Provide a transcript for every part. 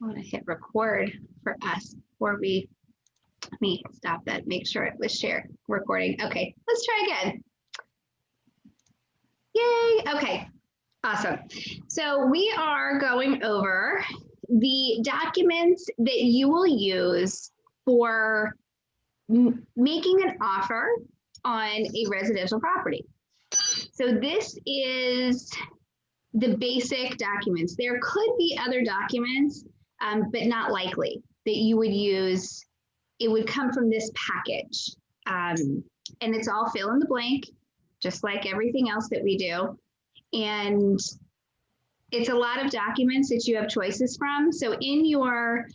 I want to hit record for us before let me stop that, make sure it was share recording. Okay, let's try again. Yay, okay, awesome. So we are going over the documents that you will use for making an offer on a residential property. So this is the basic documents. There could be other documents, but not likely that you would use. It would come from this package. And it's all fill in the blank, just like everything else that we do. And it's a lot of documents that you have choices from. So in your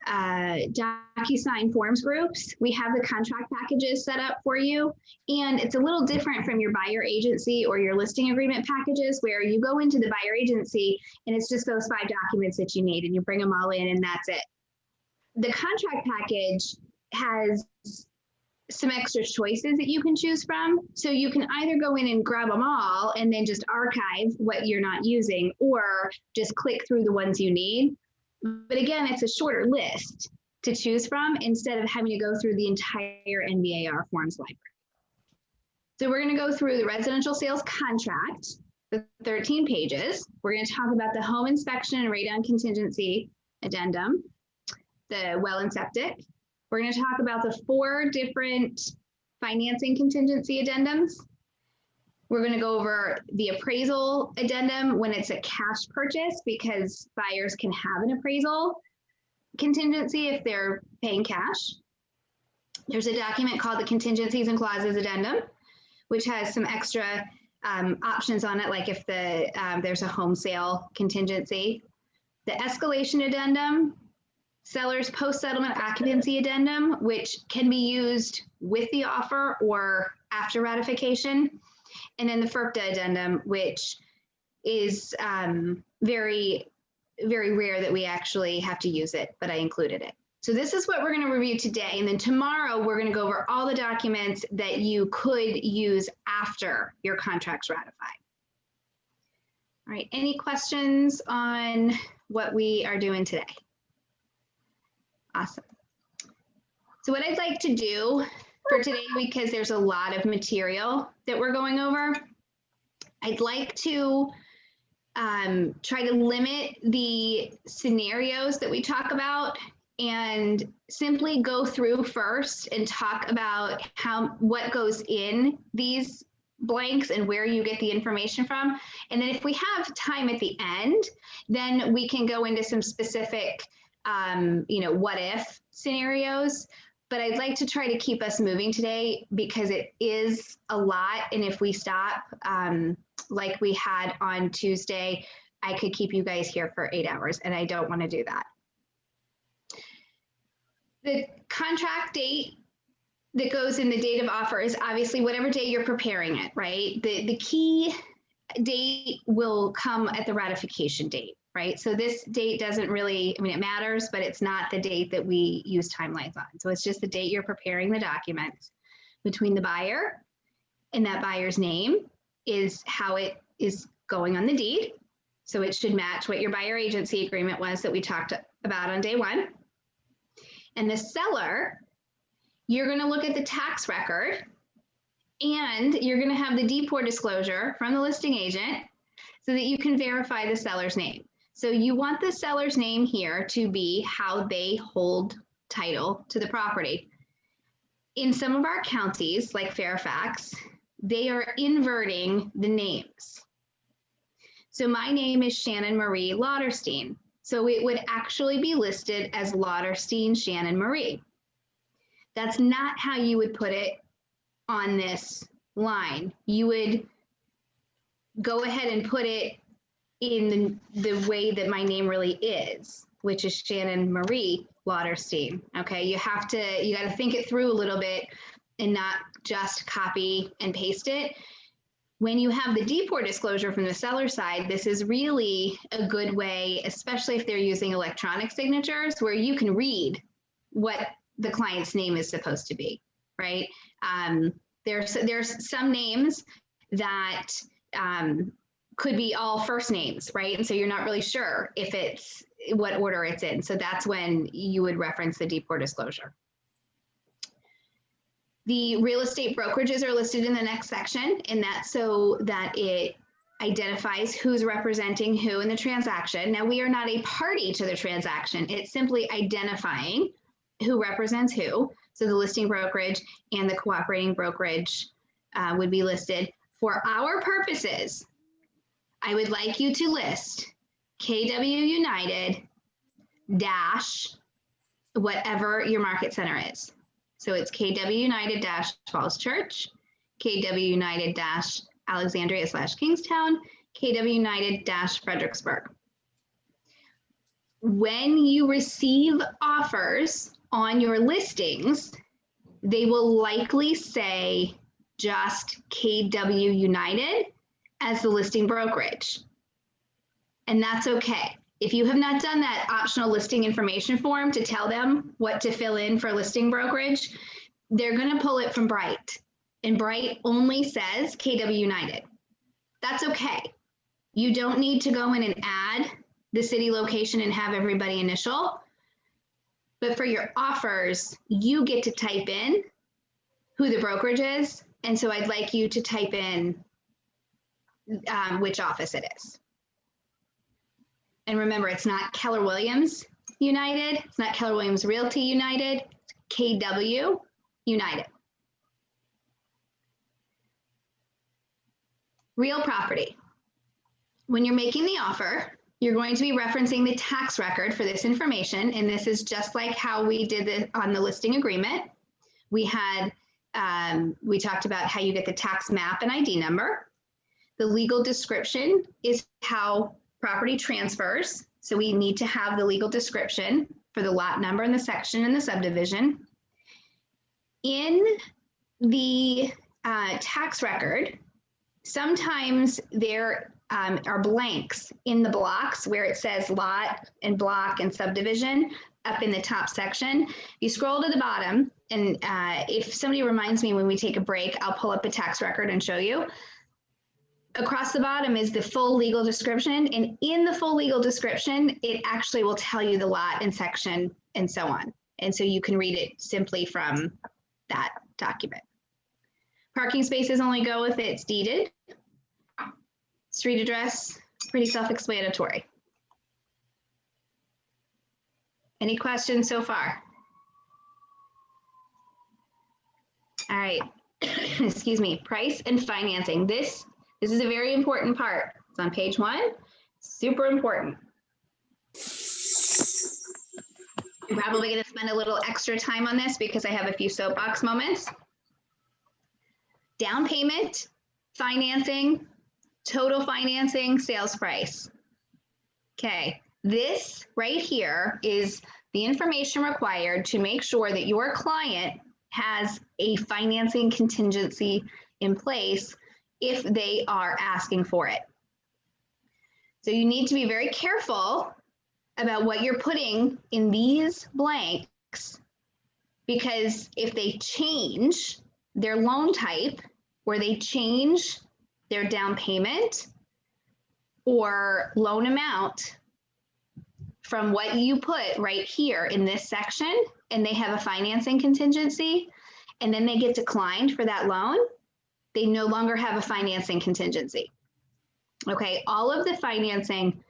DocuSign forms groups, we have the contract packages set up for you. And it's a little different from your buyer agency or your listing agreement packages, where you go into the buyer agency and it's just those 5 documents that you need and you bring them all in and that's it. The contract package has some extra choices that you can choose from. So you can either go in and grab them all and then just archive what you're not using, or just click through the ones you need. But again, it's a shorter list to choose from instead of having to go through the entire NBAR forms library. So we're going to go through the residential sales contract, the 13 pages. We're going to talk about the home inspection and radon contingency addendum, the well and septic. We're going to talk about the 4 different financing contingency addendums. We're going to go over the appraisal addendum when it's a cash purchase, because buyers can have an appraisal contingency if they're paying cash. There's a document called the contingencies and clauses addendum, which has some extra options on it, like if there's a home sale contingency. The escalation addendum, seller's post-settlement occupancy addendum, which can be used with the offer or after ratification. And then the FERPTA addendum, which is very, very rare that we actually have to use it, but I included it. So this is what we're going to review today. And then tomorrow, we're going to go over all the documents that you could use after your contract's ratified. All right, any questions on what we are doing today? Awesome. So what I'd like to do for today, because there's a lot of material that we're going over, I'd like to try to limit the scenarios that we talk about and simply go through first and talk about what goes in these blanks and where you get the information from. And then if we have time at the end, then we can go into some specific what if scenarios. But I'd like to try to keep us moving today because it is a lot. And if we stop, like we had on Tuesday, I could keep you guys here for 8 hours, and I don't want to do that. The contract date that goes in the date of offer is obviously whatever day you're preparing it, right? The key date will come at the ratification date, right? So this date doesn't really, it matters, but it's not the date that we use timelines on. So it's just the date you're preparing the documents. Between the buyer and that buyer's name is how it is going on the deed. So it should match what your buyer agency agreement was that we talked about on day 1. And the seller, you're going to look at the tax record, and you're going to have the deport disclosure from the listing agent so that you can verify the seller's name. So you want the seller's name here to be how they hold title to the property. In some of our counties, like Fairfax, they are inverting the names. So my name is Shannon Marie Lauderstein. So it would actually be listed as Lauderstein Shannon Marie. That's not how you would put it on this line. You would go ahead and put it in the way that my name really is, which is Shannon Marie Lauderstein. Okay, you got to think it through a little bit and not just copy and paste it. When you have the deport disclosure from the seller side, this is really a good way, especially if they're using electronic signatures, where you can read what the client's name is supposed to be, right? There's some names that could be all first names, right? And so you're not really sure if it's what order it's in. So that's when you would reference the D4 disclosure. The real estate brokerages are listed in the next section, and that's so that it identifies who's representing who in the transaction. Now, we are not a party to the transaction. It's simply identifying who represents who. So the listing brokerage and the cooperating brokerage would be listed. For our purposes, I would like you to list KW United dash whatever your market center is. So it's KW United dash Falls Church, KW United dash Alexandria / Kingstown, KW United dash Fredericksburg. When you receive offers on your listings, they will likely say just KW United as the listing brokerage. And that's okay. If you have not done that optional listing information form to tell them what to fill in for listing brokerage, they're going to pull it from Bright. And Bright only says KW United. That's okay. You don't need to go in and add the city location and have everybody initial. But for your offers, you get to type in who the brokerage is. And so I'd like you to type in which office it is. And remember, it's not Keller Williams United. It's not Keller Williams Realty United. It's KW United. Real property. When you're making the offer, you're going to be referencing the tax record for this information. And this is just like how we did it on the listing agreement. We had, we talked about how you get the tax map and ID number. The legal description is how property transfers. So we need to have the legal description for the lot number and the section and the subdivision. In the tax record, sometimes there are blanks in the blocks where it says lot and block and subdivision up in the top section. You scroll to the bottom, and if somebody reminds me when we take a break, I'll pull up a tax record and show you. Across the bottom is the full legal description, and in the full legal description, it actually will tell you the lot and section and so on. And so you can read it simply from that document. Parking spaces only go if it's deeded. Street address, pretty self-explanatory. Any questions so far? All right, excuse me, price and financing. This is a very important part. It's on page 1, super important. I'm probably going to spend a little extra time on this because I have a few soapbox moments. Down payment, financing, total financing, sales price. Okay, this right here is the information required to make sure that your client has a financing contingency in place if they are asking for it. So you need to be very careful about what you're putting in these blanks, because if they change their loan type or they change their down payment or loan amount from what you put right here in this section, and they have a financing contingency, and then they get declined for that loan, they no longer have a financing contingency. Okay, all of the financing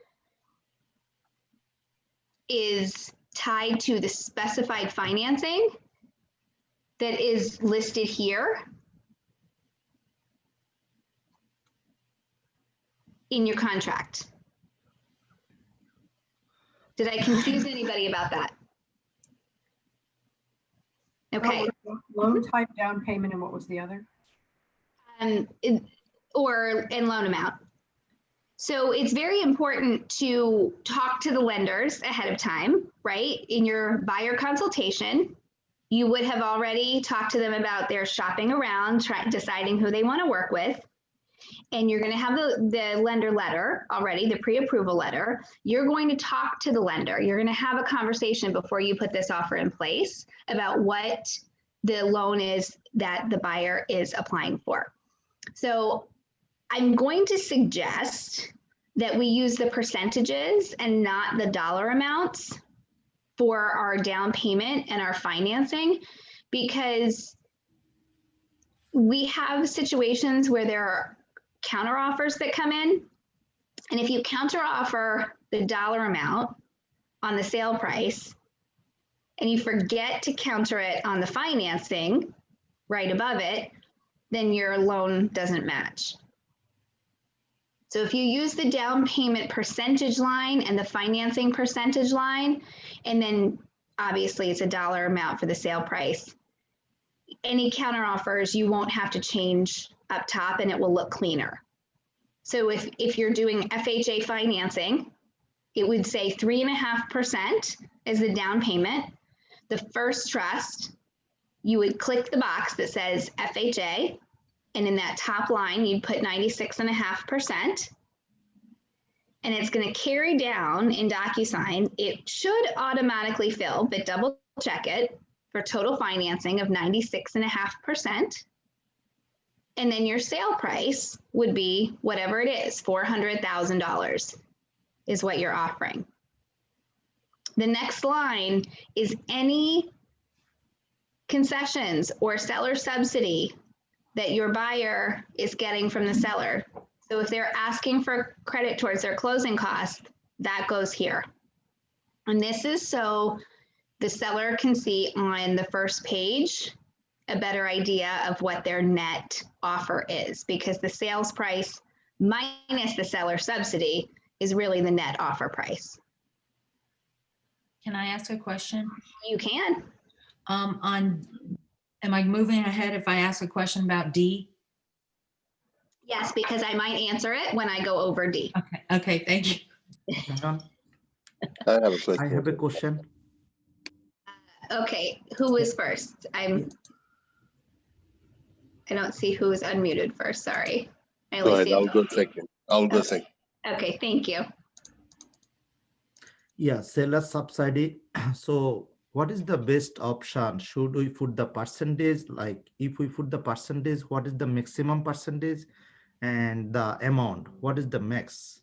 is tied to the specified financing that is listed here in your contract. Did I confuse anybody about that? Okay. Loan type, down payment, and what was the other? And loan amount. So it's very important to talk to the lenders ahead of time, right? In your buyer consultation, you would have already talked to them about their shopping around, deciding who they want to work with. And you're going to have the lender letter already, the pre-approval letter. You're going to talk to the lender. You're going to have a conversation before you put this offer in place about what the loan is that the buyer is applying for. So I'm going to suggest that we use the percentages and not the dollar amounts for our down payment and our financing, because we have situations where there are counter offers that come in. And if you counter offer the dollar amount on the sale price and you forget to counter it on the financing right above it, then your loan doesn't match. So if you use the down payment percentage line and the financing percentage line, and then obviously it's a dollar amount for the sale price, any counter offers you won't have to change up top and it will look cleaner. So if you're doing FHA financing, it would say 3.5% is the down payment. The first trust, you would click the box that says FHA, and in that top line, you'd put 96.5%. And it's going to carry down in DocuSign. It should automatically fill, but double check it for total financing of 96.5%. And then your sale price would be whatever it is, $400,000 is what you're offering. The next line is any concessions or seller subsidy that your buyer is getting from the seller. So if they're asking for credit towards their closing costs, that goes here. And this is so the seller can see on the first page a better idea of what their net offer is, because the sales price minus the seller subsidy is really the net offer price. Can I ask a question? You can. Am I moving ahead if I ask a question about D? Yes, because I might answer it when I go over D. Okay, thank you. Hang on, I have a question. I have a question. Okay, who is first? I don't see who is unmuted first, sorry. I Go only ahead, see- I'll go second. I'll go second. Okay, thank you. Yeah, seller subsidy. So what is the best option? Should we put the percentage? Like if we put the percentage, what is the maximum percentage? And the amount, what is the max?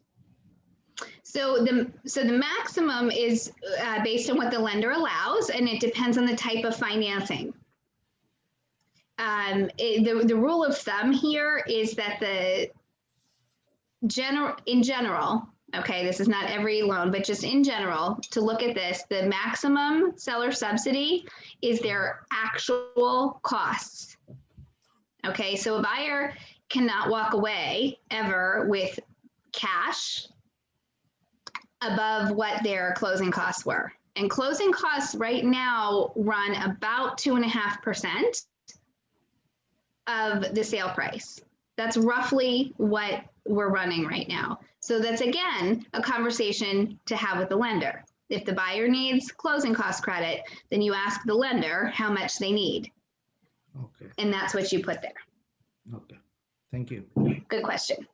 So the maximum is based on what the lender allows, and it depends on the type of financing. The rule of thumb here is that in general, okay, this is not every loan, but just in general, to look at this, the maximum seller subsidy is their actual costs. Okay, so a buyer cannot walk away ever with cash above what their closing costs were. And closing costs right now run about 2.5% of the sale price. That's roughly what we're running right now. So that's, again, a conversation to have with the lender. If the buyer needs closing cost credit, then you ask the lender how much they need. Okay, And that's what you put there. okay, thank you. Good question.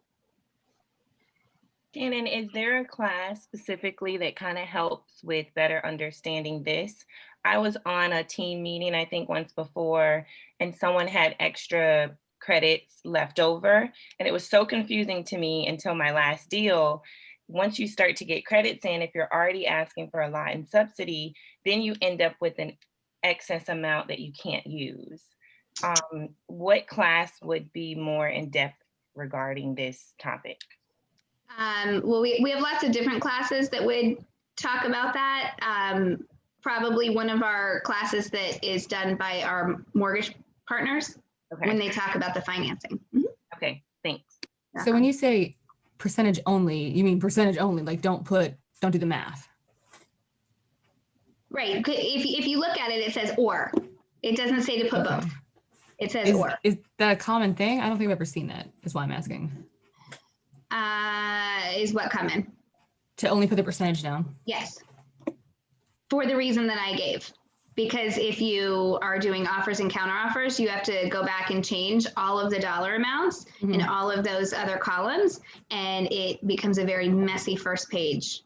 Shannon, is there a class specifically that kind of helps with better understanding this? I was on a team meeting, I think once before, and someone had extra credits left over. And it was so confusing to me until my last deal. Once you start to get credits in, if you're already asking for a lot in subsidy, then you end up with an excess amount that you can't use. What class would be more in depth regarding this topic? Well, we have lots of different classes that would talk about that. Probably one of our classes that is done by our mortgage partners when Okay, they talk about the financing. okay, thanks. So when you say percentage only, you mean percentage only, like don't do the math. Right, if you look at it, it says or. It doesn't say to put Okay. both. It says or. Is that a common thing? I don't think I've ever seen that, is why I'm asking. Is what come in? To only put the percentage down. Yes. For the reason that I gave. Because if you are doing offers and counter offers, you have to go back and change all of the dollar amounts in all of those other columns. And it becomes a very messy first page,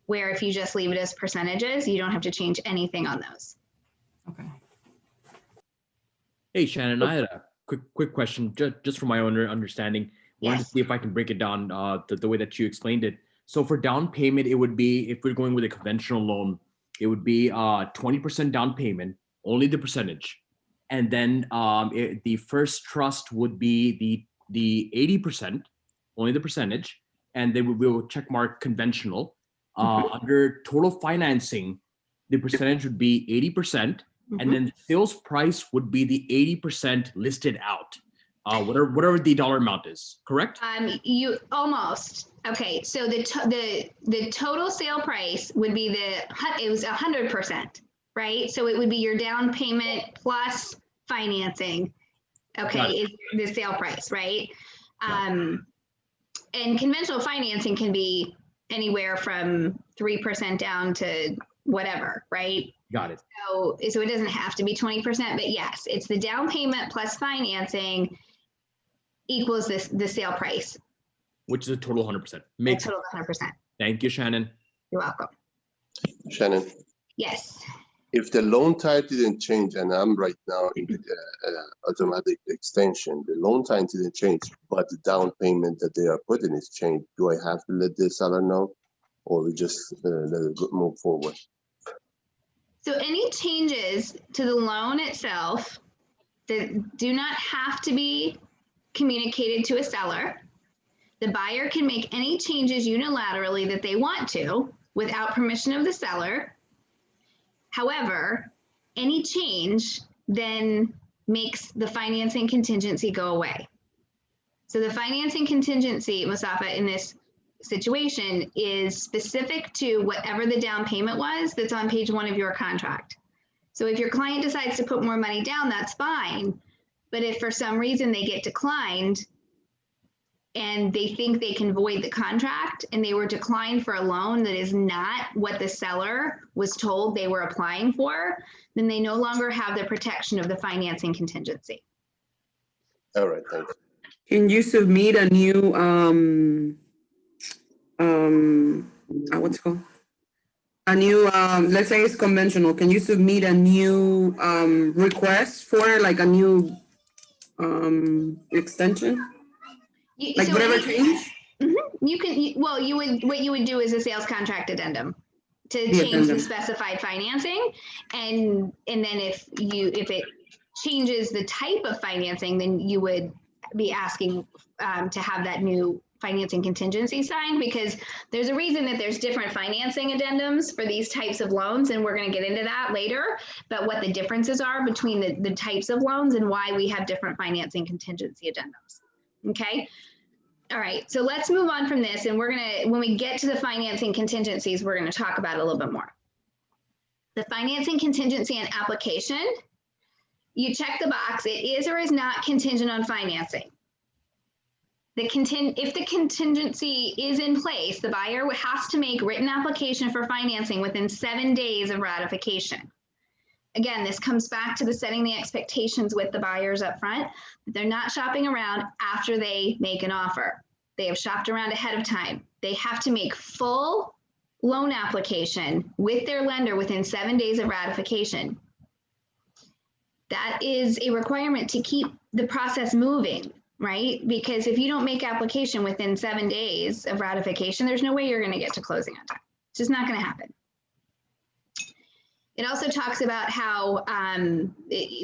where if you just leave it as percentages, you don't have to change anything on those. Okay. Hey, Shannon, I had a quick question, just from my own understanding. wanted to Yes. see if I can break it down the way that you explained it. So for down payment, it would be, if we're going with a conventional loan, it would be 20% down payment, only the percentage. And then the first trust would be the 80%, only the percentage. And then we will check mark conventional. Under total financing, the percentage would be 80%. And then the sales price would be the 80% listed out, whatever the dollar amount is, correct? You almost, okay, so the total sale price would be it was 100%, right? So it would be your down payment plus financing, okay, is the sale price, right? And conventional financing can be anywhere from 3% down to whatever, right? Got it. So it doesn't have to be 20%, but yes, it's the down payment plus financing equals the sale price. Which is a total 100%. Makes total 100%. Thank you, Shannon. You're welcome. Shannon, Yes. if the loan type didn't change, and I'm right now in the automatic extension, the loan type didn't change, but the down payment that they are putting is changed, do I have to let the seller know, or we just let it move forward? So any changes to the loan itself that do not have to be communicated to a seller. The buyer can make any changes unilaterally that they want to without permission of the seller. However, any change then makes the financing contingency go away. So the financing contingency, Mustafa, in this situation is specific to whatever the down payment was that's on page 1 of your contract. So if your client decides to put more money down, that's fine. But if for some reason they get declined and they think they can void the contract and they were declined for a loan that is not what the seller was told they were applying for, then they no longer have the protection of the financing contingency. All right, thanks. Can you submit a new, what's it called? A new, let's say it's conventional. Can you submit a new request for like a new extension? Like So whatever change? You can, what you would do is a sales contract addendum to The change the addendum. specified financing. And then if it changes the type of financing, then you would be asking to have that new financing contingency signed, because there's a reason that there's different financing addendums for these types of loans. And we're going to get into that later, but what the differences are between the types of loans and why we have different financing contingency addendums. Okay. All right, so let's move on from this, and we're gonna, when we get to the financing contingencies, we're gonna talk about it a little bit more. The financing contingency and application, you check the box, it is or is not contingent on financing. If the contingency is in place, the buyer has to make written application for financing within 7 days of ratification. Again, this comes back to the setting the expectations with the buyers up front. They're not shopping around after they make an offer. They have shopped around ahead of time. They have to make full loan application with their lender within 7 days of ratification. That is a requirement to keep the process moving, right? Because if you don't make application within 7 days of ratification, there's no way you're going to get to closing on time. It's just not going to happen. It also talks about how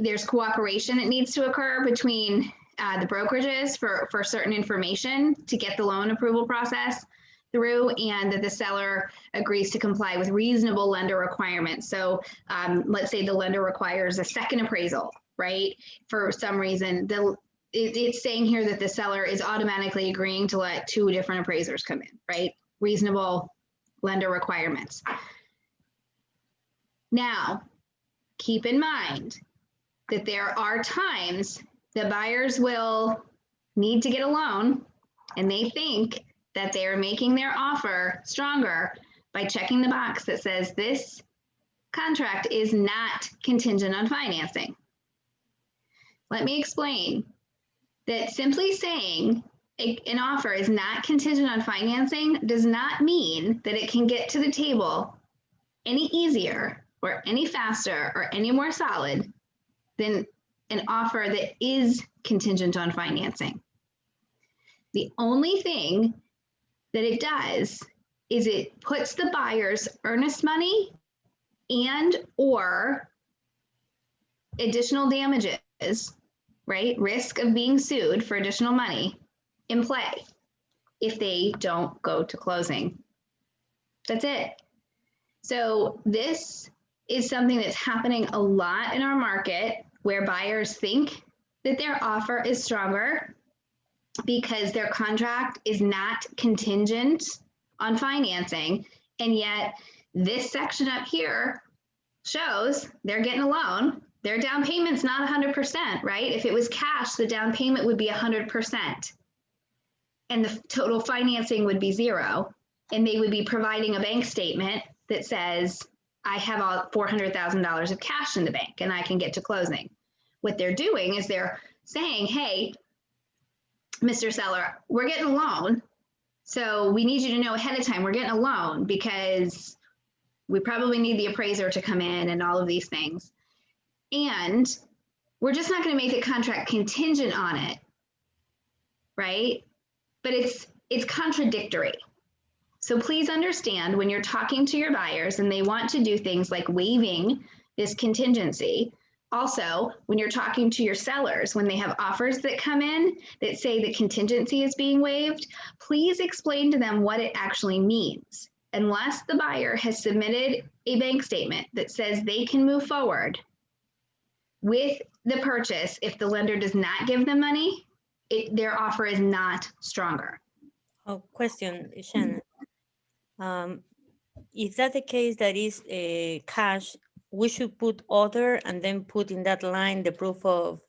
there's cooperation that needs to occur between the brokerages for certain information to get the loan approval process through, and that the seller agrees to comply with reasonable lender requirements. So let's say the lender requires a second appraisal, right? For some reason, it's saying here that the seller is automatically agreeing to let 2 different appraisers come in, right? Reasonable lender requirements. Now, keep in mind that there are times that buyers will need to get a loan and they think that they are making their offer stronger by checking the box that says this contract is not contingent on financing. Let me explain that simply saying an offer is not contingent on financing does not mean that it can get to the table any easier or any faster or any more solid than an offer that is contingent on financing. The only thing that it does is it puts the buyer's earnest money and or additional damages, right? Risk of being sued for additional money in play if they don't go to closing. That's it. So this is something that's happening a lot in our market where buyers think that their offer is stronger because their contract is not contingent on financing. And yet this section up here shows they're getting a loan. Their down payment's not 100%, right? If it was cash, the down payment would be 100%. And the total financing would be 0. And they would be providing a bank statement that says, I have all $400,000 of cash in the bank and I can get to closing. What they're doing is they're saying, hey, Mr. Seller, we're getting a loan. So we need you to know ahead of time, we're getting a loan because we probably need the appraiser to come in and all of these things. And we're just not going to make the contract contingent on it, right? But it's contradictory. So please understand when you're talking to your buyers and they want to do things like waiving this contingency. Also, when you're talking to your sellers, when they have offers that come in that say the contingency is being waived, please explain to them what it actually means. Unless the buyer has submitted a bank statement that says they can move forward with the purchase, if the lender does not give them money, their offer is not stronger. Oh, question, Shannon. Is that the case that is cash, we should put other and then put in that line the proof of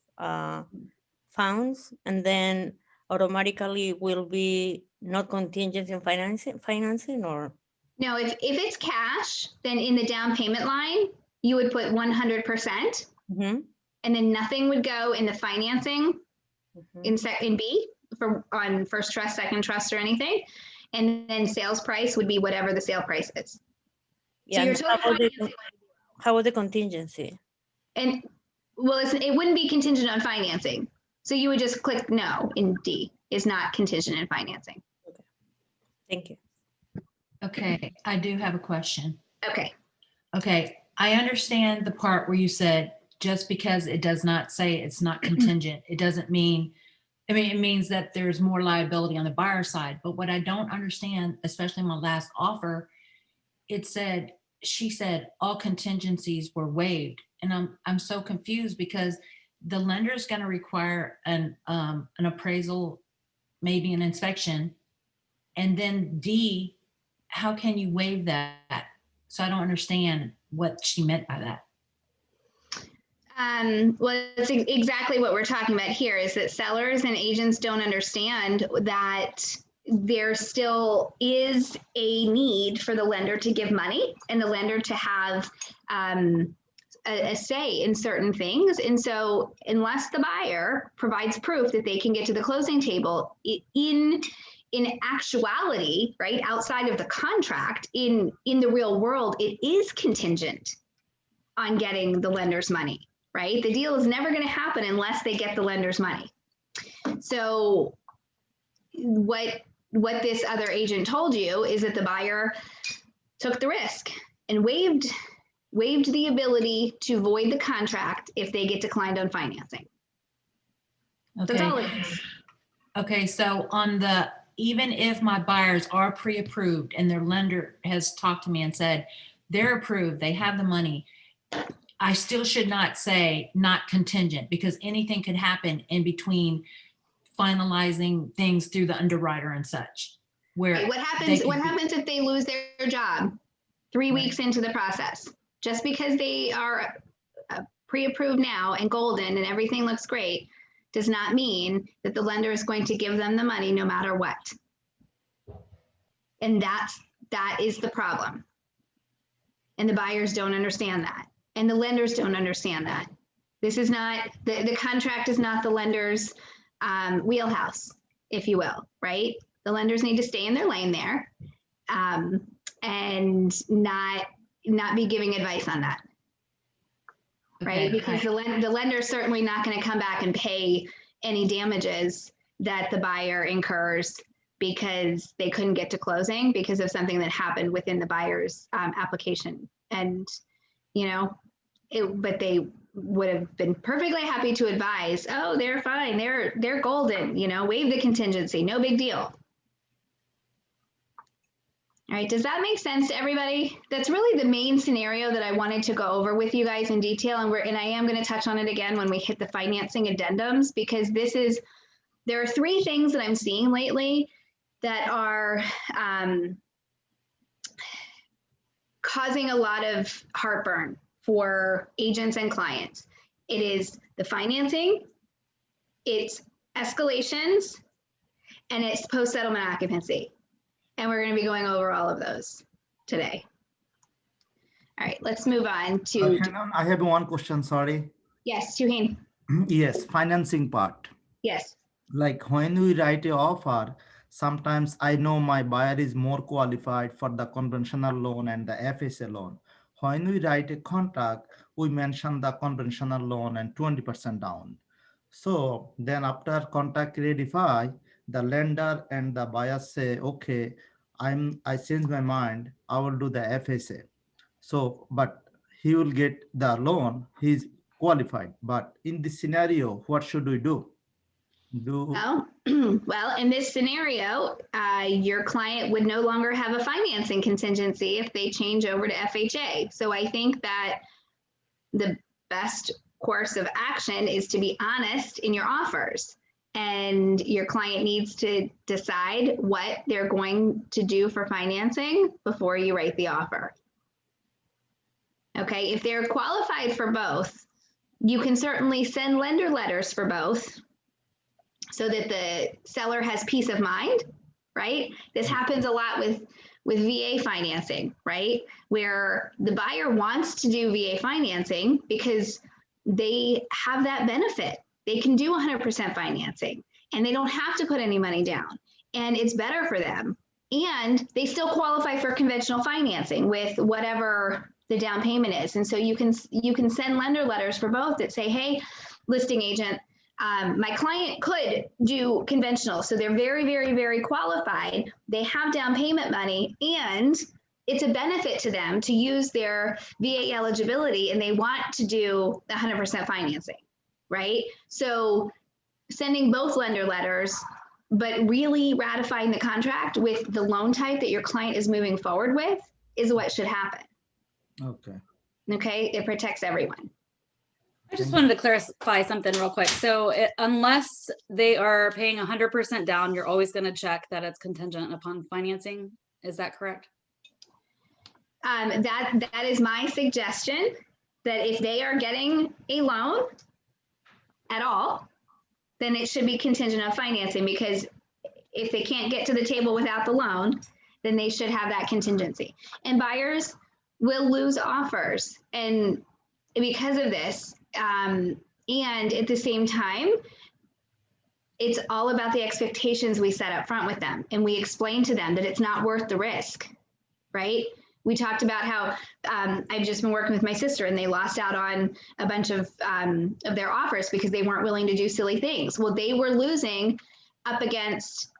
funds, and then automatically will be not contingent in financing or? No, if it's cash, then in the down payment line, you would put 100%, and then nothing would go in the financing in B on first trust, second trust, or anything. And then sales price would be whatever the sale price is. Yeah, So how about the contingency? And well, it wouldn't be contingent on financing. So you would just click no in D, is not contingent in financing. Okay. Thank you. Okay, I do have a question. Okay. Okay, I understand the part where you said just because it does not say it's not contingent, it doesn't mean, I mean, it means that there's more liability on the buyer side. But what I don't understand, especially my last offer, she said all contingencies were waived. And I'm so confused because the lender is going to require an appraisal, maybe an inspection. And then D, how can you waive that? So I don't understand what she meant by that. Well, it's exactly what we're talking about here is that sellers and agents don't understand that there still is a need for the lender to give money and the lender to have a say in certain things. And so unless the buyer provides proof that they can get to the closing table in actuality, right, outside of the contract, in the real world, it is contingent on getting the lender's money, right? The deal is never going to happen unless they get the lender's money. So what this other agent told you is that the buyer took the risk and waived the ability to void the contract if they get declined on financing. Okay. That's all it is. Okay, so on the, even if my buyers are pre-approved and their lender has talked to me and said they're approved, they have the money, I still should not say not contingent because anything could happen in between finalizing things through the underwriter and such. Where right. What happens if they lose their job 3 weeks into the process? Just because they are pre-approved now and golden and everything looks great does not mean that the lender is going to give them the money no matter what. And that is the problem. And the buyers don't understand that. And the lenders don't understand that. This is not, the contract is not the lender's wheelhouse, if you will, right? The lenders need to stay in their lane there and not be giving advice on that, right? Because the lender is certainly not going to come back and pay any damages that the buyer incurs because they couldn't get to closing because of something that happened within the buyer's application. And, you know, but they would have been perfectly happy to advise, oh, they're fine, they're golden, you know, waive the contingency, no big deal. All right, does that make sense to everybody? That's really the main scenario that I wanted to go over with you guys in detail, and I am going to touch on it again when we hit the financing addendums, because there are three things that I'm seeing lately that are causing a lot of heartburn for agents and clients. It is the financing, it's escalations, and it's post-settlement occupancy. And we're going to be going over all of those today. All right, let's move on to. Shannon, I have one question, sorry. Yes, Tuheen. Yes, financing part. Yes. Like when we write a offer, sometimes I know my buyer is more qualified for the conventional loan and the FHA loan. When we write a contract, we mention the conventional loan and 20% down. So then after contract ratify, the lender and the buyer say, okay, I changed my mind, I will do the FHA. So, but he will get the loan, he's qualified. But in this scenario, what should we do? Well, in this scenario, your client would no longer have a financing contingency if they change over to FHA. So I think that the best course of action is to be honest in your offers, and your client needs to decide what they're going to do for financing before you write the offer. Okay, if they're qualified for both, you can certainly send lender letters for both, so that the seller has peace of mind, right? This happens a lot with VA financing, right? Where the buyer wants to do VA financing because they have that benefit. They can do 100% financing and they don't have to put any money down, and it's better for them. And they still qualify for conventional financing with whatever the down payment is. And so you can send lender letters for both that say, hey, listing agent, my client could do conventional. So they're very, very, very qualified. They have down payment money, and it's a benefit to them to use their VA eligibility, and they want to do 100% financing, right? So sending both lender letters, but really ratifying the contract with the loan type that your client is moving forward with is what should happen. Okay. Okay, it protects everyone. I just wanted to clarify something real quick. So unless they are paying 100% down, you're always going to check that it's contingent upon financing. Is that correct? That is my suggestion, that if they are getting a loan at all, then it should be contingent on financing, because if they can't get to the table without the loan, then they should have that contingency. And buyers will lose offers, and because of this, and at the same time, it's all about the expectations we set up front with them, and we explain to them that it's not worth the risk, right? We talked about how I've just been working with my sister, and they lost out on a bunch of their offers because they weren't willing to do silly things. Well, they were losing up against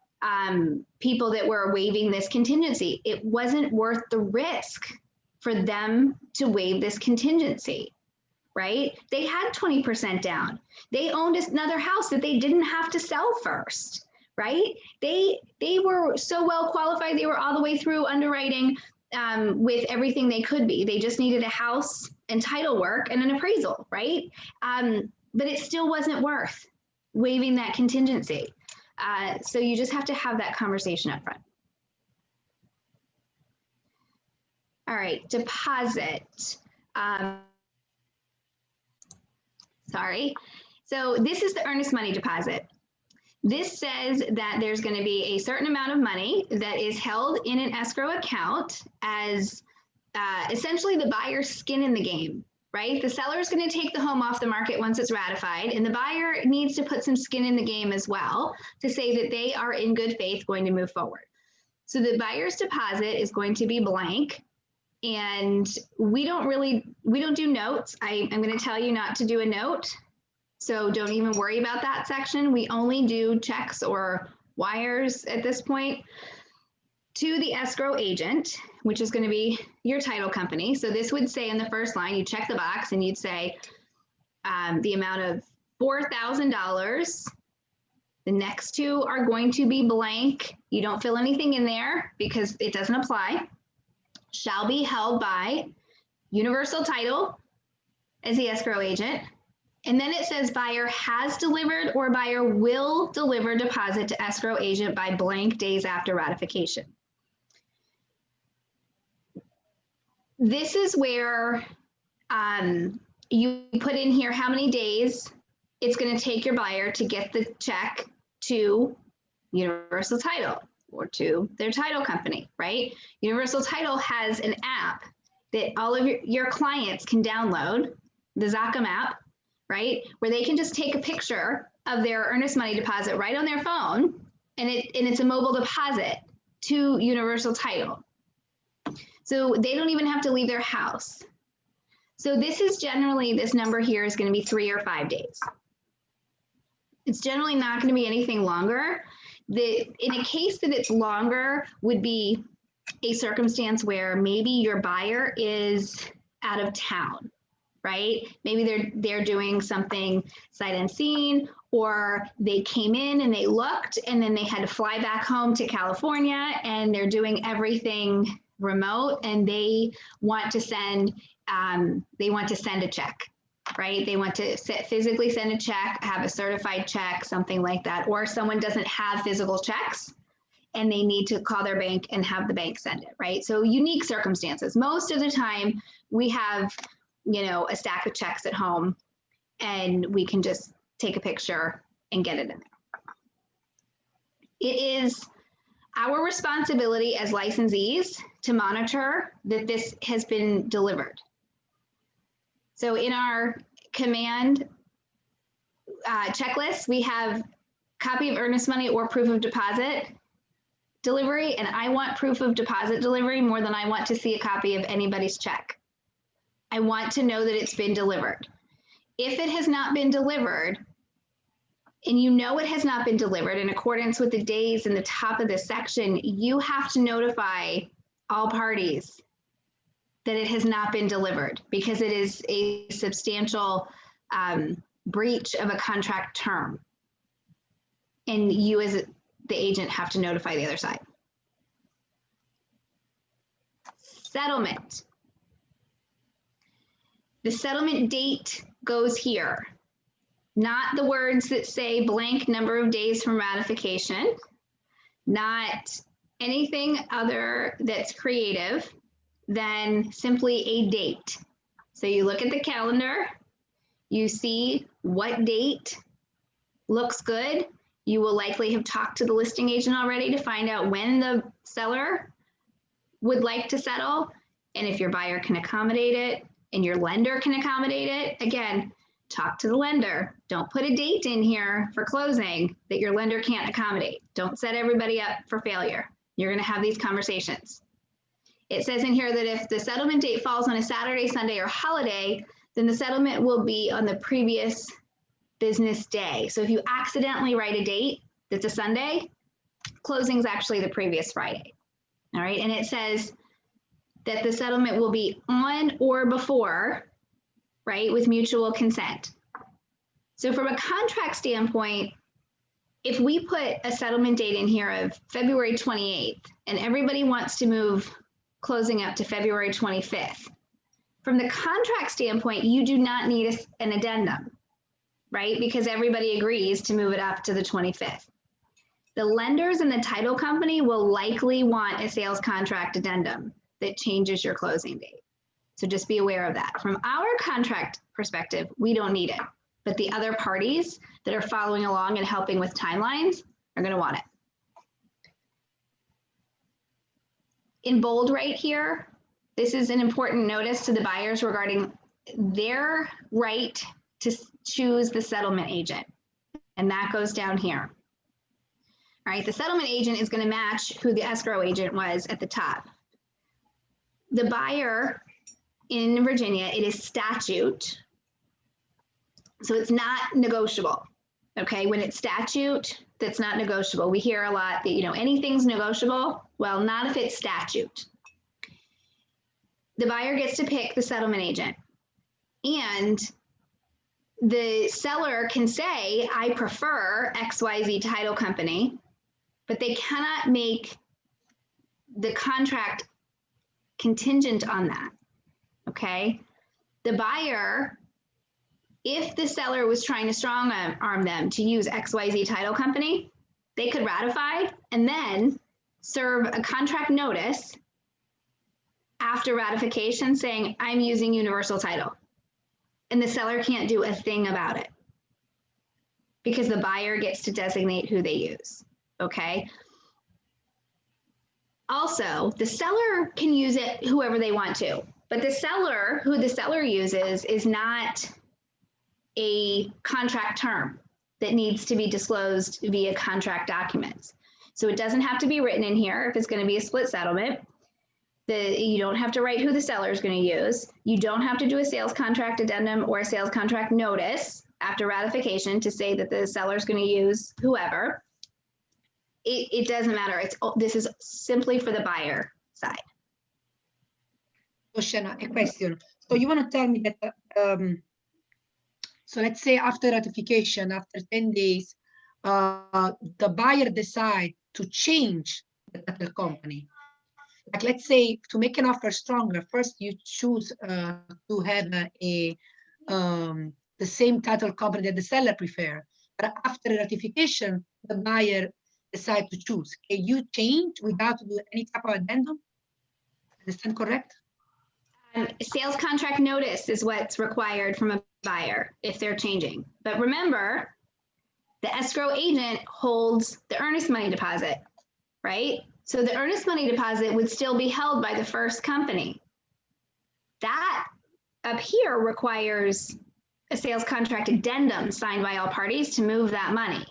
people that were waiving this contingency. It wasn't worth the risk for them to waive this contingency, right? They had 20% down. They owned another house that they didn't have to sell first, right? They were so well qualified. They were all the way through underwriting with everything they could be. They just needed a house and title work and an appraisal, right? But it still wasn't worth waiving that contingency. So you just have to have that conversation up front. All right, deposit. Sorry. So this is the earnest money deposit. This says that there's going to be a certain amount of money that is held in an escrow account as essentially the buyer's skin in the game, right? The seller is going to take the home off the market once it's ratified, and the buyer needs to put some skin in the game as well to say that they are in good faith going to move forward. So the buyer's deposit is going to be blank, and we don't do notes. I'm going to tell you not to do a note So don't even worry about that section. We only do checks or wires at this point to the escrow agent, which is going to be your title company. So this would say in the first line, you check the box and you'd say the amount of $4,000. The next two are going to be blank. You don't fill anything in there because it doesn't apply. Shall be held by Universal Title as the escrow agent. And then it says buyer has delivered or buyer will deliver deposit to escrow agent by blank days after ratification. This is where you put in here how many days it's going to take your buyer to get the check to Universal Title or to their title company, right? Universal Title has an app that all of your clients can download, the Zachem app, right? Where they can just take a picture of their earnest money deposit right on their phone, and it's a mobile deposit to Universal Title. So they don't even have to leave their house. So this is generally, this number here is going to be 3 or 5 days. It's generally not going to be anything longer. In a case that it's longer would be a circumstance where maybe your buyer is out of town, right? Maybe they're doing something sight unseen, or they came in and they looked and then they had to fly back home to California and they're doing everything remote and they want to send a check, right? They want to physically send a check, have a certified check, something like that, or someone doesn't have physical checks and they need to call their bank and have the bank send it, right? So unique circumstances. Most of the time we have, a stack of checks at home and we can just take a picture and get it in there. It is our responsibility as licensees to monitor that this has been delivered. So in our command checklist, we have copy of earnest money or proof of deposit delivery, and I want proof of deposit delivery more than I want to see a copy of anybody's check. I want to know that it's been delivered. If it has not been delivered, and it has not been delivered in accordance with the days in the top of this section, you have to notify all parties that it has not been delivered because it is a substantial breach of a contract term. And you as the agent have to notify the other side. Settlement. The settlement date goes here, not the words that say blank number of days from ratification, not anything other that's creative than simply a date. So you look at the calendar, you see what date looks good. You will likely have talked to the listing agent already to find out when the seller would like to settle, and if your buyer can accommodate it and your lender can accommodate it. Again, talk to the lender. Don't put a date in here for closing that your lender can't accommodate. Don't set everybody up for failure. You're going to have these conversations. It says in here that if the settlement date falls on a Saturday, Sunday, or holiday, then the settlement will be on the previous business day. So if you accidentally write a date that's a Sunday, closing is actually the previous Friday. All right. And it says that the settlement will be on or before, right, with mutual consent. So from a contract standpoint, if we put a settlement date in here of February 28th and everybody wants to move closing up to February 25th, from the contract standpoint, you do not need an addendum, right? Because everybody agrees to move it up to the 25th. The lenders and the title company will likely want a sales contract addendum that changes your closing date. So just be aware of that. From our contract perspective, we don't need it, but the other parties that are following along and helping with timelines are going to want it. In bold right here, this is an important notice to the buyers regarding their right to choose the settlement agent. And that goes down here. All right, the settlement agent is going to match who the escrow agent was at the top. The buyer in Virginia, it is statute So it's not negotiable. Okay, when it's statute, that's not negotiable. We hear a lot that, anything's negotiable. Well, not if it's statute. The buyer gets to pick the settlement agent. And the seller can say, I prefer XYZ title company, but they cannot make the contract contingent on that. Okay, the buyer, if the seller was trying to strong arm them to use XYZ title company, they could ratify and then serve a contract notice after ratification saying, I'm using universal title. And the seller can't do a thing about it because the buyer gets to designate who they use. Okay. Also, the seller can use it whoever they want to, but the seller, who the seller uses, is not a contract term that needs to be disclosed via contract documents. So it doesn't have to be written in here if it's going to be a split settlement. You don't have to write who the seller is going to use. You don't have to do a sales contract addendum or a sales contract notice after ratification to say that the seller is going to use whoever. It doesn't matter. This is simply for the buyer side. So Shannon, a question. So you want to tell me that, so let's say after ratification, after 10 days, the buyer decide to change the title company. Like let's say to make an offer stronger, first you choose to have the same title company that the seller prefer. But after ratification, the buyer decide to choose. Can you change without doing any type of addendum? Understand correct? Sales contract notice is what's required from a buyer if they're changing. But remember, the escrow agent holds the earnest money deposit, right? So the earnest money deposit would still be held by the first company. That up here requires a sales contract addendum signed by all parties to move that money.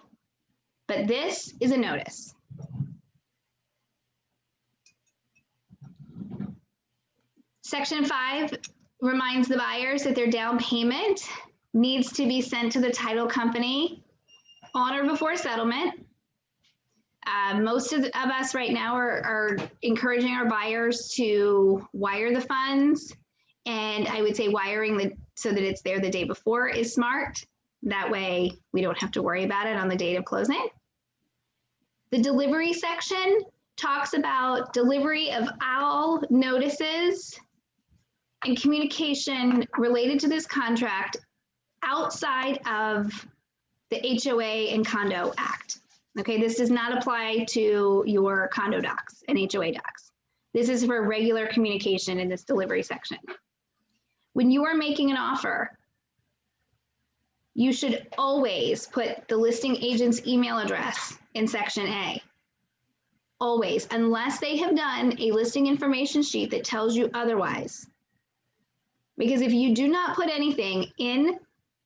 But this is a notice. Section 5 reminds the buyers that their down payment needs to be sent to the title company on or before settlement. Most of us right now are encouraging our buyers to wire the funds. And I would say wiring so that it's there the day before is smart. That way we don't have to worry about it on the date of closing. The delivery section talks about delivery of all notices and communication related to this contract outside of the HOA and Condo Act. Okay, this does not apply to your condo docs and HOA docs. This is for regular communication in this delivery section. When you are making an offer, you should always put the listing agent's email address in section A. Always, unless they have done a listing information sheet that tells you otherwise. Because if you do not put anything in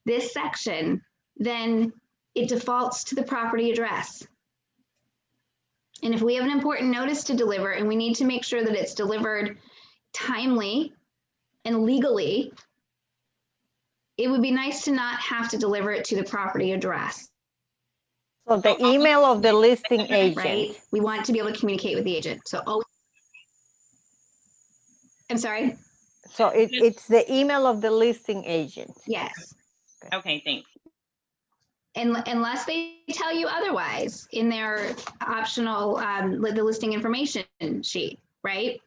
this section, then it defaults to the property address. And if we have an important notice to deliver and we need to make sure that it's delivered timely and legally, it would be nice to not have to deliver it to the property address. So the email of the listing agent. Right? We want to be able to communicate with the agent. So, I'm sorry? So it's the email of the listing agent. Yes. Okay, thanks. And unless they tell you otherwise in their optional, the listing information sheet, right?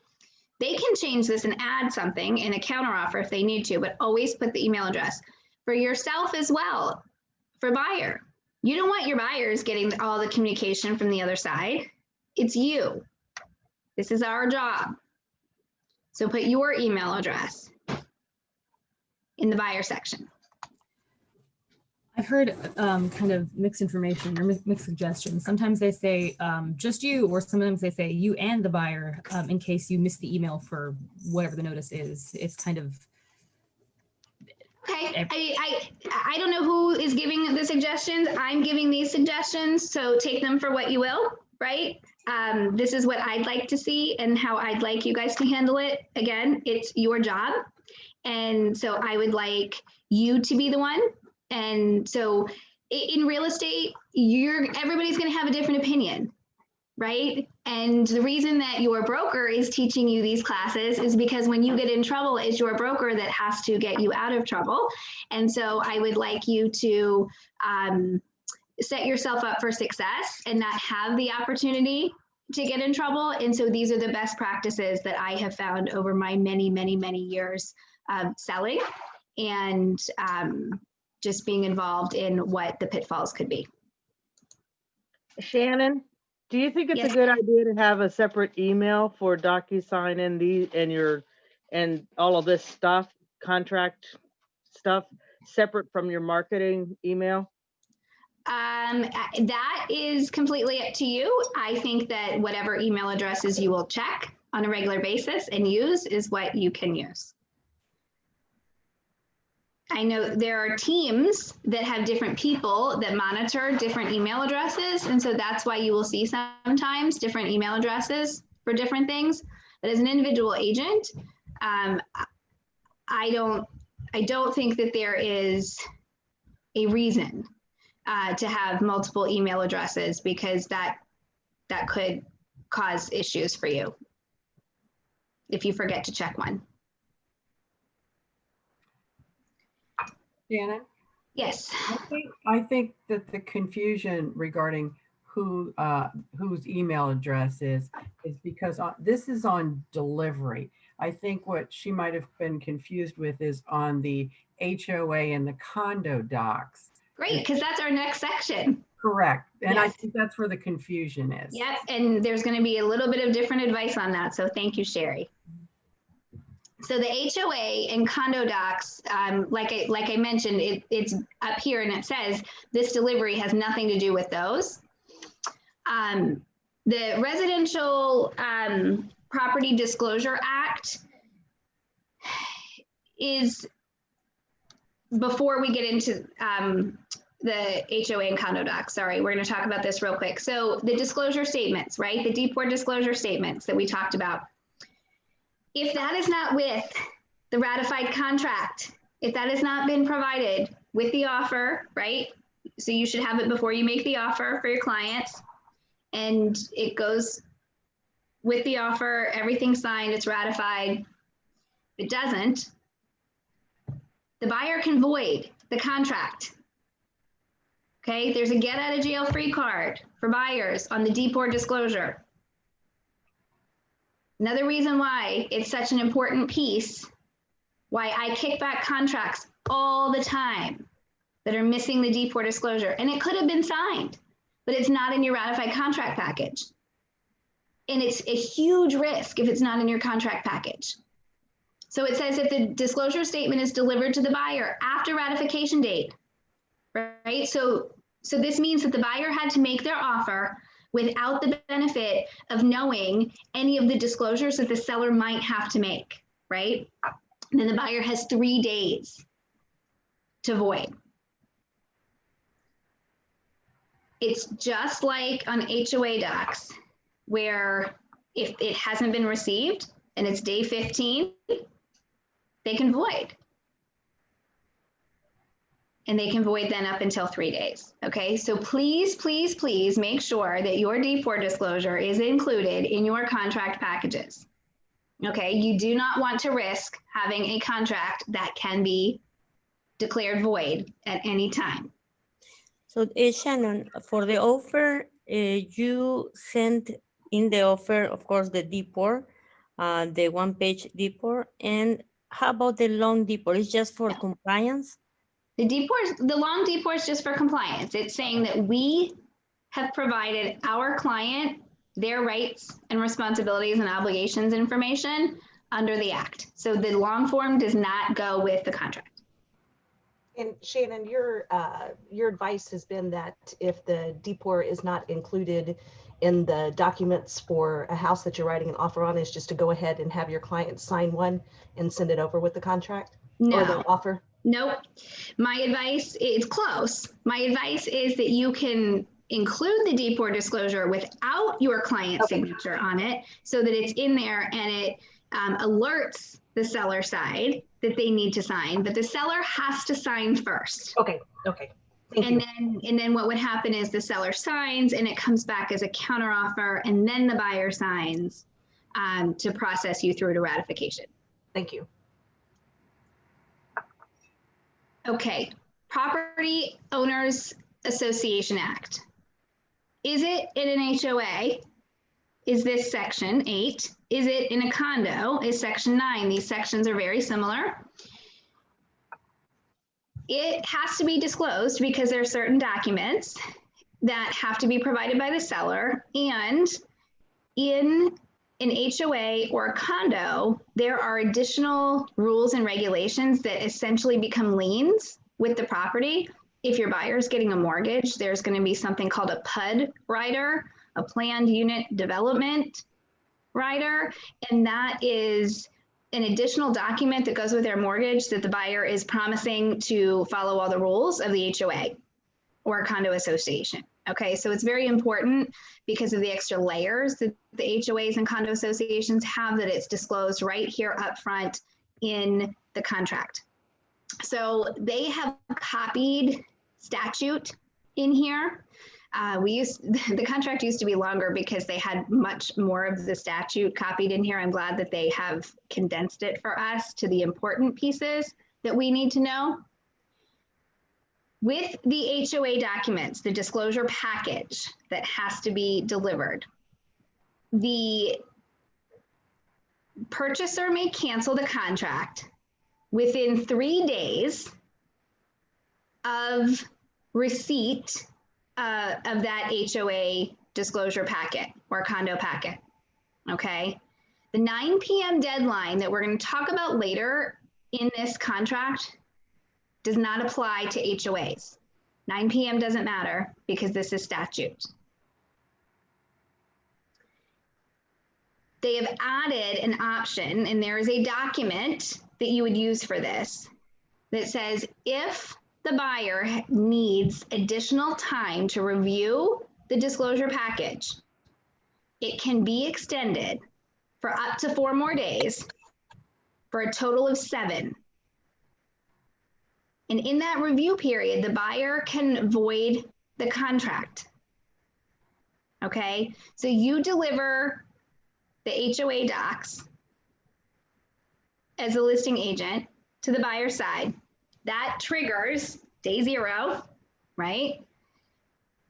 They can change this and add something in a counteroffer if they need to, but always put the email address. For yourself as well, for buyer. You don't want your buyers getting all the communication from the other side. It's you. This is our job. So put your email address in the buyer section. I've heard kind of mixed information or mixed suggestions. Sometimes they say just you, or sometimes they say you and the buyer in case you missed the email for whatever the notice is. It's kind of. Okay, I don't know who is giving the suggestions. I'm giving these suggestions, so take them for what you will, right? This is what I'd like to see and how I'd like you guys to handle it. Again, it's your job. And so I would like you to be the one And so in real estate, everybody's going to have a different opinion, right? And the reason that your broker is teaching you these classes is because when you get in trouble, it's your broker that has to get you out of trouble. And so I would like you to set yourself up for success and not have the opportunity to get in trouble. And so these are the best practices that I have found over my many, many, many years selling and just being involved in what the pitfalls could be. Shannon, do you think it's Yes. a good idea to have a separate email for DocuSign and all of this stuff, contract stuff, separate from your marketing email? That is completely up to you. I think that whatever email addresses you will check on a regular basis and use is what you can use. I know there are teams that have different people that monitor different email addresses. And so that's why you will see sometimes different email addresses for different things. But as an individual agent, I don't think that there is a reason to have multiple email addresses because that could cause issues for you if you forget to check one. Shannon? Yes. I think that the confusion regarding whose email address is because this is on delivery. I think what she might have been confused with is on the HOA and the condo docs. Great, because that's our next section. Correct. And I Yes. think that's where the confusion is. Yep, and there's going to be a little bit of different advice on that. So thank you, Sherry. So the HOA and condo docs, like I mentioned, it's up here and it says this delivery has nothing to do with those. The Residential Property Disclosure Act is, before we get into the HOA and condo docs, sorry, we're going to talk about this real quick. So the disclosure statements, right? The deport disclosure statements that we talked about. If that is not with the ratified contract, if that has not been provided with the offer, right? So you should have it before you make the offer for your clients. And it goes with the offer, everything's signed, it's ratified. If it doesn't, the buyer can void the contract. Okay, there's a get out of jail free card for buyers on the deport disclosure. Another reason why it's such an important piece, why I kick back contracts all the time that are missing the deport disclosure. And it could have been signed, but it's not in your ratified contract package. And it's a huge risk if it's not in your contract package. So it says if the disclosure statement is delivered to the buyer after ratification date, right? So this means that the buyer had to make their offer without the benefit of knowing any of the disclosures that the seller might have to make, right? And then the buyer has 3 days to void. It's just like on HOA docs, where if it hasn't been received and it's day 15, they can void. And they can void then up until 3 days. Okay, so please, please, please make sure that your deport disclosure is included in your contract packages. Okay, you do not want to risk having a contract that can be declared void at any time. So Shannon, for the offer, you sent in the offer, of course, the deport, the one-page deport. And how about the long deport? It's just for compliance? The long deport is just for compliance. It's saying that we have provided our client their rights and responsibilities and obligations information under the act. So the long form does not go with the contract. And Shannon, your advice has been that if the deport is not included in the documents for a house that you're writing an offer on, is just to go ahead and have your client sign one and send it over with the contract? No. Or the offer? Nope. My advice is close. My advice is that you can include the deport disclosure without your client's signature on it so that it's in there and it alerts the seller side that they need to sign, but the seller has to sign first. Okay, okay. Thank And you. then what would happen is the seller signs and it comes back as a counteroffer, and then the buyer signs to process you through to ratification. Thank you. Okay, Property Owners Association Act. Is it in an HOA? Is this section 8? Is it in a condo? Is section 9? These sections are very similar. It has to be disclosed because there are certain documents that have to be provided by the seller. And in an HOA or a condo, there are additional rules and regulations that essentially become liens with the property. If your buyer is getting a mortgage, there's going to be something called a PUD rider, a planned unit development rider, and that is an additional document that goes with their mortgage that the buyer is promising to follow all the rules of the HOA or a condo association. Okay, so it's very important because of the extra layers that the HOAs and condo associations have, that it's disclosed right here up front in the contract. So they have copied statute in here. The contract used to be longer because they had much more of the statute copied in here. I'm glad that they have condensed it for us to the important pieces that we need to know. With the HOA documents, the disclosure package that has to be delivered, the purchaser may cancel the contract within 3 days of receipt of that HOA disclosure packet or condo packet, okay? The 9 p.m. deadline that we're going to talk about later in this contract does not apply to HOAs. 9 p.m. doesn't matter because this is statute. They have added an option, and there is a document that you would use for this that says if the buyer needs additional time to review the disclosure package, it can be extended for up to 4 more days for a total of 7. And in that review period, the buyer can void the contract. Okay, so you deliver the HOA docs as a listing agent to the buyer's side. That triggers day 0, right?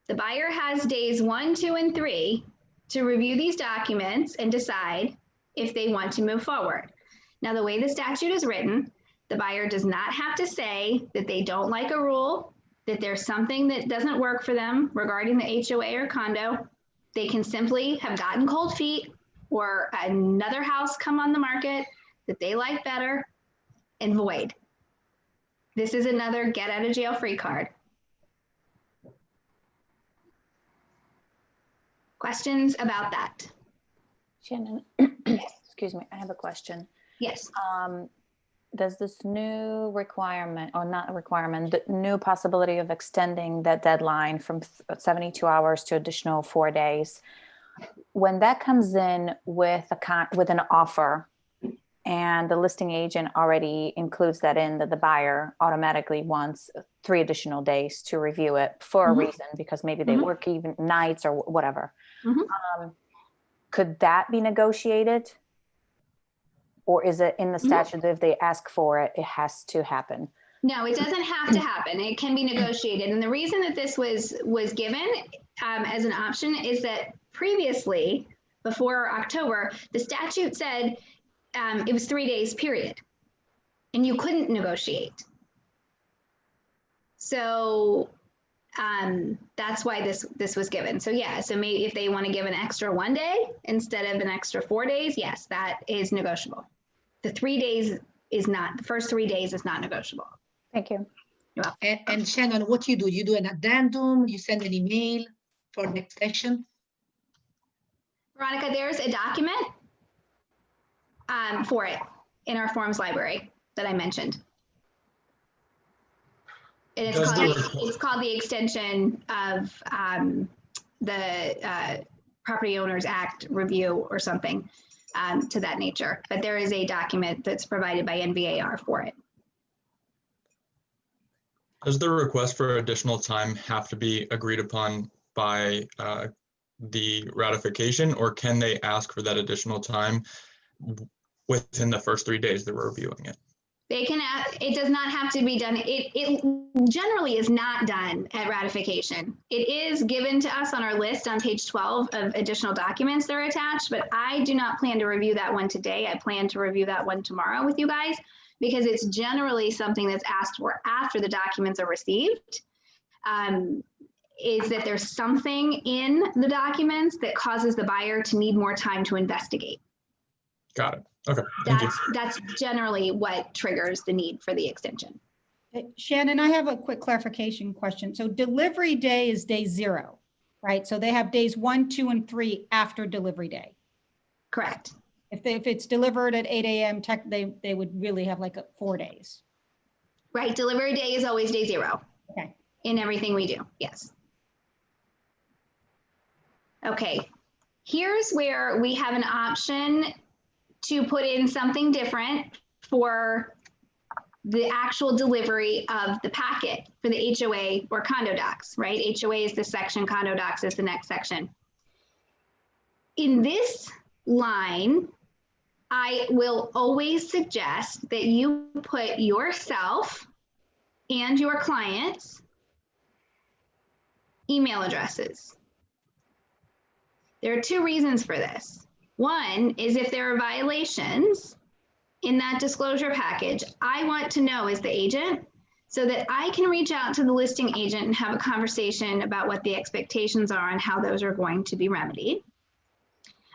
The buyer has days 1, 2, and 3 to review these documents and decide if they want to move forward. Now, the way the statute is written, the buyer does not have to say that they don't like a rule, that there's something that doesn't work for them regarding the HOA or condo. They can simply have gotten cold feet or another house come on the market that they like better and void. This is another get out of jail free card. Questions about that? Shannon, excuse me, I have a question. Yes. Does this new requirement, or not a requirement, the new possibility of extending that deadline from 72 hours to additional 4 days, when that comes in with an offer and the listing agent already includes that in, that the buyer automatically wants 3 additional days to review it for a reason, because maybe they work even nights or whatever. Could that be negotiated? Or is it in the statute that if they ask for it, it has to happen? No, it doesn't have to happen. It can be negotiated. And the reason that this was given as an option is that previously, before October, the statute said it was 3 days, period. And you couldn't negotiate. So that's why this was given. So yeah, so maybe if they want to give an extra 1 day instead of an extra 4 days, yes, that is negotiable. The 3 days is not, the first 3 days is not negotiable. Thank you. You're welcome. And Shannon, what you do? You do an addendum, you send an email for the extension? Veronica, there's a document for it in our forms library that I mentioned. And it's called the extension of the Property Owners Act review or something. to that nature. But there is a document that's provided by NVAR for it. Does the request for additional time have to be agreed upon by the ratification, or can they ask for that additional time within the first 3 days they're reviewing it? They can, it does not have to be done. It generally is not done at ratification. It is given to us on our list on page 12 of additional documents that are attached, but I do not plan to review that one today. I plan to review that one tomorrow with you guys, because it's generally something that's asked for after the documents are received. Is that there's something in the documents that causes the buyer to need more time to investigate. Got it. Okay, thank you. That's generally what triggers the need for the extension. Shannon, I have a quick clarification question. So delivery day is day 0, right? So they have days 1, 2, and 3 after delivery day. Correct. If it's delivered at 8 a.m., they would really have like 4 days. Right, delivery day is always day 0. Okay. In everything we do, yes. Okay, here's where we have an option to put in something different for the actual delivery of the packet for the HOA or condo docs, right? HOA is this section, condo docs is the next section. In this line, I will always suggest that you put yourself and your client's email addresses. There are 2 reasons for this. One is if there are violations in that disclosure package, I want to know as the agent so that I can reach out to the listing agent and have a conversation about what the expectations are and how those are going to be remedied.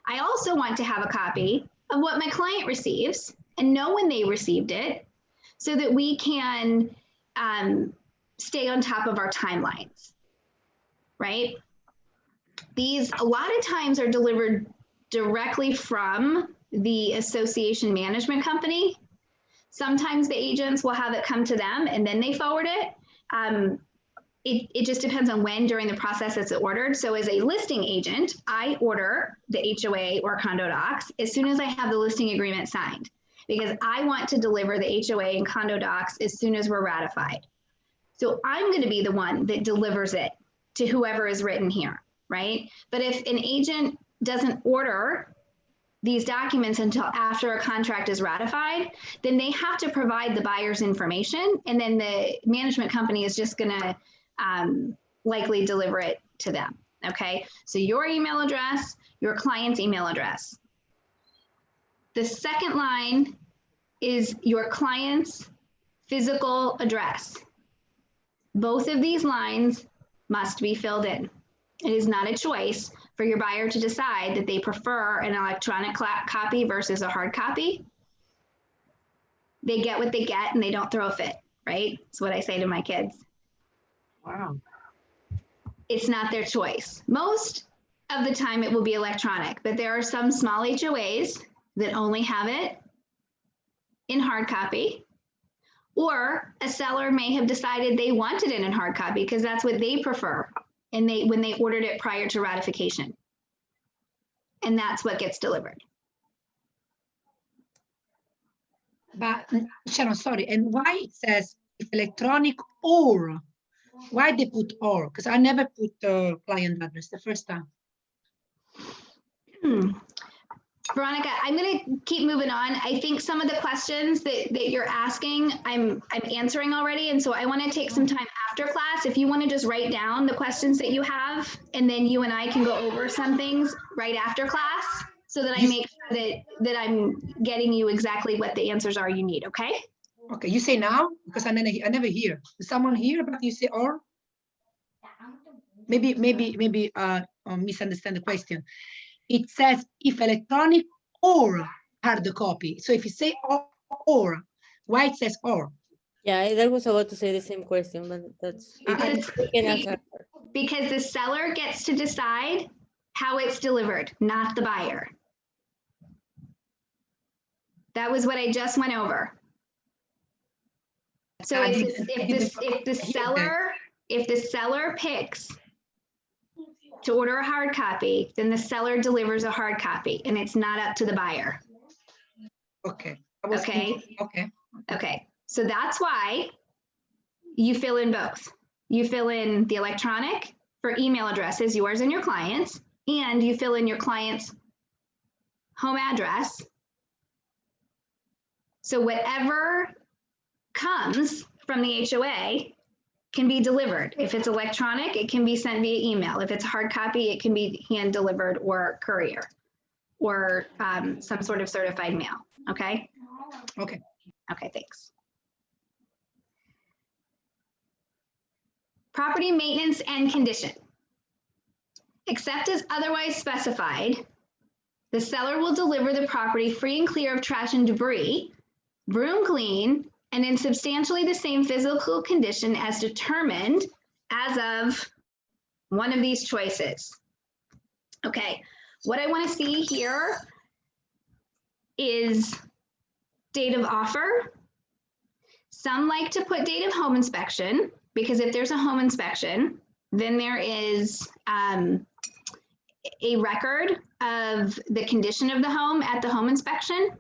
I also want to have a copy of what my client receives and know when they received it so that we can stay on top of our timelines, right? These a lot of times are delivered directly from the association management company. Sometimes the agents will have it come to them and then they forward it. It just depends on when during the process it's ordered. So as a listing agent, I order the HOA or condo docs as soon as I have the listing agreement signed, because I want to deliver the HOA and condo docs as soon as we're ratified. So I'm going to be the one that delivers it to whoever is written here, right? But if an agent doesn't order these documents until after a contract is ratified, then they have to provide the buyer's information, and then the management company is just going to likely deliver it to them. Okay, so your email address, your client's email address. The second line is your client's physical address. Both of these lines must be filled in. It is not a choice for your buyer to decide that they prefer an electronic copy versus a hard copy. They get what they get and they don't throw a fit, right? That's what I say to my kids. Wow. It's not their choice. Most of the time it will be electronic, but there are some small HOAs that only have it in hard copy, or a seller may have decided they wanted it in hard copy because that's what they prefer, and when they ordered it prior to ratification. And that's what gets delivered. But Shannon, sorry, and why it says if electronic or? Why they put or? Because I never put client address the first time. Veronica, I'm going to keep moving on. I think some of the questions that you're asking, I'm answering already. And so I want to take some time after class. If you want to just write down the questions that you have, and then you and I can go over some things right after class so that I make sure that I'm getting you exactly what the answers are you need. Okay? Okay, you say now? Because I never hear. Is someone here but you say or? Maybe misunderstand the question. It says if electronic or hard copy. So if you say or, why it says or? Yeah, that was about to say the same question, but that's because the seller gets to decide how it's delivered, not the buyer. That was what I just went over. So if the seller picks to order a hard copy, then the seller delivers a hard copy and it's not up to the buyer. Okay. Okay. So that's why you fill in both. You fill in the electronic for email addresses, yours and your clients, and you fill in your client's home address. So whatever comes from the HOA can be delivered. If it's electronic, it can be sent via email. If it's hard copy, it can be hand delivered or courier or some sort of certified mail. Okay. Okay. Okay, thanks. Property maintenance and condition. Except as otherwise specified, the seller will deliver the property free and clear of trash and debris, broom clean, and in substantially the same physical condition as determined as of one of these choices. Okay, what I want to see here is date of offer. Some like to put date of home inspection, because if there's a home inspection, then there is a record of the condition of the home at the home inspection,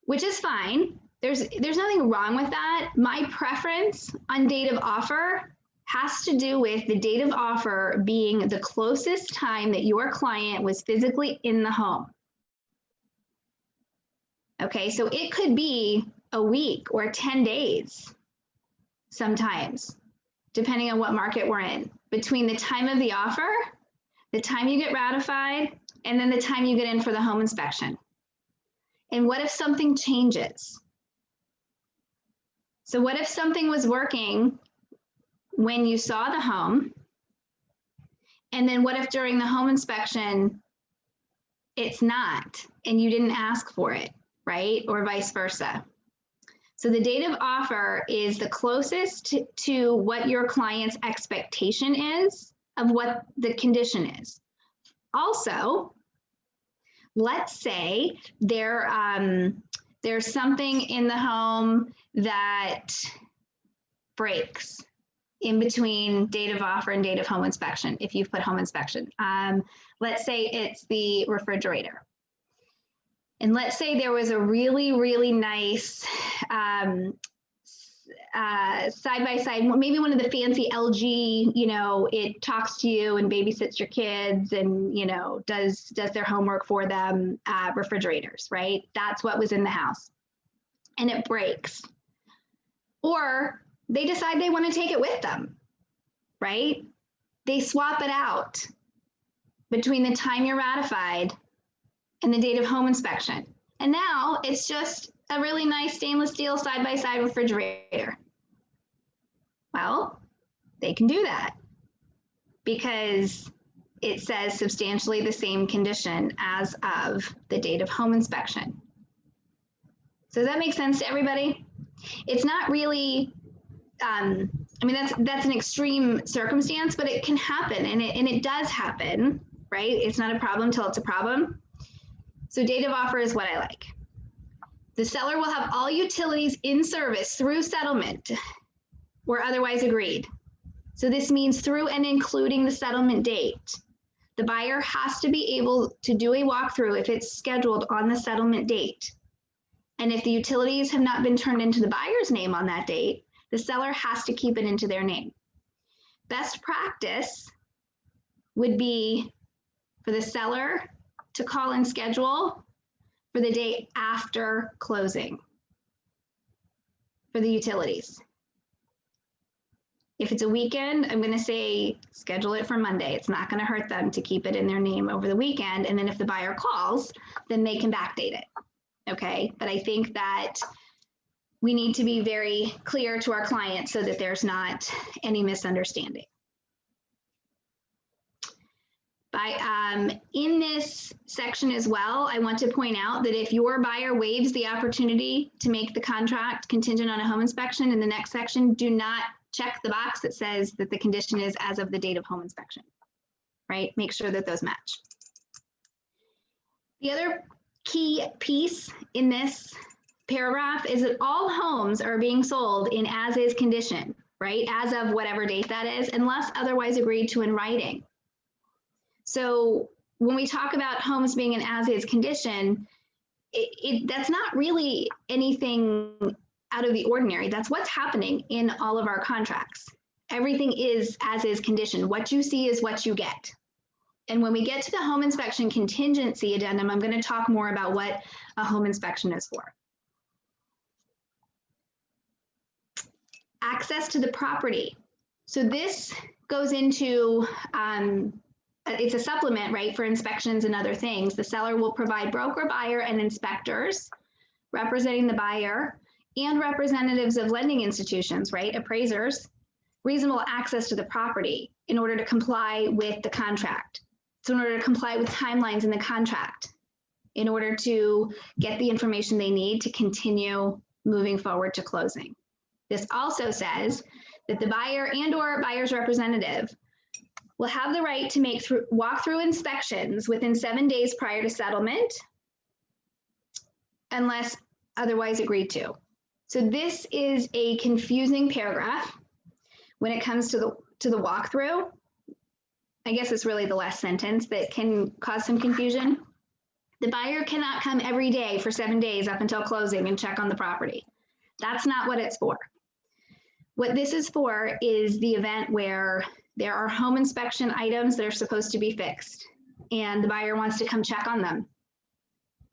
which is fine. There's nothing wrong with that. My preference on date of offer has to do with the date of offer being the closest time that your client was physically in the home. Okay, so it could be a week or 10 days sometimes, depending on what market we're in, between the time of the offer, the time you get ratified, and then the time you get in for the home inspection. And what if something changes? So what if something was working when you saw the home, and then what if during the home inspection, it's not, and you didn't ask for it, right? Or vice versa. So the date of offer is the closest to what your client's expectation is of what the condition is. Also, let's say there's something in the home that breaks in between date of offer and date of home inspection, if you've put home inspection. Let's say it's the refrigerator. And let's say there was a really, really nice side-by-side, maybe one of the fancy LG, it talks to you and babysits your kids and, does their homework for them, refrigerators, right? That's what was in the house. And it breaks. Or they decide they want to take it with them, right? They swap it out between the time you're ratified and the date of home inspection. And now it's just a really nice stainless steel side-by-side refrigerator. Well, they can do that because it says substantially the same condition as of the date of home inspection. So does that make sense to everybody? It's not really, that's an extreme circumstance, but it can happen, and it does happen, right? It's not a problem till it's a problem. So date of offer is what I like. The seller will have all utilities in service through settlement or otherwise agreed. So this means through and including the settlement date. The buyer has to be able to do a walkthrough if it's scheduled on the settlement date. And if the utilities have not been turned into the buyer's name on that date, the seller has to keep it into their name. Best practice would be for the seller to call and schedule for the day after closing for the utilities. If it's a weekend, I'm going to say schedule it for Monday. It's not going to hurt them to keep it in their name over the weekend. And then if the buyer calls, then they can backdate it. Okay. But I think that we need to be very clear to our clients so that there's not any misunderstanding. In this section as well, I want to point out that if your buyer waives the opportunity to make the contract contingent on a home inspection in the next section, do not check the box that says that the condition is as of the date of home inspection, right? Make sure that those match. The other key piece in this paragraph is that all homes are being sold in as is condition, right? As of whatever date that is, unless otherwise agreed to in writing. So when we talk about homes being in as-is condition, that's not really anything out of the ordinary. That's what's happening in all of our contracts. Everything is as-is condition. What you see is what you get. And when we get to the home inspection contingency addendum, I'm going to talk more about what a home inspection is for. Access to the property. So this goes into, it's a supplement, right, for inspections and other things. The seller will provide broker, buyer, and inspectors representing the buyer and representatives of lending institutions, right, appraisers, reasonable access to the property in order to comply with the contract. So in order to comply with timelines in the contract, in order to get the information they need to continue moving forward to closing. This also says that the buyer and/or buyer's representative will have the right to make walkthrough inspections within 7 days prior to settlement, unless otherwise agreed to. So this is a confusing paragraph when it comes to the walkthrough. I guess it's really the last sentence that can cause some confusion. The buyer cannot come every day for 7 days up until closing and check on the property. That's not what it's for. What this is for is the event where there are home inspection items that are supposed to be fixed and the buyer wants to come check on them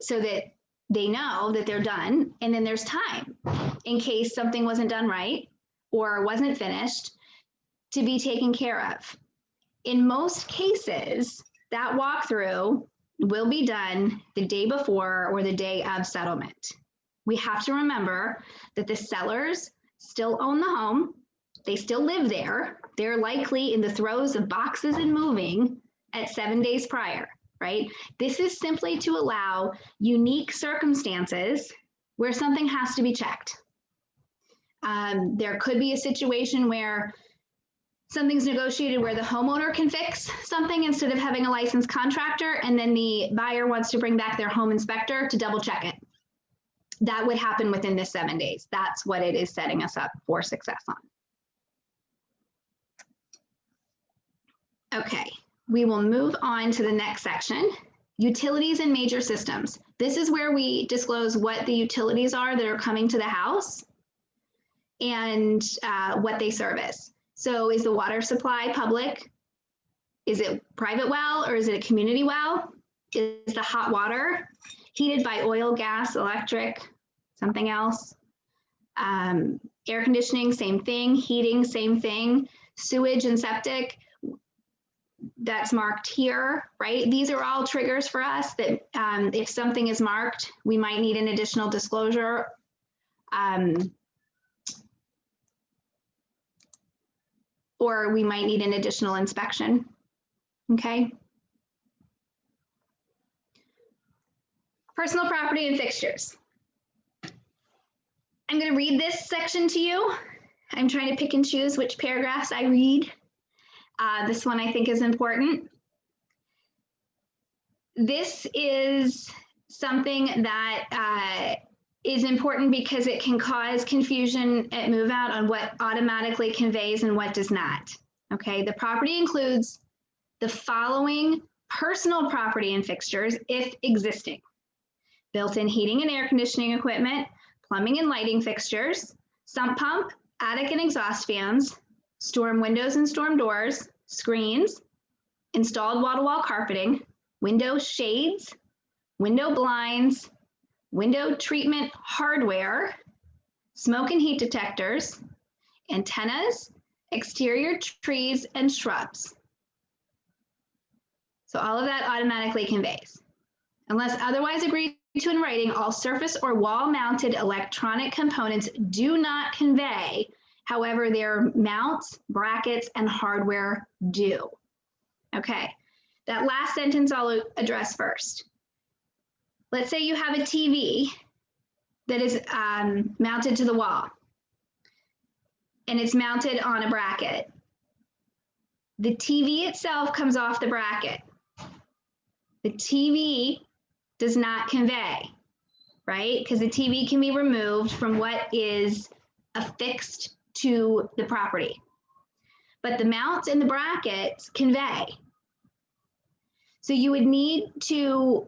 so that they know that they're done, and then there's time in case something wasn't done right or wasn't finished to be taken care of. In most cases, that walkthrough will be done the day before or the day of settlement. We have to remember that the sellers still own the home. They still live there. They're likely in the throes of boxes and moving at 7 days prior, right? This is simply to allow unique circumstances where something has to be checked. There could be a situation where something's negotiated where the homeowner can fix something instead of having a licensed contractor, and then the buyer wants to bring back their home inspector to double check it. That would happen within this 7 days. That's what it is setting us up for success on. Okay, we will move on to the next section, utilities and major systems. This is where we disclose what the utilities are that are coming to the house and what they service. So is the water supply public? Is it private well or is it a community well? Is the hot water heated by oil, gas, electric, something else? Air conditioning, same thing. Heating, same thing. Sewage and septic, that's marked here, right? These are all triggers for us that if something is marked, we might need an additional disclosure. Or we might need an additional inspection, okay? Personal property and fixtures. I'm gonna read this section to you. I'm trying to pick and choose which paragraphs I read. This one I think is important. This is something that is important because it can cause confusion at move out on what automatically conveys and what does not. Okay, the property includes the following personal property and fixtures if existing: built-in heating and air conditioning equipment, plumbing and lighting fixtures, sump pump, attic and exhaust fans, storm windows and storm doors, screens, installed wall-to-wall carpeting, window shades, window blinds, window treatment hardware, smoke and heat detectors, antennas, exterior trees and shrubs. So all of that automatically conveys. Unless otherwise agreed to in writing, all surface or wall-mounted electronic components do not convey. However, their mounts, brackets, and hardware do. Okay, that last sentence I'll address first. Let's say you have a TV that is mounted to the wall and it's mounted on a bracket. The TV itself comes off the bracket. The TV does not convey, right? Because the TV can be removed from what is affixed to the property. But the mounts and the brackets convey. So you would need to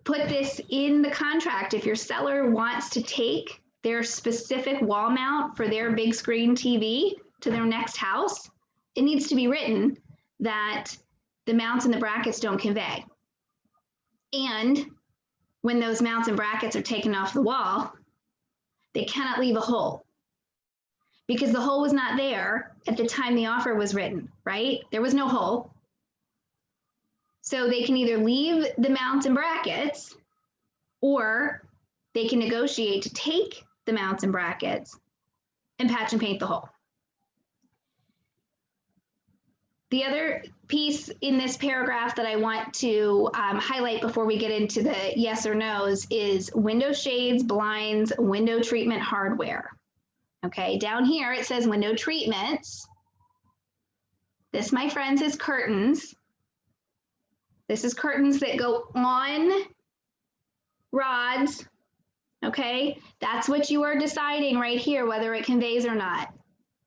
put this in the contract. If your seller wants to take their specific wall mount for their big screen TV to their next house, it needs to be written that the mounts and the brackets don't convey. And when those mounts and brackets are taken off the wall, they cannot leave a hole, because the hole was not there at the time the offer was written, right? There was no hole. So they can either leave the mounts and brackets, or they can negotiate to take the mounts and brackets and patch and paint the hole. The other piece in this paragraph that I want to highlight before we get into the yes or no's is window shades, blinds, window treatment hardware. Okay, down here it says window treatments. This, my friends, is curtains. This is curtains that go on rods. Okay, that's what you are deciding right here, whether it conveys or not,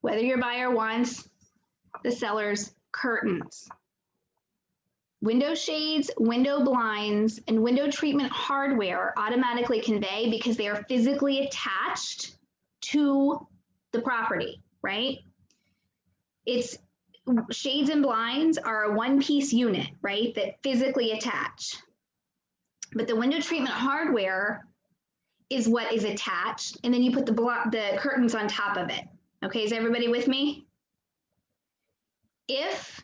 whether your buyer wants the seller's curtains. Window shades, window blinds, and window treatment hardware automatically convey because they are physically attached to the property, right? It's shades and blinds are a one-piece unit, right, that physically attach. But the window treatment hardware is what is attached, and then you put the curtains on top of it. Okay, is everybody with me? If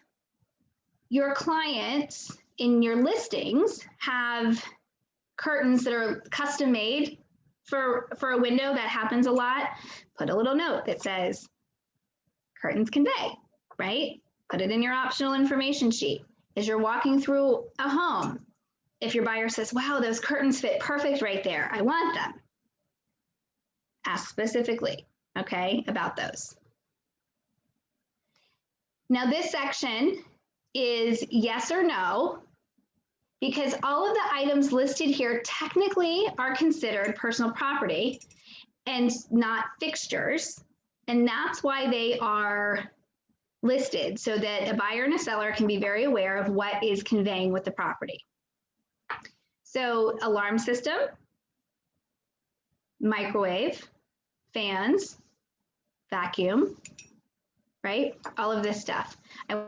your clients in your listings have curtains that are custom made for a window, that happens a lot, put a little note that says curtains convey, right? Put it in your optional information sheet. As you're walking through a home, if your buyer says, wow, those curtains fit perfect right there, I want them, ask specifically, okay, about those. Now this section is yes or no, because all of the items listed here technically are considered personal property and not fixtures. And that's why they are listed, so that a buyer and a seller can be very aware of what is conveying with the property. So alarm system, microwave, fans, vacuum, right? All of this stuff. I would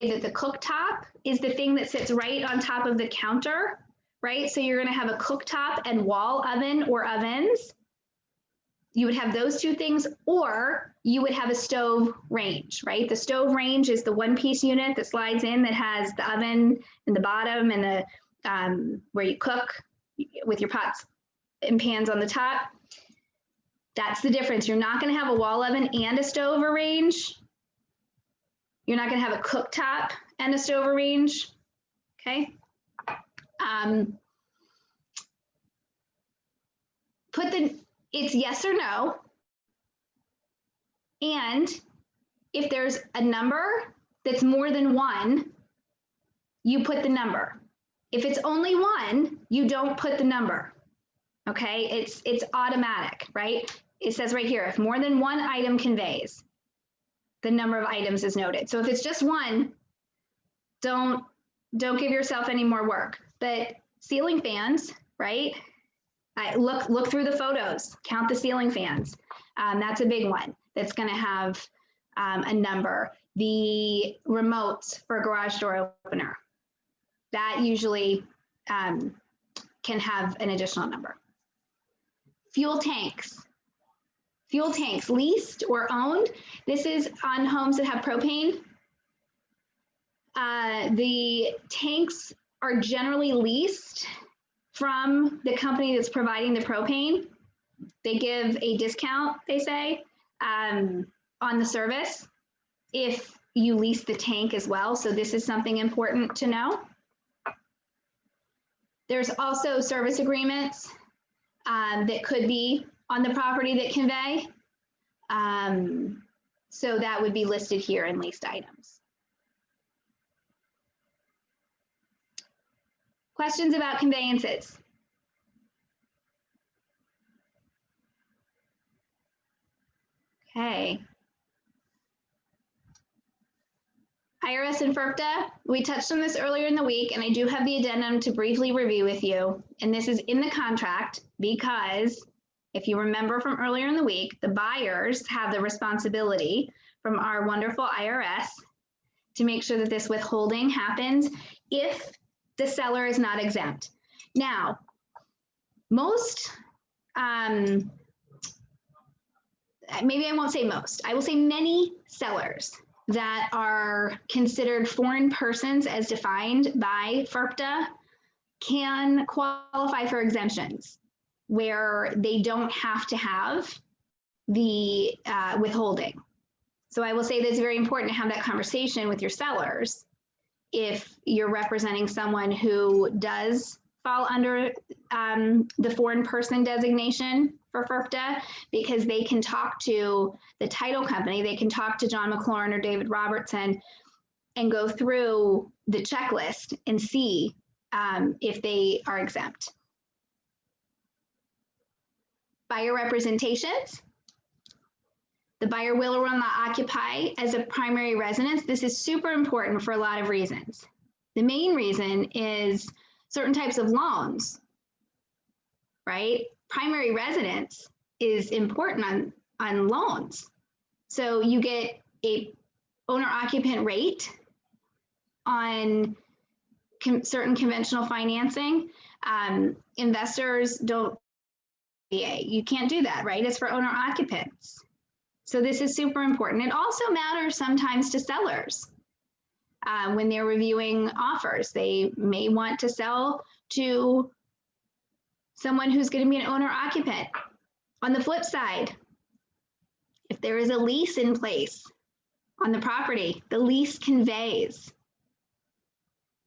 say that the cooktop is the thing that sits right on top of the counter, right? So you're gonna have a cooktop and wall oven or ovens. You would have those two things, or you would have a stove range, right? The stove range is the one-piece unit that slides in that has the oven in the bottom and the where you cook with your pots and pans on the top. That's the difference. You're not going to have a wall oven and a stove range. You're not going to have a cooktop and a stove range. Okay. It's yes or no. And if there's a number that's more than one, you put the number. If it's only one, you don't put the number. Okay, it's automatic, right? It says right here, if more than one item conveys, the number of items is noted. So if it's just one, don't give yourself any more work. But ceiling fans, right? Look through the photos, count the ceiling fans. That's a big one. That's going to have a number. The remotes for a garage door opener, that usually can have an additional number. Fuel tanks, leased or owned. This is on homes that have propane. The tanks are generally leased from the company that's providing the propane. They give a discount, they say, on the service if you lease the tank as well. So this is something important to know. There's also service agreements that could be on the property that convey. So that would be listed here in leased items. Questions about conveyances? Okay. IRS and FERPTA, we touched on this earlier in the week, and I do have the addendum to briefly review with you. And this is in the contract because if you remember from earlier in the week, the buyers have the responsibility from our wonderful IRS to make sure that this withholding happens if the seller is not exempt. Now, most, maybe I won't say most, I will say many sellers that are considered foreign persons as defined by FERPTA can qualify for exemptions where they don't have to have the withholding. So I will say that it's very important to have that conversation with your sellers if you're representing someone who does fall under the foreign person designation for FERPTA, because they can talk to the title company, they can talk to John McLaurin or David Robertson and go through the checklist and see if they are exempt. Buyer representations. The buyer will or will not occupy as a primary residence. This is super important for a lot of reasons. The main reason is certain types of loans, right? Primary residence is important on loans. So you get a owner-occupant rate on certain conventional financing. Investors don't, you can't do that, right? It's for owner-occupants. So this is super important. It also matters sometimes to sellers. When they're reviewing offers, they may want to sell to someone who's going to be an owner-occupant. On the flip side, if there is a lease in place on the property, the lease conveys.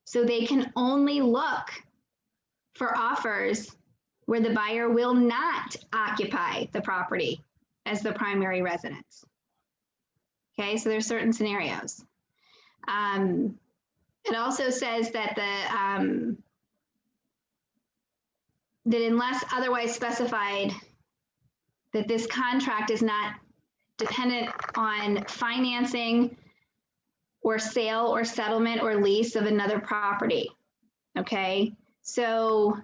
So they can only look for offers where the buyer will not occupy the property as the primary residence. Okay, so there's certain scenarios. It also says that that unless otherwise specified, that this contract is not dependent on financing or sale or settlement or lease of another property. Okay, so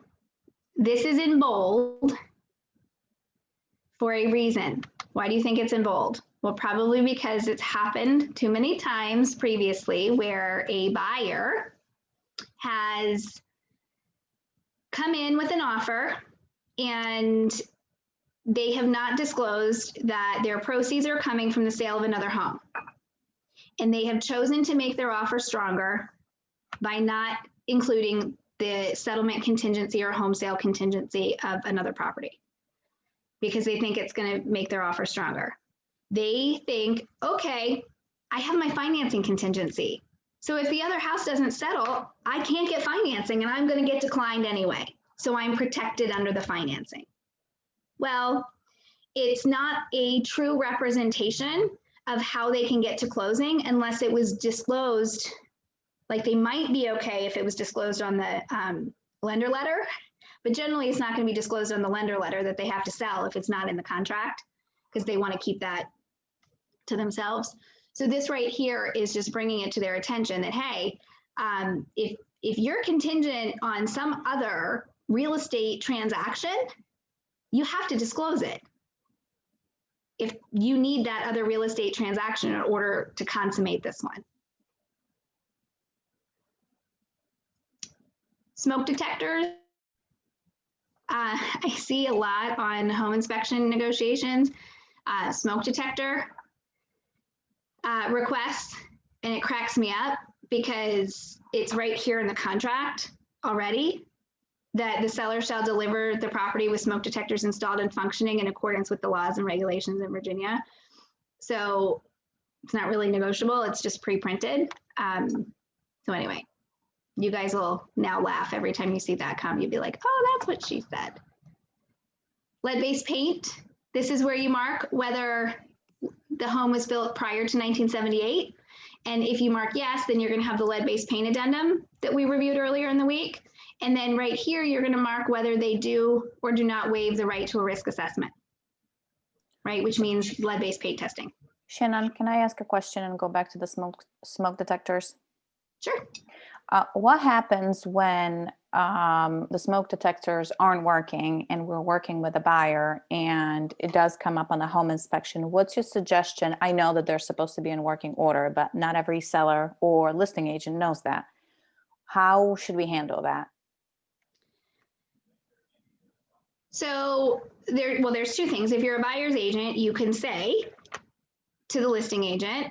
this is in bold for a reason. Why do you think it's in bold? Well, probably because it's happened too many times previously where a buyer has come in with an offer and they have not disclosed that their proceeds are coming from the sale of another home. And they have chosen to make their offer stronger by not including the settlement contingency or home sale contingency of another property because they think it's going to make their offer stronger. They think, okay, I have my financing contingency. So if the other house doesn't settle, I can't get financing and I'm going to get declined anyway. So I'm protected under the financing. Well, it's not a true representation of how they can get to closing unless it was disclosed. Like they might be okay if it was disclosed on the lender letter, but generally it's not going to be disclosed on the lender letter that they have to sell if it's not in the contract because they want to keep that to themselves. So this right here is just bringing it to their attention that, hey, if you're contingent on some other real estate transaction, you have to disclose it if you need that other real estate transaction in order to consummate this one. Smoke detectors. I see a lot on home inspection negotiations, smoke detector requests, and it cracks me up because it's right here in the contract already that the seller shall deliver the property with smoke detectors installed and functioning in accordance with the laws and regulations in Virginia. So it's not really negotiable, it's just pre-printed. So anyway, you guys will now laugh every time you see that come. You'll be like, oh, that's what she said. Lead-based paint. This is where you mark whether the home was built prior to 1978. And if you mark yes, then you're going to have the lead-based paint addendum that we reviewed earlier in the week. And then right here, you're going to mark whether they do or do not waive the right to a risk assessment, right? Which means lead-based paint testing. Shannon, can I ask a question and go back to the smoke detectors? Sure. What happens when the smoke detectors aren't working and we're working with a buyer and it does come up on the home inspection? What's your suggestion? I know that they're supposed to be in working order, but not every seller or listing agent knows that. How should we handle that? So there's two things. If you're a buyer's agent, you can say to the listing agent,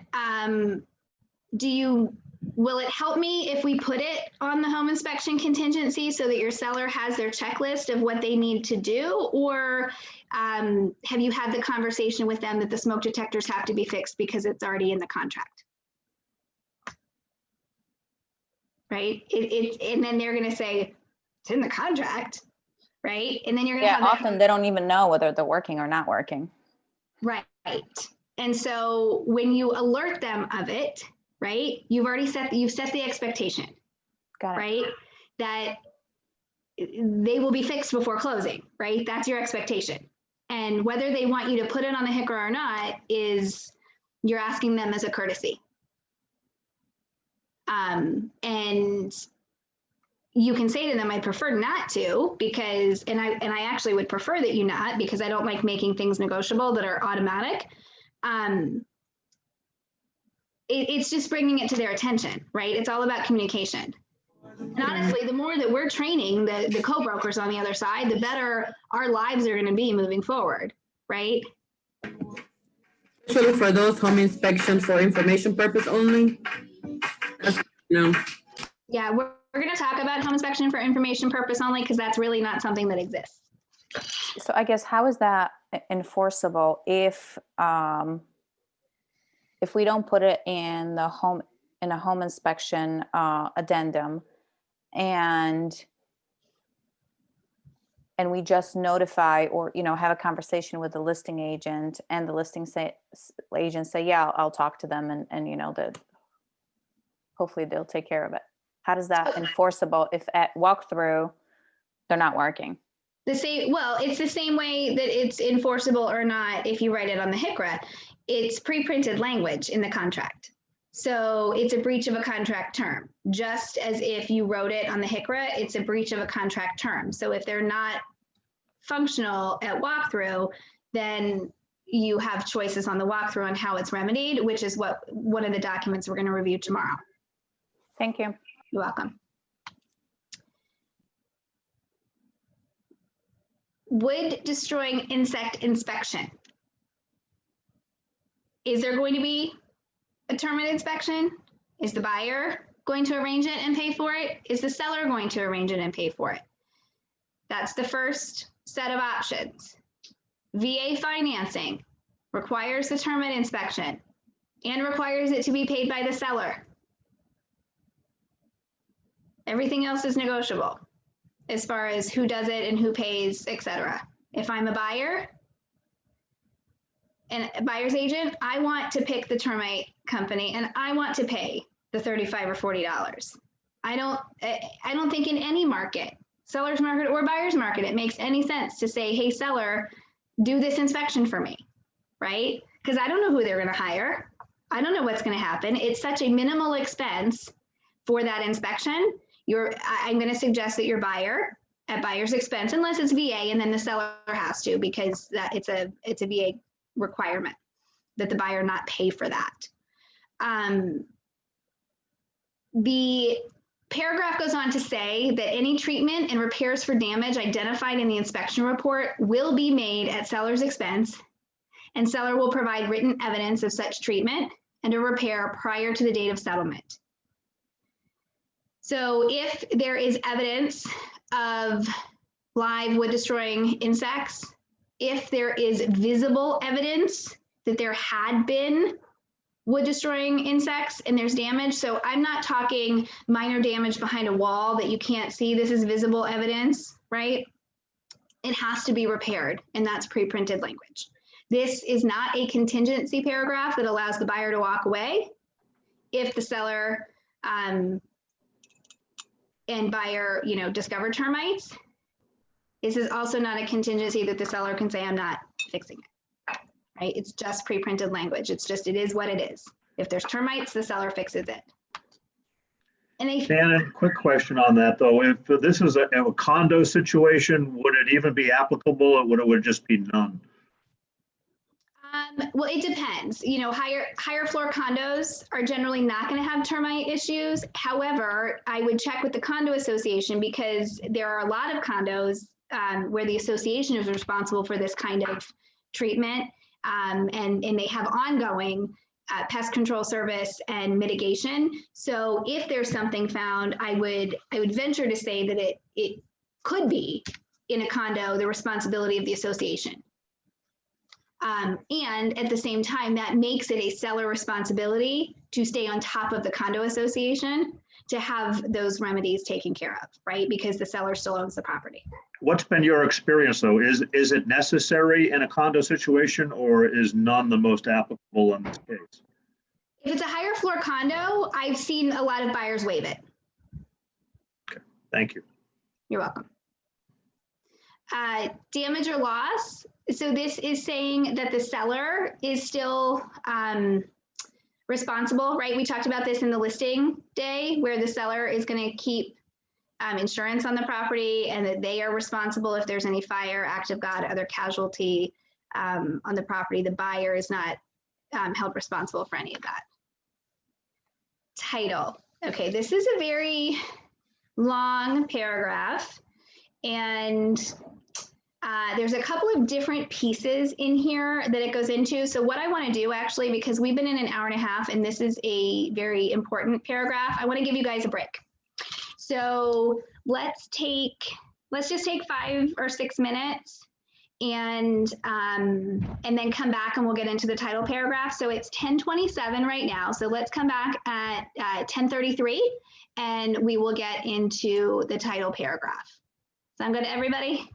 will it help me if we put it on the home inspection contingency so that your seller has their checklist of what they need to do? Or have you had the conversation with them that the smoke detectors have to be fixed because it's already in the contract? Right? And then they're going to say, it's in the contract, right? And then you're going to have often they don't even know whether they're working or not working. Right. And so when you alert them of it, right, you've set the expectation. Got it. Right? That they will be fixed before closing, right? That's your expectation. And whether they want you to put it on the HICRA or not is you're asking them as a courtesy. And you can say to them, I prefer not to, because, and I actually would prefer that you not, because I don't like making things negotiable that are automatic. It's just bringing it to their attention, right? It's all about communication. And honestly, the more that we're training the co-brokers on the other side, the better our lives are going to be moving forward, right? Especially for those home inspections for information purpose only. No. Yeah, we're going to talk about home inspection for information purpose only, because that's really not something that exists. So I guess, how is that enforceable if we don't put it in a home inspection addendum, and we just notify or have a conversation with the listing agent, and the listing agent say, yeah, I'll talk to them, and that hopefully they'll take care of it. How does that enforceable if at walkthrough they're not working? It's the same way that it's enforceable or not if you write it on the HICRA. It's pre-printed language in the contract. So it's a breach of a contract term. Just as if you wrote it on the HICRA, it's a breach of a contract term. So if they're not functional at walkthrough, then you have choices on the walkthrough on how it's remedied, which is one of the documents we're going to review tomorrow. Thank you. You're welcome. Wood destroying insect inspection. Is there going to be a termite inspection? Is the buyer going to arrange it and pay for it? Is the seller going to arrange it and pay for it? That's the first set of options. VA financing requires the termite inspection and requires it to be paid by the seller. Everything else is negotiable as far as who does it and who pays, etc. If I'm a buyer and a buyer's agent, I want to pick the termite company and I want to pay the $35 or $40. I don't think in any market, seller's market or buyer's market, it makes any sense to say, hey, seller, do this inspection for me, right? Because I don't know who they're going to hire. I don't know what's going to happen. It's such a minimal expense for that inspection. I'm going to suggest that your buyer at buyer's expense, unless it's VA, and then the seller has to, because it's a VA requirement that the buyer not pay for that. The paragraph goes on to say that any treatment and repairs for damage identified in the inspection report will be made at seller's expense, and seller will provide written evidence of such treatment and a repair prior to the date of settlement. So if there is evidence of live wood destroying insects, if there is visible evidence that there had been wood destroying insects and there's damage, so I'm not talking minor damage behind a wall that you can't see, this is visible evidence, right? It has to be repaired, and that's pre-printed language. This is not a contingency paragraph that allows the buyer to walk away if the seller and buyer, discover termites. This is also not a contingency that the seller can say, I'm not fixing it, right? It's just pre-printed language. It's just, it is what it is. If there's termites, the seller fixes it. And they, Shannon, quick question on that though. If this is a condo situation, would it even be applicable or would it just be none? well, it depends. You know, higher floor condos are generally not going to have termite issues. However, I would check with the condo association because there are a lot of condos where the association is responsible for this kind of treatment, and they have ongoing pest control service and mitigation. So if there's something found, I would venture to say that it could be in a condo the responsibility of the association. And at the same time, that makes it a seller responsibility to stay on top of the condo association to have those remedies taken care of, right? Because the seller still owns the property. What's been your experience though? Is it necessary in a condo situation or is none the most applicable in this case? If it's a higher floor condo, I've seen a lot of buyers waive it. Okay, thank you. You're welcome. Damage or loss. So this is saying that the seller is still responsible, right? We talked about this in the listing day where the seller is going to keep insurance on the property and that they are responsible if there's any fire, act of God, other casualty on the property. The buyer is not held responsible for any of that. Title. Okay, this is a very long paragraph and there's a couple of different pieces in here that it goes into. So what I want to do actually, because we've been in an hour and a half and this is a very important paragraph, I want to give you guys a break. So let's just take 5 or 6 minutes and then come back and we'll get into the title paragraph. So it's 10:27 right now. So let's come back at 10:33 and we will get into the title paragraph. Sound good to everybody?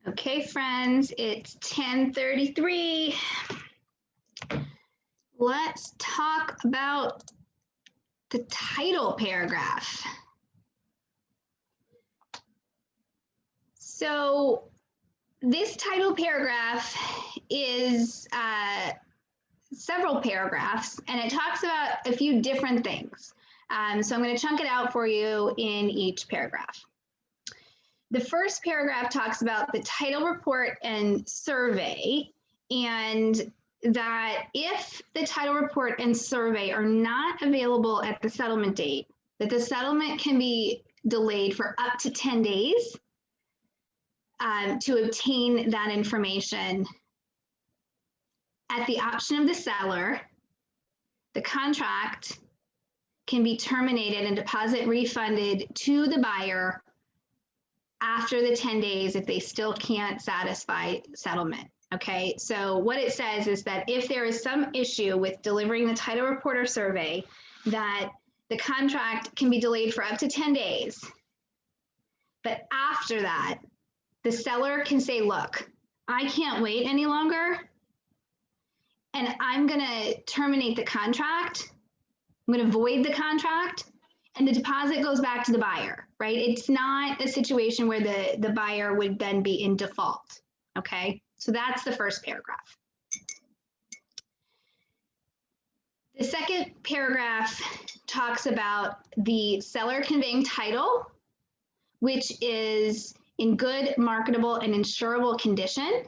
Okay, friends, it's 10:33. Let's talk about the title paragraph. So this title paragraph is several paragraphs, and it talks about a few different things. So I'm going to chunk it out for you in each paragraph. The first paragraph talks about the title report and survey, and that if the title report and survey are not available at the settlement date, that the settlement can be delayed for up to 10 days to obtain that information. At the option of the seller, the contract can be terminated and deposit refunded to the buyer after the 10 days if they still can't satisfy settlement. Okay, so what it says is that if there is some issue with delivering the title report or survey, that the contract can be delayed for up to 10 days. But after that, the seller can say, look, I can't wait any longer, and I'm gonna terminate the contract. I'm gonna void the contract, and the deposit goes back to the buyer, right? It's not a situation where the buyer would then be in default, okay? So that's the first paragraph. The second paragraph talks about the seller conveying title, which is in good, marketable, and insurable condition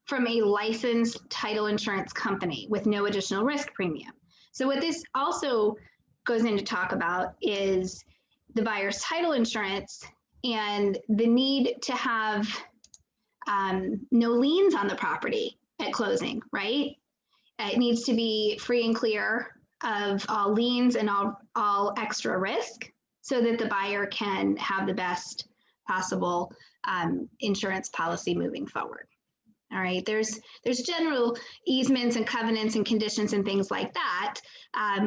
from a licensed title insurance company with no additional risk premium. So what this also goes in to talk about is the buyer's title insurance and the need to have no liens on the property at closing, right? It needs to be free and clear of all liens and all extra risk so that the buyer can have the best possible insurance policy moving forward. All right, there's general easements and covenants and conditions and things like that,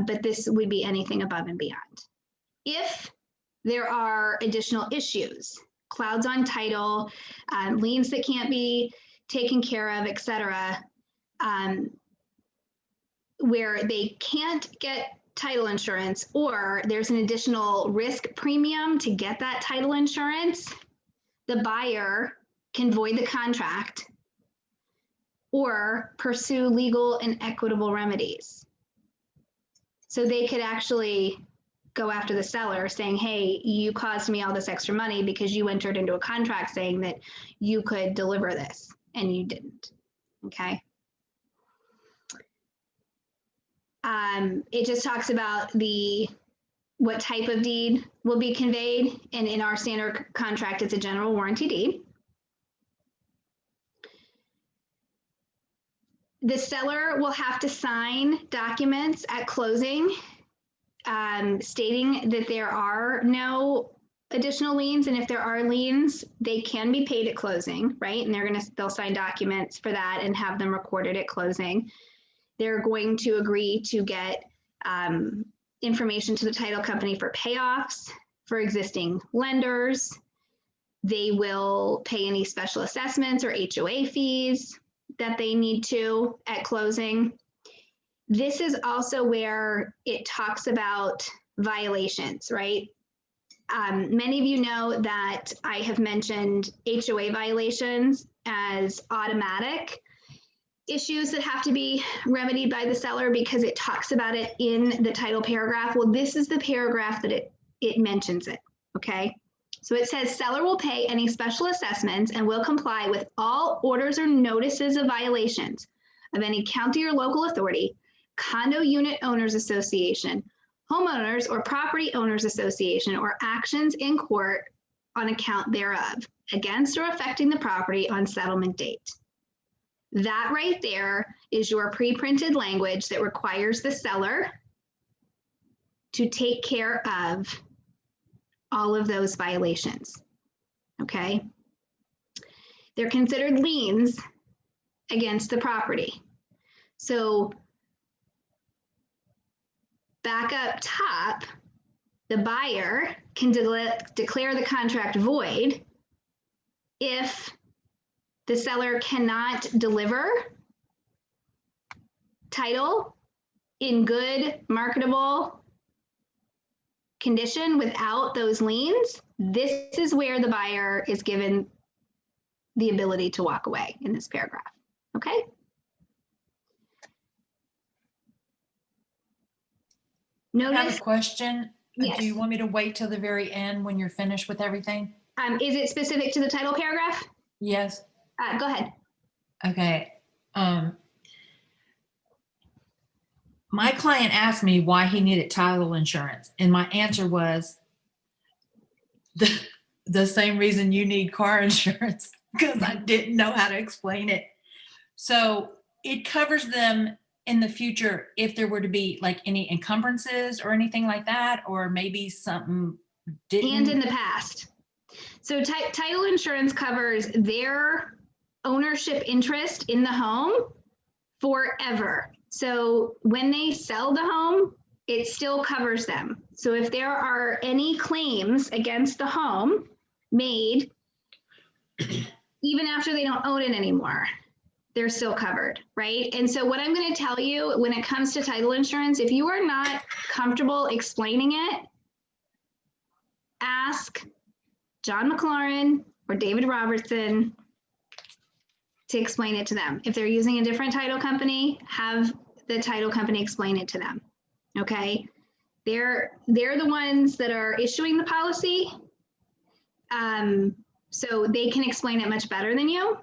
but this would be anything above and beyond. If there are additional issues, clouds on title, liens that can't be taken care of, et cetera, where they can't get title insurance or there's an additional risk premium to get that title insurance, the buyer can void the contract or pursue legal and equitable remedies. So they could actually go after the seller saying, hey, you caused me all this extra money because you entered into a contract saying that you could deliver this and you didn't, okay? It just talks about what type of deed will be conveyed, and in our standard contract, it's a general warranty deed. The seller will have to sign documents at closing stating that there are no additional liens, and if there are liens, they can be paid at closing, right? And they'll sign documents for that and have them recorded at closing. They're going to agree to get information to the title company for payoffs for existing lenders. They will pay any special assessments or HOA fees that they need to at closing. This is also where it talks about violations, right? Many of you know that I have mentioned HOA violations as automatic issues that have to be remedied by the seller because it talks about it in the title paragraph. Well, this is the paragraph that it mentions it, okay? So it says seller will pay any special assessments and will comply with all orders or notices of violations of any county or local authority, condo unit owners association, homeowners or property owners association, or actions in court on account thereof against or affecting the property on settlement date. That right there is your pre-printed language that requires the seller to take care of all of those violations, okay? They're considered liens against the property. So back up top, the buyer can declare the contract void if the seller cannot deliver title in good, marketable condition without those liens, this is where the buyer is given the ability to walk away in this paragraph, okay? I have Notice, a question. yes. Do you want me to wait till the very end when you're finished with everything? Is it specific to the title paragraph? Yes. Go ahead. Okay. My client asked me why he needed title insurance, and my answer was the same reason you need car insurance, because I didn't know how to explain it. So it covers them in the future if there were to be like any encumbrances or anything like that, or maybe something didn't. And in the past. So title insurance covers their ownership interest in the home forever. So when they sell the home, it still covers them. So if there are any claims against the home made, even after they don't own it anymore, they're still covered, right? And so what I'm going to tell you when it comes to title insurance, if you are not comfortable explaining it, ask John McLaurin or David Robertson to explain it to them. If they're using a different title company, have the title company explain it to them, okay? They're the ones that are issuing the policy, so they can explain it much better than you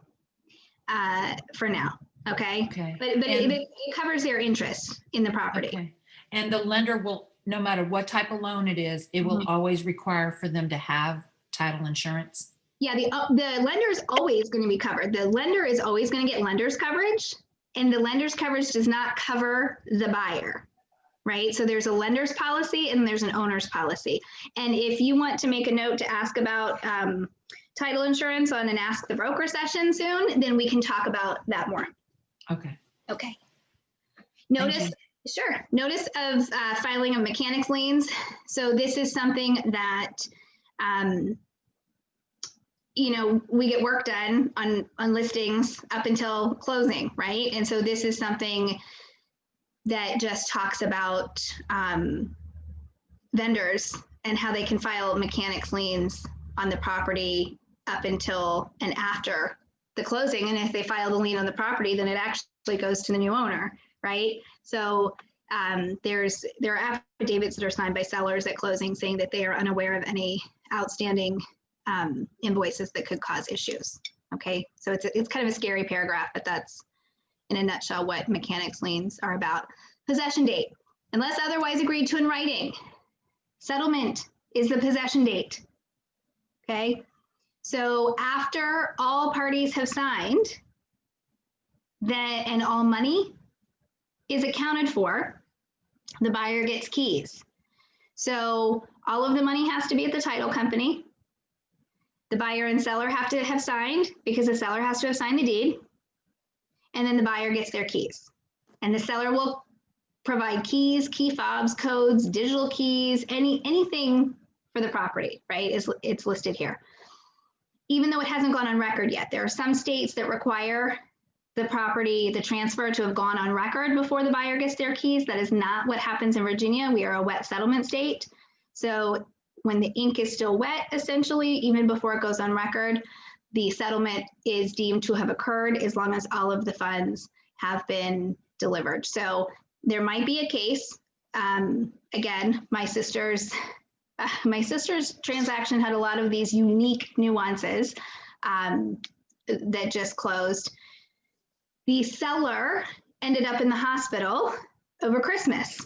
for now, okay? Okay. But it covers their interest in the property. Okay. And the lender will, no matter what type of loan it is, it will always require for them to have title insurance. Yeah, the lender is always going to be covered. The lender is always going to get lender's coverage, and the lender's coverage does not cover the buyer, right? So there's a lender's policy and there's an owner's policy. And if you want to make a note to ask about title insurance on an Ask the Broker session soon, then we can talk about that more. Okay. Okay. Notice, sure. Notice of filing of mechanics liens. So this is something that you know, we get work done on listings up until closing, right? And so this is something that just talks about vendors and how they can file mechanics liens on the property up until and after the closing. And if they file the lien on the property, then it actually goes to the new owner, right? So there are affidavits that are signed by sellers at closing saying that they are unaware of any outstanding invoices that could cause issues. Okay, so it's kind of a scary paragraph, but that's in a nutshell what mechanics liens are about. Possession date, unless otherwise agreed to in writing. Settlement is the possession date. Okay, so after all parties have signed, and all money is accounted for, the buyer gets keys. So all of the money has to be at the title company. The buyer and seller have to have signed because the seller has to have signed the deed. And then the buyer gets their keys. And the seller will provide keys, key fobs, codes, digital keys, anything for the property, right? It's listed here. Even though it hasn't gone on record yet, there are some states that require the property, the transfer to have gone on record before the buyer gets their keys. That is not what happens in Virginia. We are a wet settlement state. So when the ink is still wet, essentially, even before it goes on record, the settlement is deemed to have occurred as long as all of the funds have been delivered. So there might be a case, again, my sister's transaction had a lot of these unique nuances that just closed. The seller ended up in the hospital over Christmas.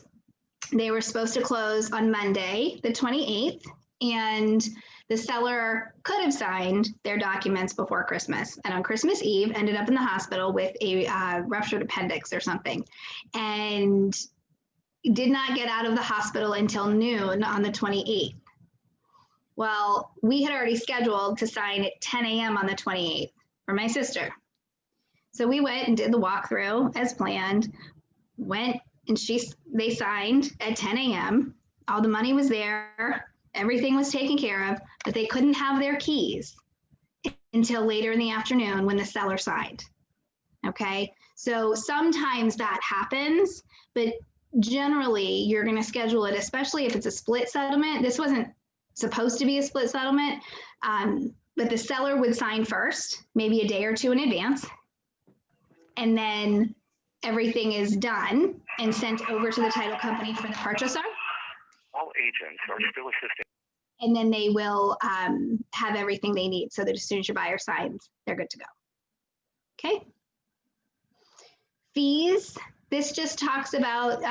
They were supposed to close on Monday, the 28th, and the seller could have signed their documents before Christmas. And on Christmas Eve, ended up in the hospital with a ruptured appendix or something, and did not get out of the hospital until noon on the 28th. Well, we had already scheduled to sign at 10 a.m. on the 28th for my sister. So we went and did the walkthrough as planned, went and they signed at 10 a.m. All the money was there, everything was taken care of, but they couldn't have their keys until later in the afternoon when the seller signed. Okay, so sometimes that happens, but generally you're going to schedule it, especially if it's a split settlement. This wasn't supposed to be a split settlement, but the seller would sign first, maybe a day or two in advance, and then everything is done and sent over to the title company for the purchaser. All agents are still assisting. And then they will have everything they need so that as soon as your buyer signs, they're good to go. Okay. Fees. This just talks about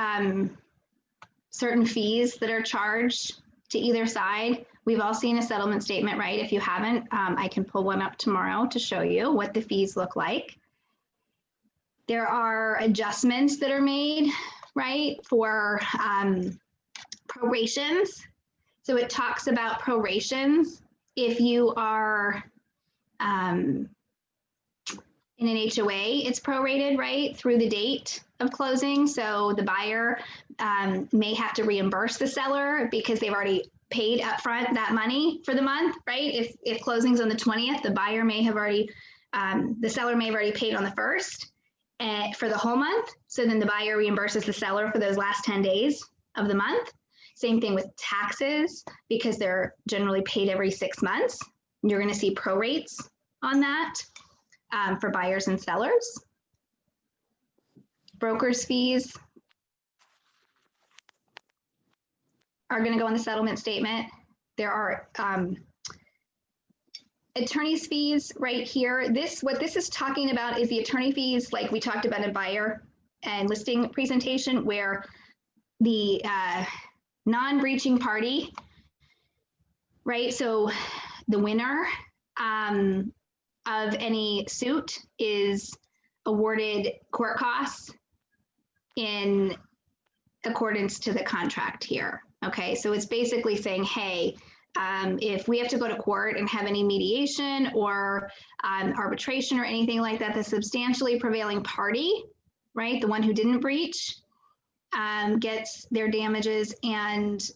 certain fees that are charged to either side. We've all seen a settlement statement, right? If you haven't, I can pull one up tomorrow to show you what the fees look like. There are adjustments that are made, right, for prorations. So it talks about prorations. If you are in an HOA, it's prorated, right, through the date of closing. So the buyer may have to reimburse the seller because they've already paid upfront that money for the month, right? If closing's on the 20th, the buyer may have already, the seller may have already paid on the 1st for the whole month. So then the buyer reimburses the seller for those last 10 days of the month. Same thing with taxes, because they're generally paid every 6 months. You're going to see prorates on that for buyers and sellers. Brokers' fees are going to go on the settlement statement. There are attorney's fees right here. What this is talking about is the attorney fees, like we talked about in buyer and listing presentation, where the non-breaching party, right? So the winner of any suit is awarded court costs in accordance to the contract here. Okay, so it's basically saying, hey, if we have to go to court and have any mediation or arbitration or anything like that, the substantially prevailing party, right, the one who didn't breach, gets their damages and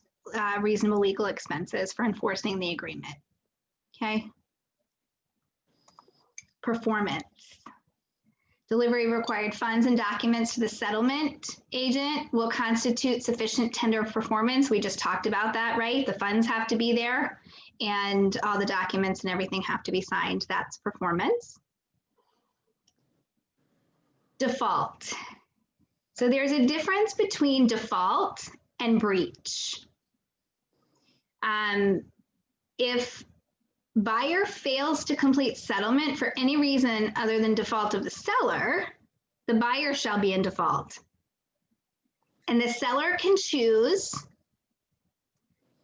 reasonable legal expenses for enforcing the agreement. Okay. Performance. Delivery of required funds and documents to the settlement agent will constitute sufficient tender of performance. We just talked about that, right? The funds have to be there and all the documents and everything have to be signed. That's performance. Default. So there's a difference between default and breach. If buyer fails to complete settlement for any reason other than default of the seller, the buyer shall be in default. And the seller can choose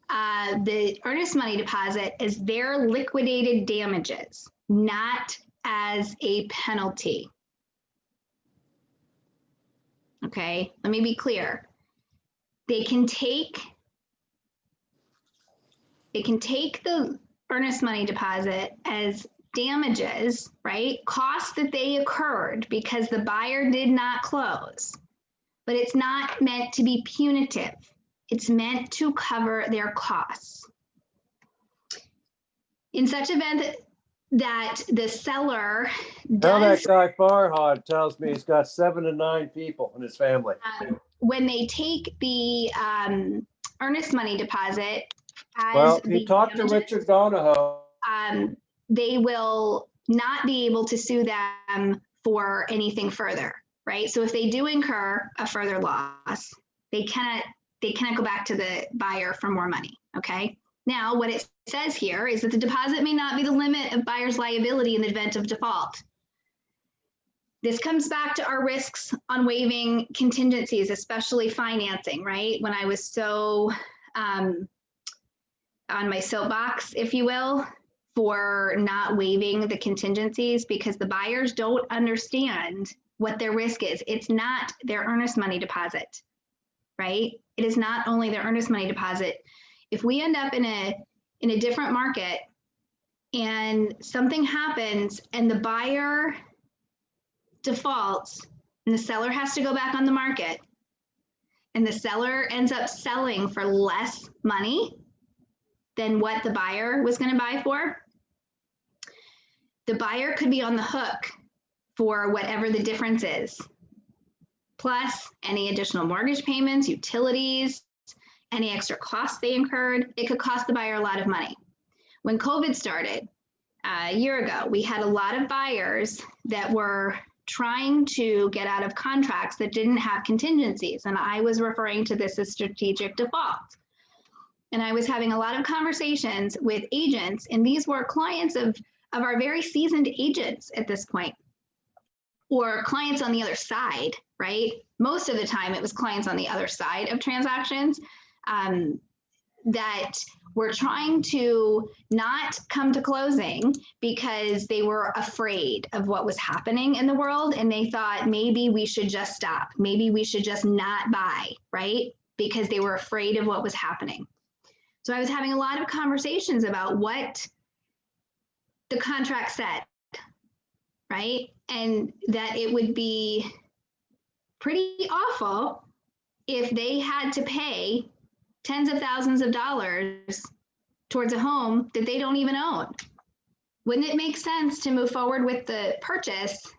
the earnest money deposit as their liquidated damages, not as a penalty. Okay, let me be clear. They can take the earnest money deposit as damages, right? Costs that they occurred because the buyer did not close, but it's not meant to be punitive. It's meant to cover their costs. In such event that the seller Now that does, guy Farhad tells me he's got 7 to 9 people in his family. when they take the earnest money deposit as Well, the you talk to damages, Richard Donahoe. they will not be able to sue them for anything further, right? So if they do incur a further loss, they cannot go back to the buyer for more money, okay? Now, what it says here is that the deposit may not be the limit of buyer's liability in the event of default. This comes back to our risks on waiving contingencies, especially financing, right? When I was so on my soapbox, if you will, for not waiving the contingencies because the buyers don't understand what their risk is. It's not their earnest money deposit, right? It is not only their earnest money deposit. If we end up in a different market and something happens and the buyer defaults and the seller has to go back on the market and the seller ends up selling for less money than what the buyer was going to buy for, the buyer could be on the hook for whatever the difference is, plus any additional mortgage payments, utilities, any extra costs they incurred. It could cost the buyer a lot of money. When COVID started a year ago, we had a lot of buyers that were trying to get out of contracts that didn't have contingencies. And I was referring to this as strategic default. And I was having a lot of conversations with agents, and these were clients of our very seasoned agents at this point, or clients on the other side, right? Most of the time it was clients on the other side of transactions that were trying to not come to closing because they were afraid of what was happening in the world. And they thought maybe we should just stop. Maybe we should just not buy, right? Because they were afraid of what was happening. So I was having a lot of conversations about what the contract said, right? And that it would be pretty awful if they had to pay tens of thousands of dollars towards a home that they don't even own. Wouldn't it make sense to move forward with the purchase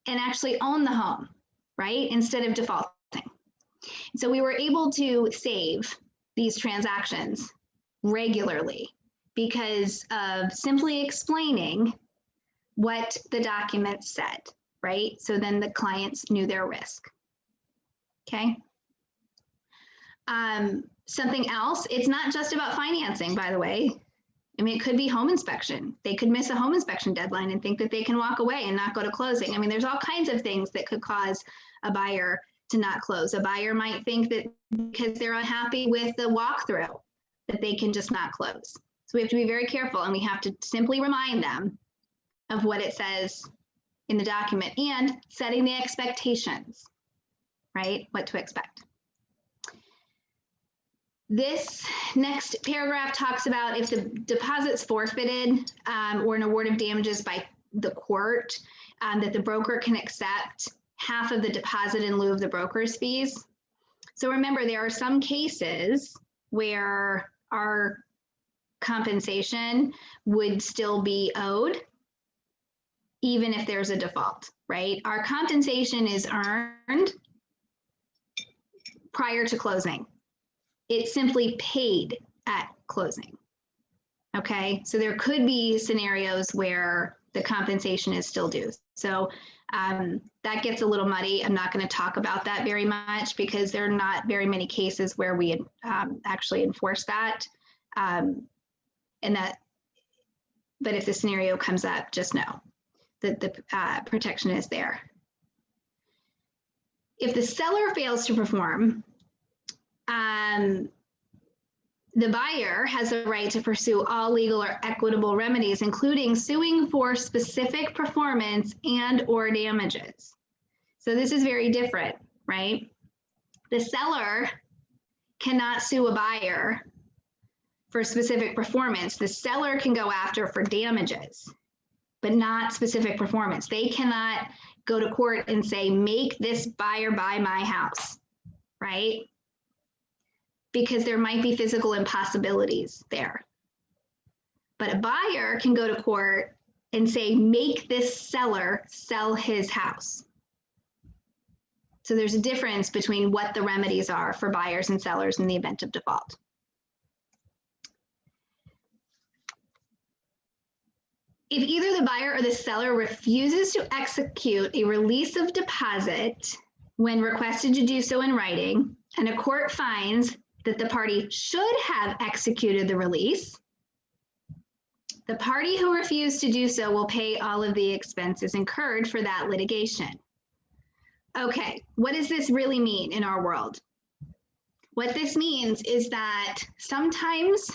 and actually own the home, right? Instead of defaulting. So we were able to save these transactions regularly because of simply explaining what the document said, right? So then the clients knew their risk. Okay. Something else, it's not just about financing, by the way. I mean, it could be home inspection. They could miss a home inspection deadline and think that they can walk away and not go to closing. I mean, there's all kinds of things that could cause a buyer to not close. A buyer might think that because they're unhappy with the walkthrough, that they can just not close. So we have to be very careful, and we have to simply remind them of what it says in the document and setting the expectations, right? What to expect. This next paragraph talks about if the deposit's forfeited or an award of damages by the court, that the broker can accept half of the deposit in lieu of the broker's fees. So remember, there are some cases where our compensation would still be owed, even if there's a default, right? Our compensation is earned prior to closing. It's simply paid at closing. Okay, so there could be scenarios where the compensation is still due. So that gets a little muddy. I'm not going to talk about that very much because there are not very many cases where we actually enforce that. But if the scenario comes up, just know that the protection is there. If the seller fails to perform, the buyer has a right to pursue all legal or equitable remedies, including suing for specific performance and or damages. So this is very different, right? The seller cannot sue a buyer for specific performance. The seller can go after for damages, but not specific performance. They cannot go to court and say, make this buyer buy my house, right? Because there might be physical impossibilities there. But a buyer can go to court and say, make this seller sell his house. So there's a difference between what the remedies are for buyers and sellers in the event of default. If either the buyer or the seller refuses to execute a release of deposit when requested to do so in writing, and a court finds that the party should have executed the release, the party who refused to do so will pay all of the expenses incurred for that litigation. Okay, what does this really mean in our world? What this means is that sometimes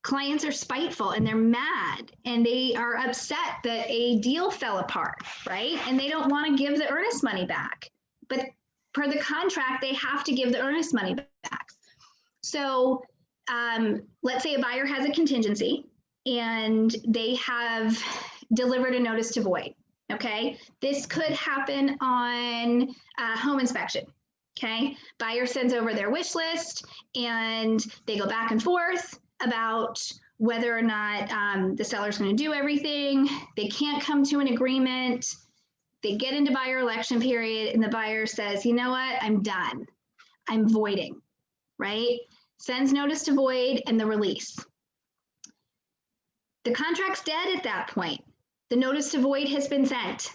clients are spiteful and they're mad and they are upset that a deal fell apart, right? And they don't want to give the earnest money back. But per the contract, they have to give the earnest money back. So let's say a buyer has a contingency and they have delivered a notice to void, okay? This could happen on home inspection, okay? Buyer sends over their wish list and they go back and forth about whether or not the seller's going to do everything. They can't come to an agreement. They get into buyer election period and the buyer says, you know what, I'm done. I'm voiding, right? Sends notice to void and the release. The contract's dead at that point. The notice to void has been sent.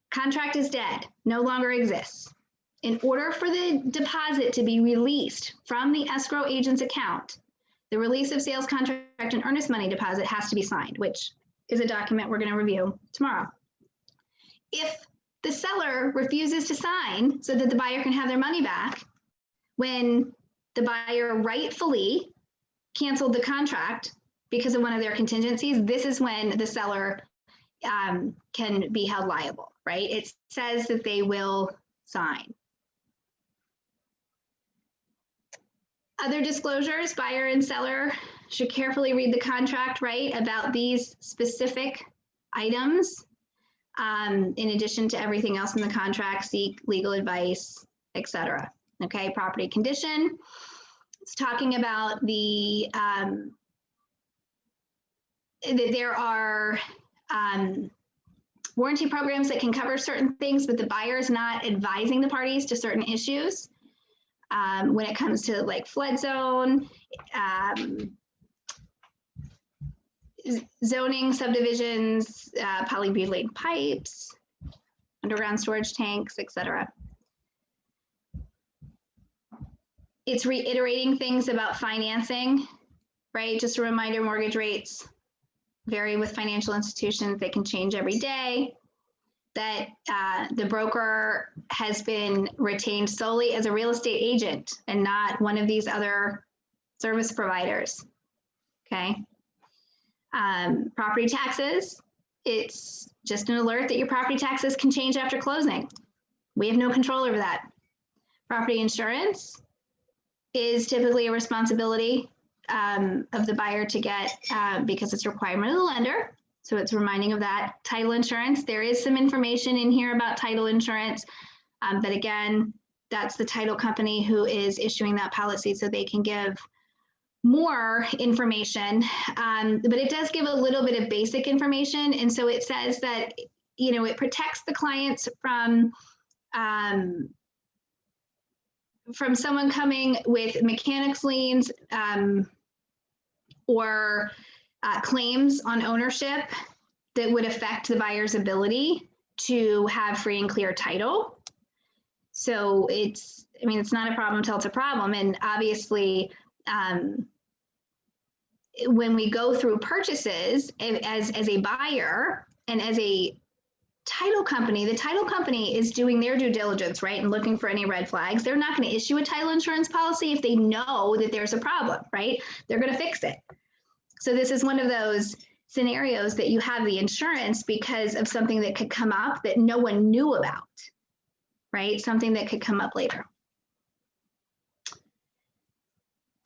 Contract is dead, no longer exists. In order for the deposit to be released from the escrow agent's account, the release of sales contract and earnest money deposit has to be signed, which is a document we're going to review tomorrow. If the seller refuses to sign so that the buyer can have their money back, when the buyer rightfully canceled the contract because of one of their contingencies, this is when the seller can be held liable, right? It says that they will sign. Other disclosures, buyer and seller should carefully read the contract, right, about these specific items. In addition to everything else in the contract, seek legal advice, etc. Okay, property condition. It's talking about the there are warranty programs that can cover certain things, but the buyer is not advising the parties to certain issues. When it comes to like flood zone, zoning, subdivisions, polybutylene pipes, underground storage tanks, etc. It's reiterating things about financing, right? Just a reminder, mortgage rates vary with financial institutions. They can change every day. That the broker has been retained solely as a real estate agent and not one of these other service providers, okay? Property taxes, it's just an alert that your property taxes can change after closing. We have no control over that. Property insurance is typically a responsibility of the buyer to get because it's a requirement of the lender. So it's reminding of that. Title insurance, there is some information in here about title insurance, but again, that's the title company who is issuing that policy, so they can give more information, but it does give a little bit of basic information. And so it says that, you know, it protects the clients from someone coming with mechanics liens or claims on ownership that would affect the buyer's ability to have free and clear title. So it's, I mean, it's not a problem until it's a problem. And obviously, when we go through purchases as a buyer and as a title company, the title company is doing their due diligence, right? And looking for any red flags. They're not going to issue a title insurance policy if they know that there's a problem, right? They're going to fix it. So this is one of those scenarios that you have the insurance because of something that could come up that no one knew about, right? Something that could come up later.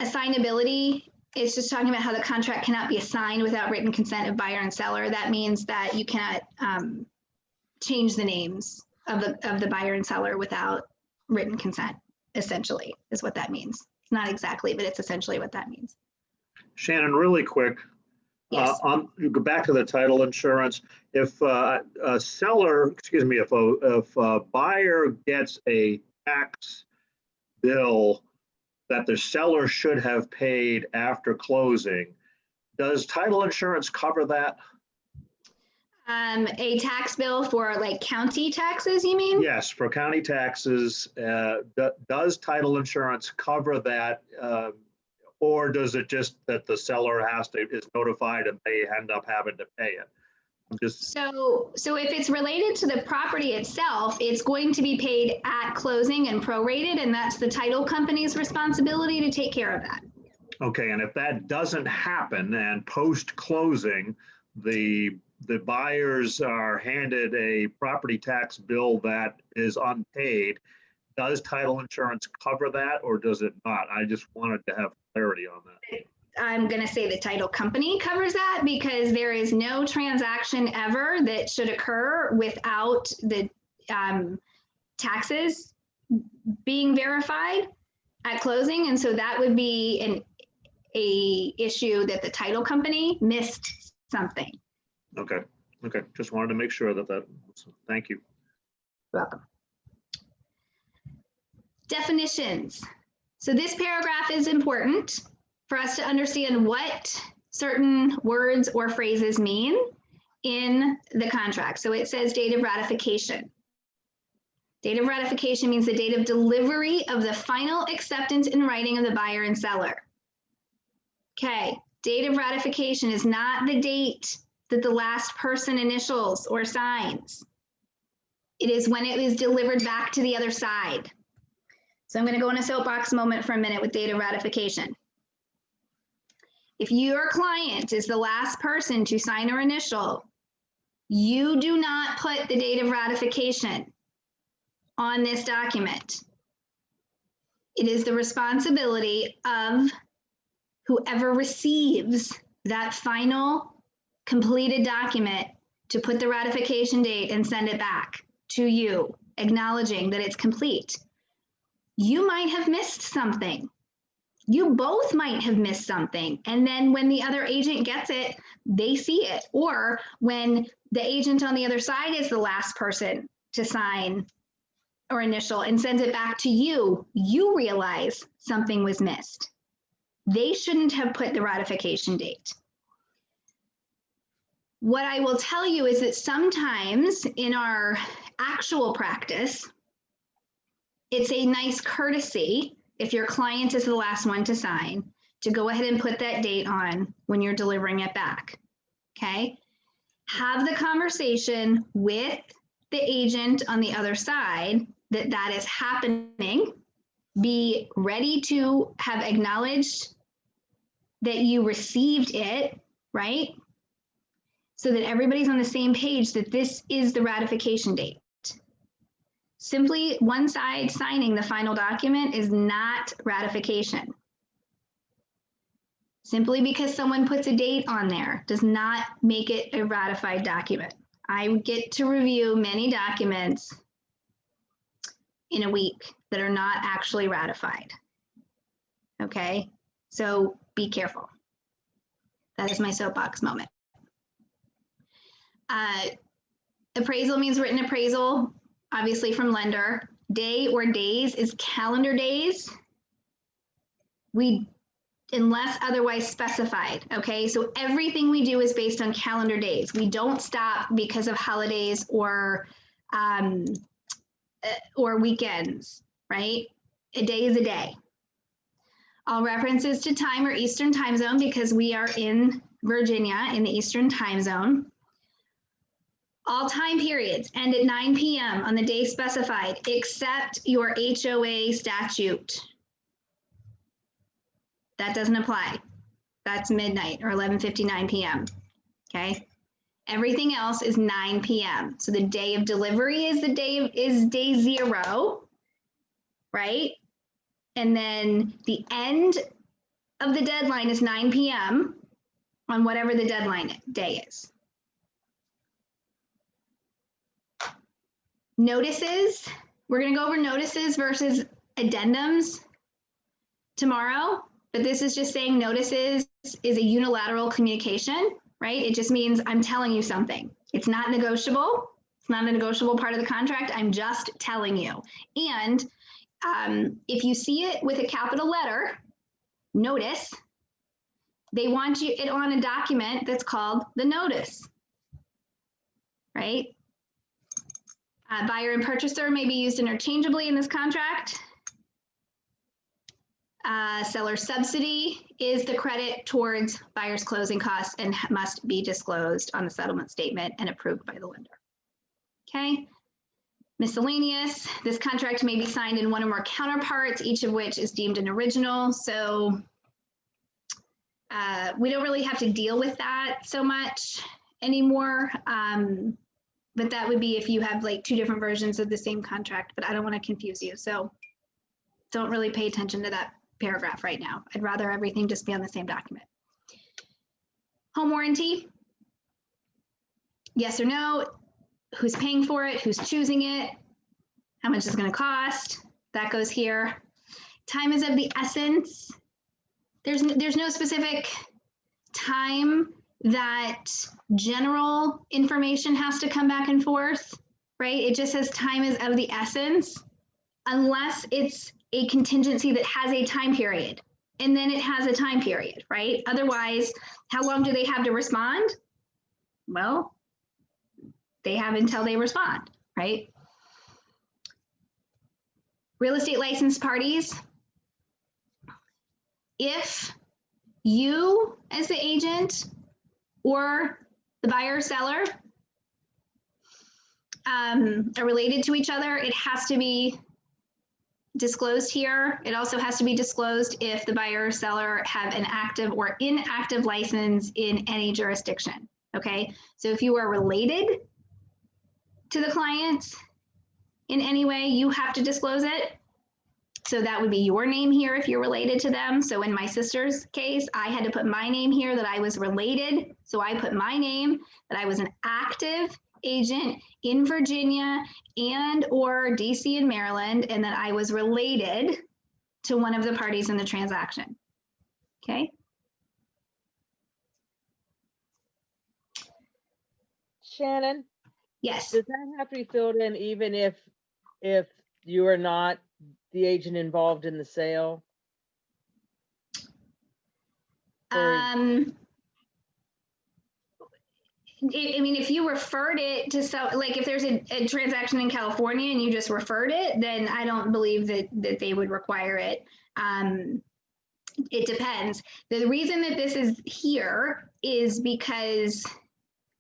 Assignability is just talking about how the contract cannot be assigned without written consent of buyer and seller. That means that you cannot change the names of the buyer and seller without written consent, essentially, is what that means. It's not exactly, but it's essentially what that means. Shannon, really quick, Yes. you go back to the title insurance. If a seller, excuse me, if a buyer gets a tax bill that the seller should have paid after closing, does title insurance cover that? A tax bill for like county taxes, you mean? Yes, for county taxes, does title insurance cover that? Or does it just that the seller is notified and they end up having to pay it? So if it's related to the property itself, it's going to be paid at closing and prorated, and that's the title company's responsibility to take care of that. Okay, and if that doesn't happen and post-closing, the buyers are handed a property tax bill that is unpaid, does title insurance cover that or does it not? I just wanted to have clarity on that. I'm going to say the title company covers that because there is no transaction ever that should occur without the taxes being verified at closing. And so that would be a issue that the title company missed something. Okay, okay, just wanted to make sure thank you. Welcome. Definitions. So this paragraph is important for us to understand what certain words or phrases mean in the contract. So it says date of ratification. Date of ratification means the date of delivery of the final acceptance in writing of the buyer and seller. Okay, date of ratification is not the date that the last person initials or signs. It is when it is delivered back to the other side. So I'm going to go in a soapbox moment for a minute with date of ratification. If your client is the last person to sign or initial, you do not put the date of ratification on this document. It is the responsibility of whoever receives that final completed document to put the ratification date and send it back to you, acknowledging that it's complete. You might have missed something. You both might have missed something. And then when the other agent gets it, they see it. Or when the agent on the other side is the last person to sign or initial and sends it back to you, you realize something was missed. They shouldn't have put the ratification date. What I will tell you is that sometimes in our actual practice, it's a nice courtesy if your client is the last one to sign to go ahead and put that date on when you're delivering it back, okay? Have the conversation with the agent on the other side that that is happening. Be ready to have acknowledged that you received it, right? So that everybody's on the same page that this is the ratification date. Simply one side signing the final document is not ratification. Simply because someone puts a date on there does not make it a ratified document. I get to review many documents in a week that are not actually ratified. Okay, so be careful. That is my soapbox moment. Appraisal means written appraisal, obviously from lender. Day or days is calendar days. Unless otherwise specified, okay? So everything we do is based on calendar days. We don't stop because of holidays or weekends, right? A day is a day. All references to time are Eastern time zone because we are in Virginia in the Eastern time zone. All time periods end at 9 p.m. on the day specified, except your HOA statute. That doesn't apply. That's midnight or 11:59 p.m. Okay. Everything else is 9 p.m. So the day of delivery is day 0, right? And then the end of the deadline is 9 p.m. on whatever the deadline day is. Notices, we're going to go over notices versus addendums tomorrow, but this is just saying notices is a unilateral communication, right? It just means I'm telling you something. It's not negotiable. It's not a negotiable part of the contract. I'm just telling you. And if you see it with a capital letter, notice, they want you it on a document that's called the notice, right? Buyer and purchaser may be used interchangeably in this contract. Seller subsidy is the credit towards buyer's closing costs and must be disclosed on the settlement statement and approved by the lender. Okay. Miscellaneous, this contract may be signed in one or more counterparts, each of which is deemed an original. So we don't really have to deal with that so much anymore. But that would be if you have like 2 different versions of the same contract, but I don't want to confuse you. So don't really pay attention to that paragraph right now. I'd rather everything just be on the same document. Home warranty. Yes or no? Who's paying for it? Who's choosing it? How much is it going to cost? That goes here. Time is of the essence. There's no specific time that general information has to come back and forth, right? It just says time is of the essence, unless it's a contingency that has a time period, and then it has a time period, right? Otherwise, how long do they have to respond? Well, they have until they respond, right? Real estate licensed parties, if you as the agent or the buyer or seller are related to each other, it has to be disclosed here. It also has to be disclosed if the buyer or seller have an active or inactive license in any jurisdiction, okay? So if you are related to the client in any way, you have to disclose it. So that would be your name here if you're related to them. So in my sister's case, I had to put my name here that I was related. So I put my name that I was an active agent in Virginia and or DC and Maryland, and that I was related to one of the parties in the transaction. Okay. Shannon? Yes. Does that have to be filled in even if you are not the agent involved in the sale? I mean, if you referred it to like if there's a transaction in California and you just referred it, then I don't believe that they would require it. It depends. The reason that this is here is because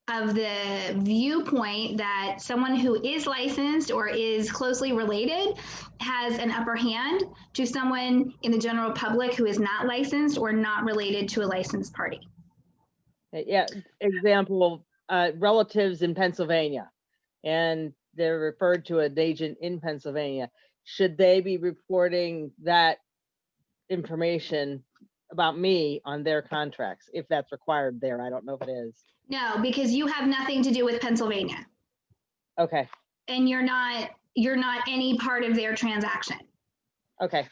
of the viewpoint that someone who is licensed or is closely related has an upper hand to someone in the general public who is not licensed or not related to a licensed party. Yeah, example, relatives in Pennsylvania, and they're referred to an agent in Pennsylvania. Should they be reporting that information about me on their contracts, if that's required there? I don't know if it is. No, because you have nothing to do with Pennsylvania. Okay. And you're not any part of their transaction. Okay.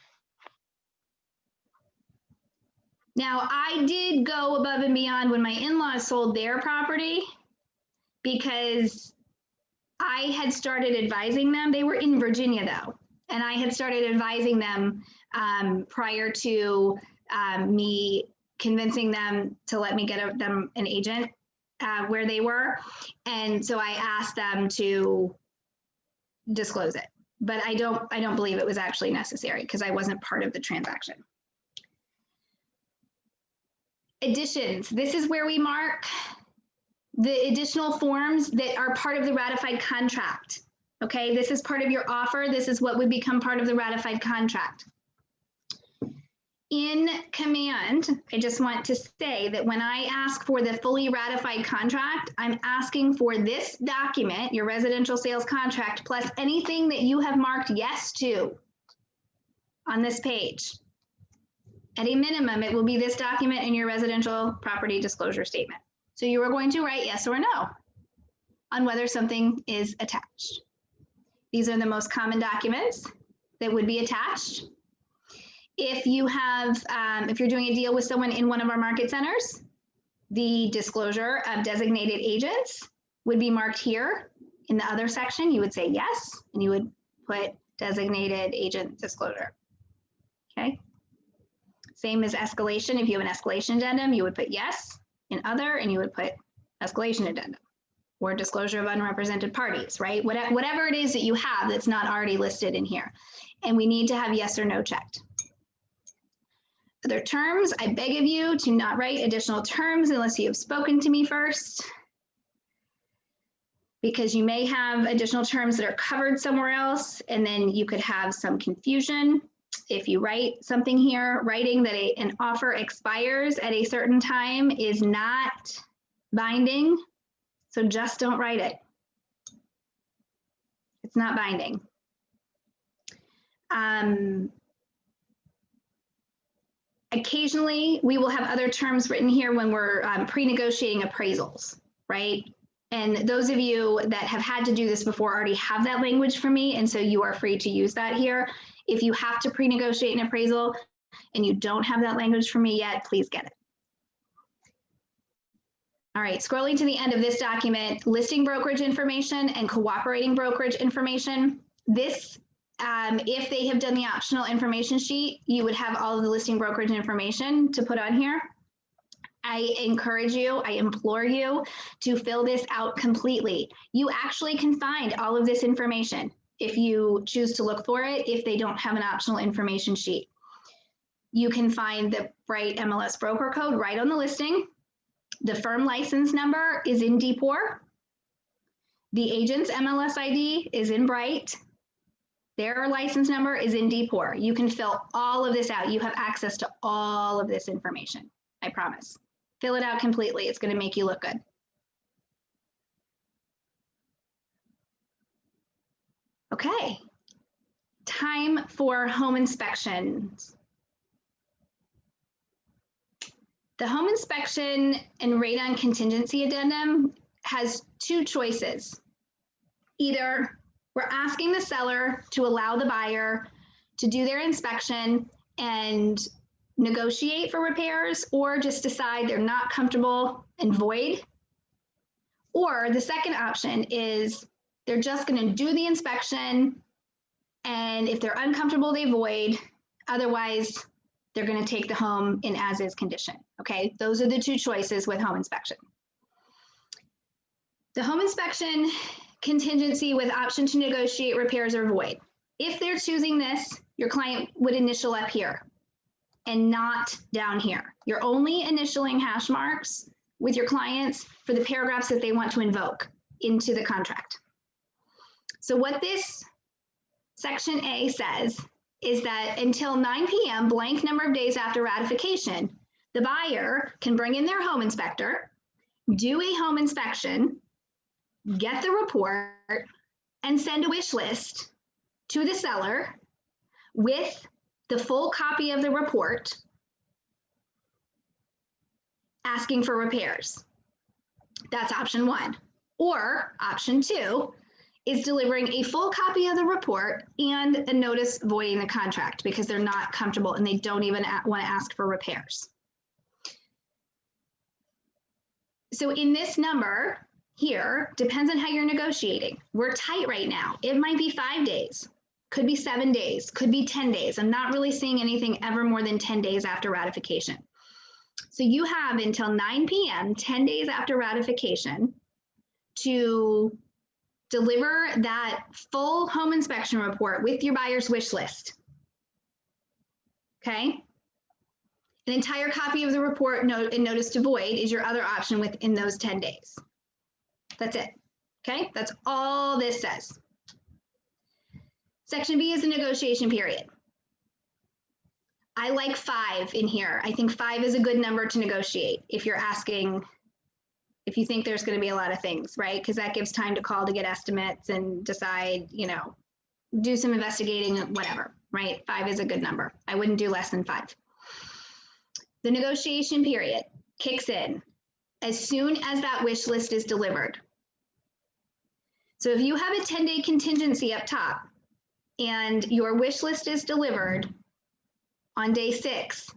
Now, I did go above and beyond when my in-laws sold their property because I had started advising them. They were in Virginia though, and I had started advising them prior to me convincing them to let me get them an agent where they were. And so I asked them to disclose it, but I don't believe it was actually necessary because I wasn't part of the transaction. Additions, this is where we mark the additional forms that are part of the ratified contract. Okay, this is part of your offer. This is what would become part of the ratified contract. In command, I just want to say that when I ask for the fully ratified contract, I'm asking for this document, your residential sales contract, plus anything that you have marked yes to on this page. At a minimum, it will be this document in your residential property disclosure statement. So you are going to write yes or no on whether something is attached. These are the most common documents that would be attached. If you have, if you're doing a deal with someone in one of our market centers, the disclosure of designated agents would be marked here in the other section. You would say yes, and you would put designated agent disclosure. Okay. Same as escalation. If you have an escalation addendum, you would put yes in other, and you would put escalation addendum or disclosure of unrepresented parties, right? Whatever it is that you have that's not already listed in here. And we need to have yes or no checked. Other terms, I beg of you to not write additional terms unless you have spoken to me first, because you may have additional terms that are covered somewhere else, and then you could have some confusion. If you write something here, writing that an offer expires at a certain time is not binding, so just don't write it. It's not binding. Occasionally, we will have other terms written here when we're pre-negotiating appraisals, right? And those of you that have had to do this before already have that language from me, and so you are free to use that here. If you have to pre-negotiate an appraisal, and you don't have that language from me yet, please get it. All right, scrolling to the end of this document, listing brokerage information and cooperating brokerage information. This, if they have done the optional information sheet, you would have all of the listing brokerage information to put on here. I encourage you, I implore you to fill this out completely. You actually can find all of this information if you choose to look for it, if they don't have an optional information sheet. You can find the right MLS broker code right on the listing. The firm license number is in D4. The agent's MLS ID is in bright. Their license number is in D4. You can fill all of this out. You have access to all of this information, I promise. Fill it out completely. It's going to make you look good. Okay, time for home inspections. The home inspection and radon contingency addendum has two choices. Either we're asking the seller to allow the buyer to do their inspection and negotiate for repairs, or just decide they're not comfortable and void. Or the second option is they're just going to do the inspection, and if they're uncomfortable, they void. Otherwise, they're going to take the home in as-is condition. Okay, those are the two choices with home inspection. The home inspection contingency with option to negotiate repairs or void. If they're choosing this, your client would initial up here and not down here. You're only initialing hash marks with your clients for the paragraphs that they want to invoke into the contract. So what this section A says is that until 9 p.m., blank number of days after ratification, the buyer can bring in their home inspector, do a home inspection, get the report, and send a wish list to the seller with the full copy of the report asking for repairs. That's option one. Or option two is delivering a full copy of the report and a notice voiding the contract because they're not comfortable and they don't even want to ask for repairs. So in this number here, depends on how you're negotiating. We're tight right now. It might be 5 days, could be 7 days, could be 10 days. I'm not really seeing anything ever more than 10 days after ratification. So you have until 9 p.m., 10 days after ratification, to deliver that full home inspection report with your buyer's wish list. Okay? An entire copy of the report and notice to void is your other option within those 10 days. That's it. Okay? That's all this says. Section B is the negotiation period. I like 5 in here. I think 5 is a good number to negotiate if you're asking, if you think there's going to be a lot of things, right? Because that gives time to call to get estimates and decide, you know, do some investigating, whatever, right? 5 is a good number. I wouldn't do less than 5. The negotiation period kicks in as soon as that wish list is delivered. So if you have a 10-day contingency up top and your wish list is delivered on day 6,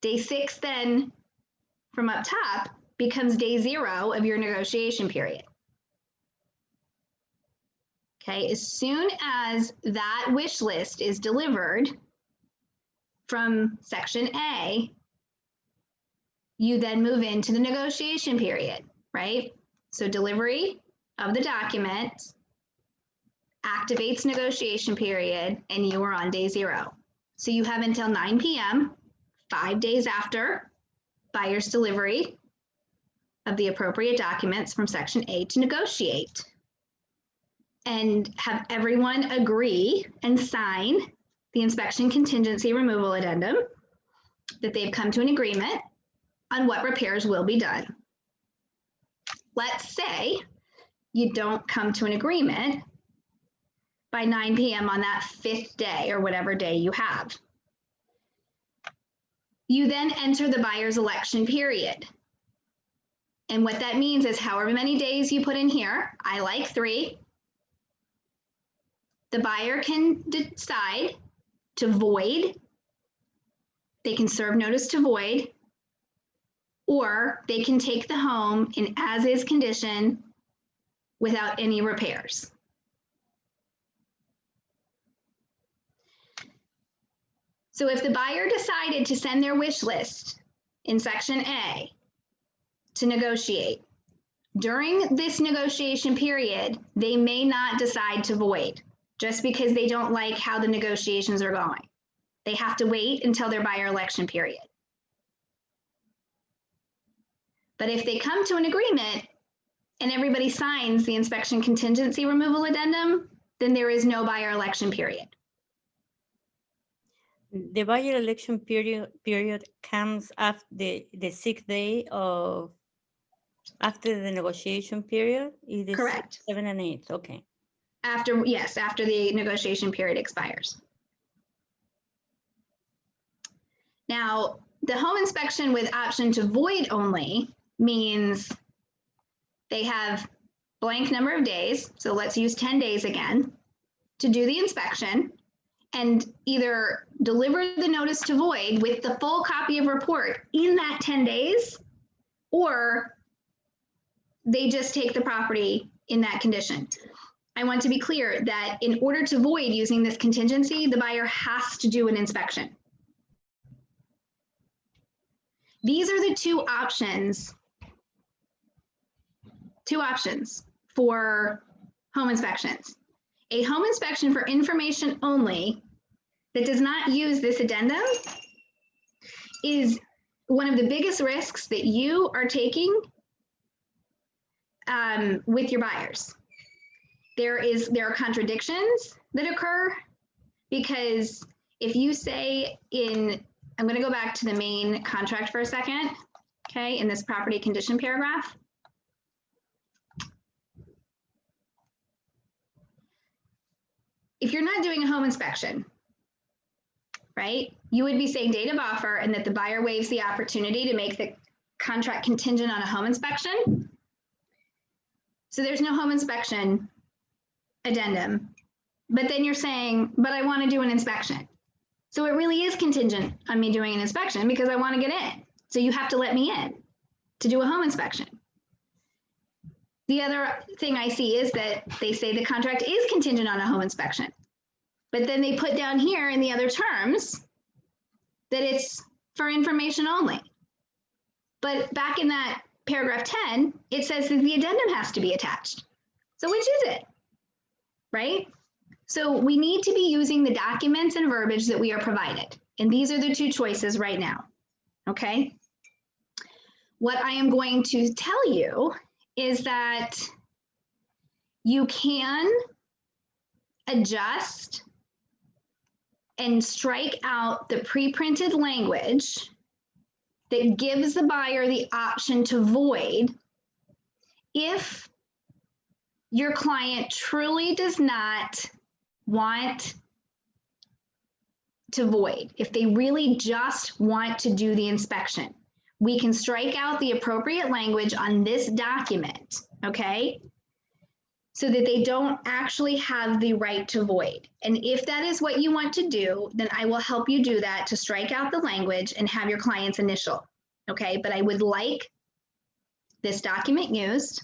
day 6 then from up top becomes day 0 of your negotiation period. Okay, as soon as that wish list is delivered from section A, you then move into the negotiation period, right? So delivery of the document activates negotiation period and you are on day 0. So you have until 9 p.m., 5 days after buyer's delivery of the appropriate documents from section A to negotiate and have everyone agree and sign the inspection contingency removal addendum, that they've come to an agreement on what repairs will be done. Let's say you don't come to an agreement by 9 p.m. on that 5th day or whatever day you have. You then enter the buyer's election period. And what that means is however many days you put in here, I like 3, the buyer can decide to void they can serve notice to void, or they can take the home in as-is condition without any repairs. So if the buyer decided to send their wish list in section A to negotiate, during this negotiation period, they may not decide to void just because they don't like how the negotiations are going. They have to wait until their buyer election period. But if they come to an agreement and everybody signs the inspection contingency removal addendum, then there is no buyer election period. The buyer election period comes after the 6th day of after the negotiation period. It is Correct. 7 and 8. Okay. After, yes, after the negotiation period expires. Now, the home inspection with option to void only means they have blank number of days. So let's use 10 days again to do the inspection and either deliver the notice to void with the full copy of report in that 10 days, or they just take the property in that condition. I want to be clear that in order to void using this contingency, the buyer has to do an inspection. These are the two options for home inspections. A home inspection for information only that does not use this addendum is one of the biggest risks that you are taking with your buyers. There are contradictions that occur because if you say I'm going to go back to the main contract for a second, okay, in this property condition paragraph. If you're not doing a home inspection, right, you would be saying date of offer and that the buyer waives the opportunity to make the contract contingent on a home inspection. So there's no home inspection addendum, but then you're saying, but I want to do an inspection. So it really is contingent on me doing an inspection because I want to get in. So you have to let me in to do a home inspection. The other thing I see is that they say the contract is contingent on a home inspection, but then they put down here in the other terms that it's for information only. But back in that paragraph 10, it says that the addendum has to be attached. So which is it, right? So we need to be using the documents and verbiage that we are provided. And these are the two choices right now, okay? What I am going to tell you is that you can adjust and strike out the pre-printed language that gives the buyer the option to void if your client truly does not want to void. If they really just want to do the inspection, we can strike out the appropriate language on this document, okay? So that they don't actually have the right to void. And if that is what you want to do, then I will help you do that to strike out the language and have your client's initial, okay? But I would like this document used.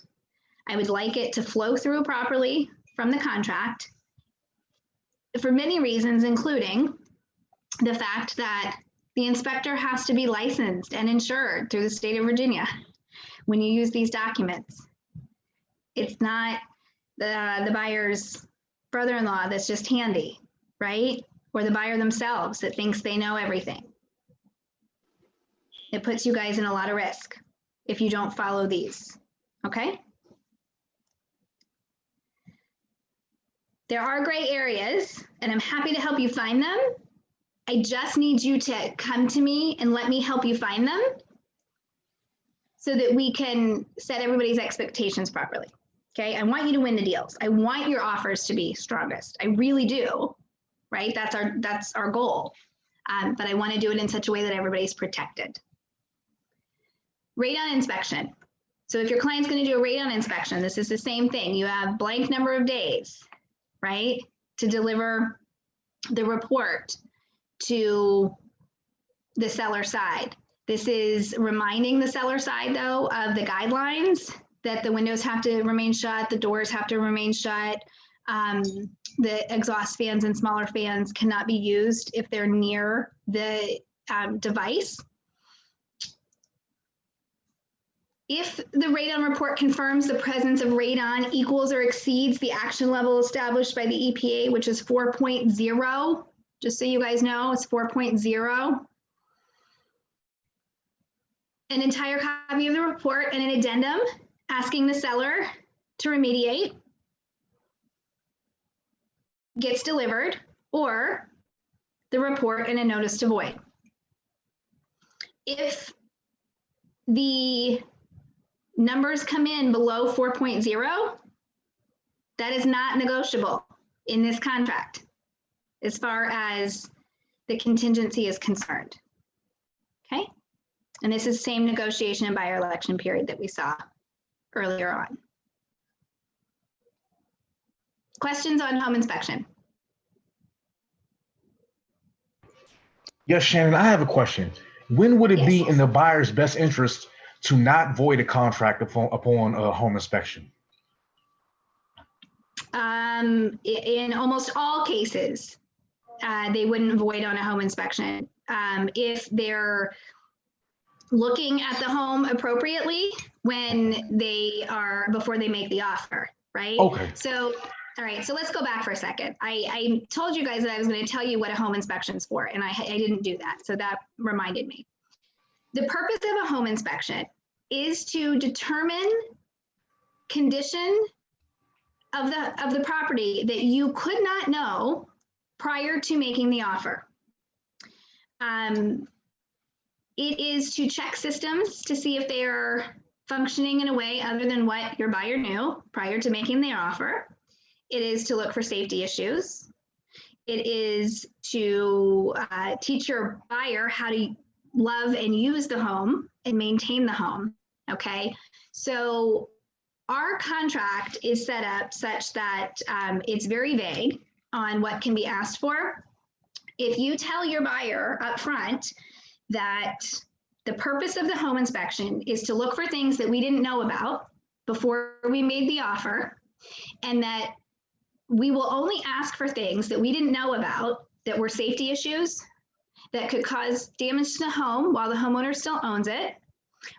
I would like it to flow through properly from the contract for many reasons, including the fact that the inspector has to be licensed and insured through the state of Virginia when you use these documents. It's not the buyer's brother-in-law that's just handy, right? Or the buyer themselves that thinks they know everything. It puts you guys in a lot of risk if you don't follow these, okay? There are gray areas, and I'm happy to help you find them. I just need you to come to me and let me help you find them so that we can set everybody's expectations properly. Okay, I want you to win the deals. I want your offers to be strongest. I really do, right? That's our goal. But I want to do it in such a way that everybody's protected. Radon inspection. So if your client's going to do a radon inspection, this is the same thing. You have blank number of days, right, to deliver the report to the seller side. This is reminding the seller side, though, of the guidelines that the windows have to remain shut, the doors have to remain shut. The exhaust fans and smaller fans cannot be used if they're near the device. If the radon report confirms the presence of radon equals or exceeds the action level established by the EPA, which is 4.0, just so you guys know, it's 4.0. An entire copy of the report and an addendum asking the seller to remediate gets delivered, or the report and a notice to void. If the numbers come in below 4.0, that is not negotiable in this contract as far as the contingency is concerned. Okay? And this is the same negotiation and buyer election period that we saw earlier on. Questions on home inspection? Yes, Shannon, I have a question. When would it be in the buyer's best interest to not void a contract upon a home inspection? In almost all cases, they wouldn't void on a home inspection. If they're looking at the home appropriately when they are, before they make the offer, right? Okay. So, all right, so let's go back for a second. I told you guys that I was going to tell you what a home inspection is for, and I didn't do that. So that reminded me. The purpose of a home inspection is to determine condition of the property that you could not know prior to making the offer. It is to check systems to see if they are functioning in a way other than what your buyer knew prior to making the offer. It is to look for safety issues. It is to teach your buyer how to love and use the home and maintain the home, okay? So our contract is set up such that it's very vague on what can be asked for. If you tell your buyer up front that the purpose of the home inspection is to look for things that we didn't know about before we made the offer, and that we will only ask for things that we didn't know about that were safety issues that could cause damage to the home while the homeowner still owns it,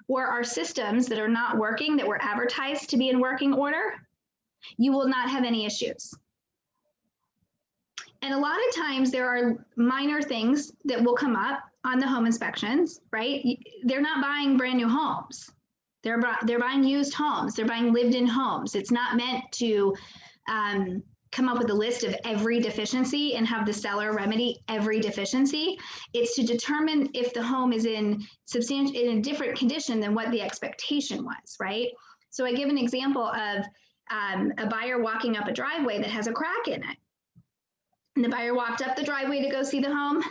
or our systems that are not working that were advertised to be in working order, you will not have any issues. And a lot of times there are minor things that will come up on the home inspections, right? They're not buying brand new homes. They're buying used homes. They're buying lived-in homes. It's not meant to come up with a list of every deficiency and have the seller remedy every deficiency. It's to determine if the home is in a different condition than what the expectation was, right? So I give an example of a buyer walking up a driveway that has a crack in it. And the buyer walked up the driveway to go see the home,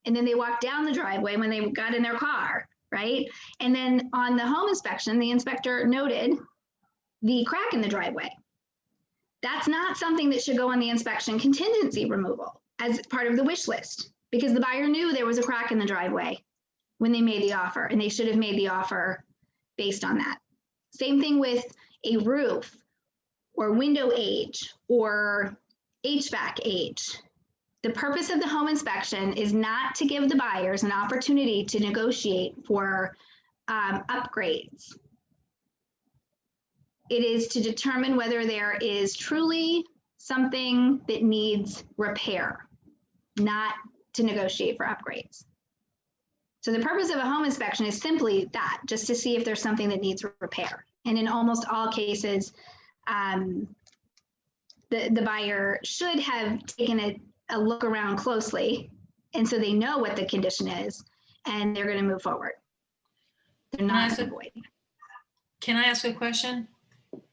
and then they walked down the driveway when they got in their car, right? And then on the home inspection, the inspector noted the crack in the driveway. That's not something that should go on the inspection contingency removal as part of the wish list, because the buyer knew there was a crack in the driveway when they made the offer, and they should have made the offer based on that. Same thing with a roof or window age or HVAC age. The purpose of the home inspection is not to give the buyers an opportunity to negotiate for upgrades. It is to determine whether there is truly something that needs repair, not to negotiate for upgrades. So the purpose of a home inspection is simply that, just to see if there's something that needs repair. And in almost all cases, the buyer should have taken a look around closely, and so they know what the condition is, and they're going to move forward. They're not going to avoid. Can I ask a question?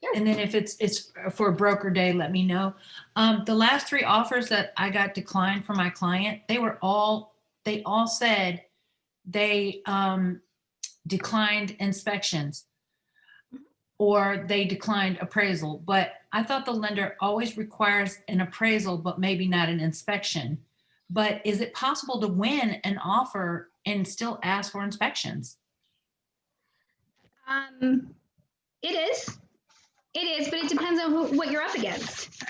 Sure. And then if it's for broker day, let me know. The last 3 offers that I got declined from my client, they all said they declined inspections or they declined appraisal. But I thought the lender always requires an appraisal, but maybe not an inspection. But is it possible to win an offer and still ask for inspections. It is, but it depends on what you're up against.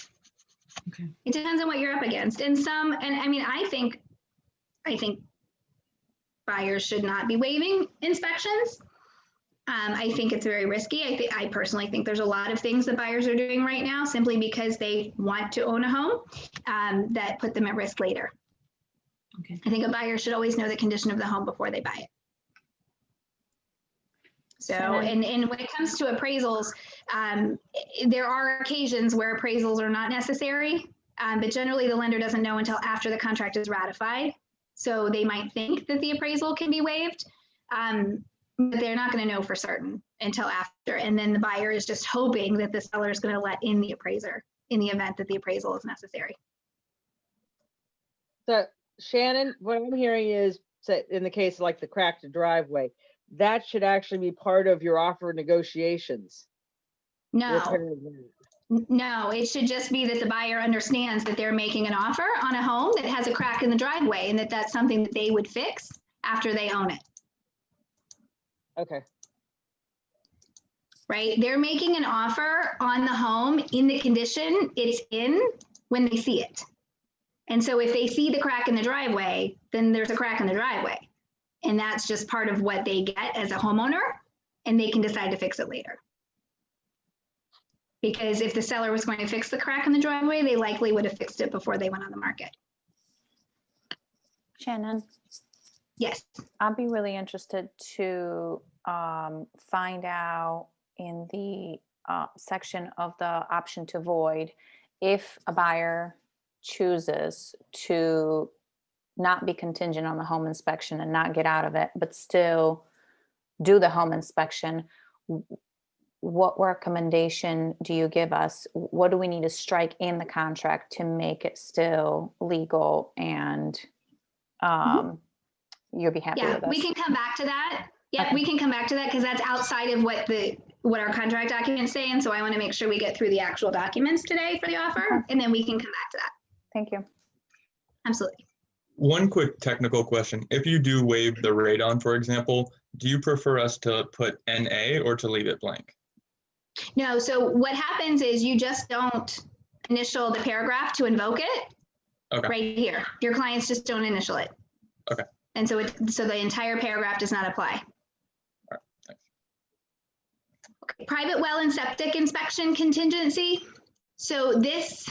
Okay. It depends on what you're up against. And I mean, I think buyers should not be waiving inspections. I think it's very risky. I personally think there's a lot of things that buyers are doing right now simply because they want to own a home that put them at risk later. Okay. I think a buyer should always know the condition of the home before they buy it. So, and when it comes to appraisals, there are occasions where appraisals are not necessary, but generally the lender doesn't know until after the contract is ratified. So they might think that the appraisal can be waived, but they're not going to know for certain until after. And then the buyer is just hoping that the seller is going to let in the appraiser in the event that the appraisal is necessary. So Shannon, what I'm hearing is, say, in the case of like the cracked driveway, that should actually be part of your offer negotiations. No, it should just be that the buyer understands that they're making an offer on a home that has a crack in the driveway and that that's something that they would fix after they own it. Okay. Right? They're making an offer on the home in the condition it's in when they see it. And so if they see the crack in the driveway, then there's a crack in the driveway. And that's just part of what they get as a homeowner, and they can decide to fix it later. Because if the seller was going to fix the crack in the driveway, they likely would have fixed it before they went on the market. Shannon? Yes. I'd be really interested to find out in the section of the option to void, if a buyer chooses to not be contingent on the home inspection and not get out of it, but still do the home inspection, what recommendation do you give us? What do we need to strike in the contract to make it still legal and you'll be happy with us? We can come back to that. Yeah, Okay. we can come back to that because that's outside of what our contract documents say. And so I want to make sure we get through the actual documents today for the offer, and then we can come back to that. Thank you. Absolutely. One quick technical question. If you do waive the radon, for example, do you prefer us to put NA or to leave it blank? No, so what happens is you just don't initial the paragraph to invoke it. Okay. Right here. Your clients just don't initial it. Okay. And so so the entire paragraph does not apply. All right. Thanks. Okay. Private well and septic inspection contingency. So this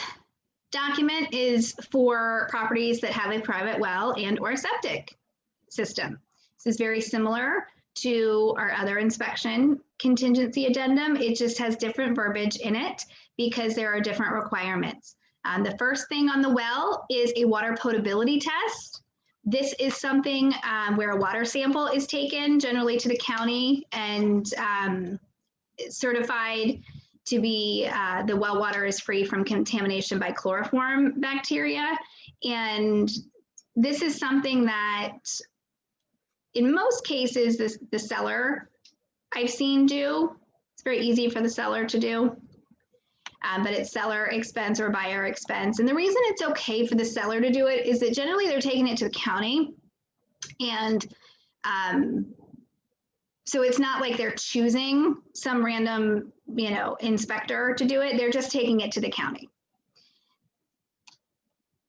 document is for properties that have a private well and or septic system. This is very similar to our other inspection contingency addendum. It just has different verbiage in it because there are different requirements. The first thing on the well is a water potability test. This is something where a water sample is taken generally to the county and certified to be the well water is free from contamination by chloroform bacteria. And this is something that in most cases, the seller I've seen do. It's very easy for the seller to do, but it's seller expense or buyer expense. And the reason it's okay for the seller to do it is that generally they're taking it to the county. And so it's not like they're choosing some random, inspector to do it. They're just taking it to the county.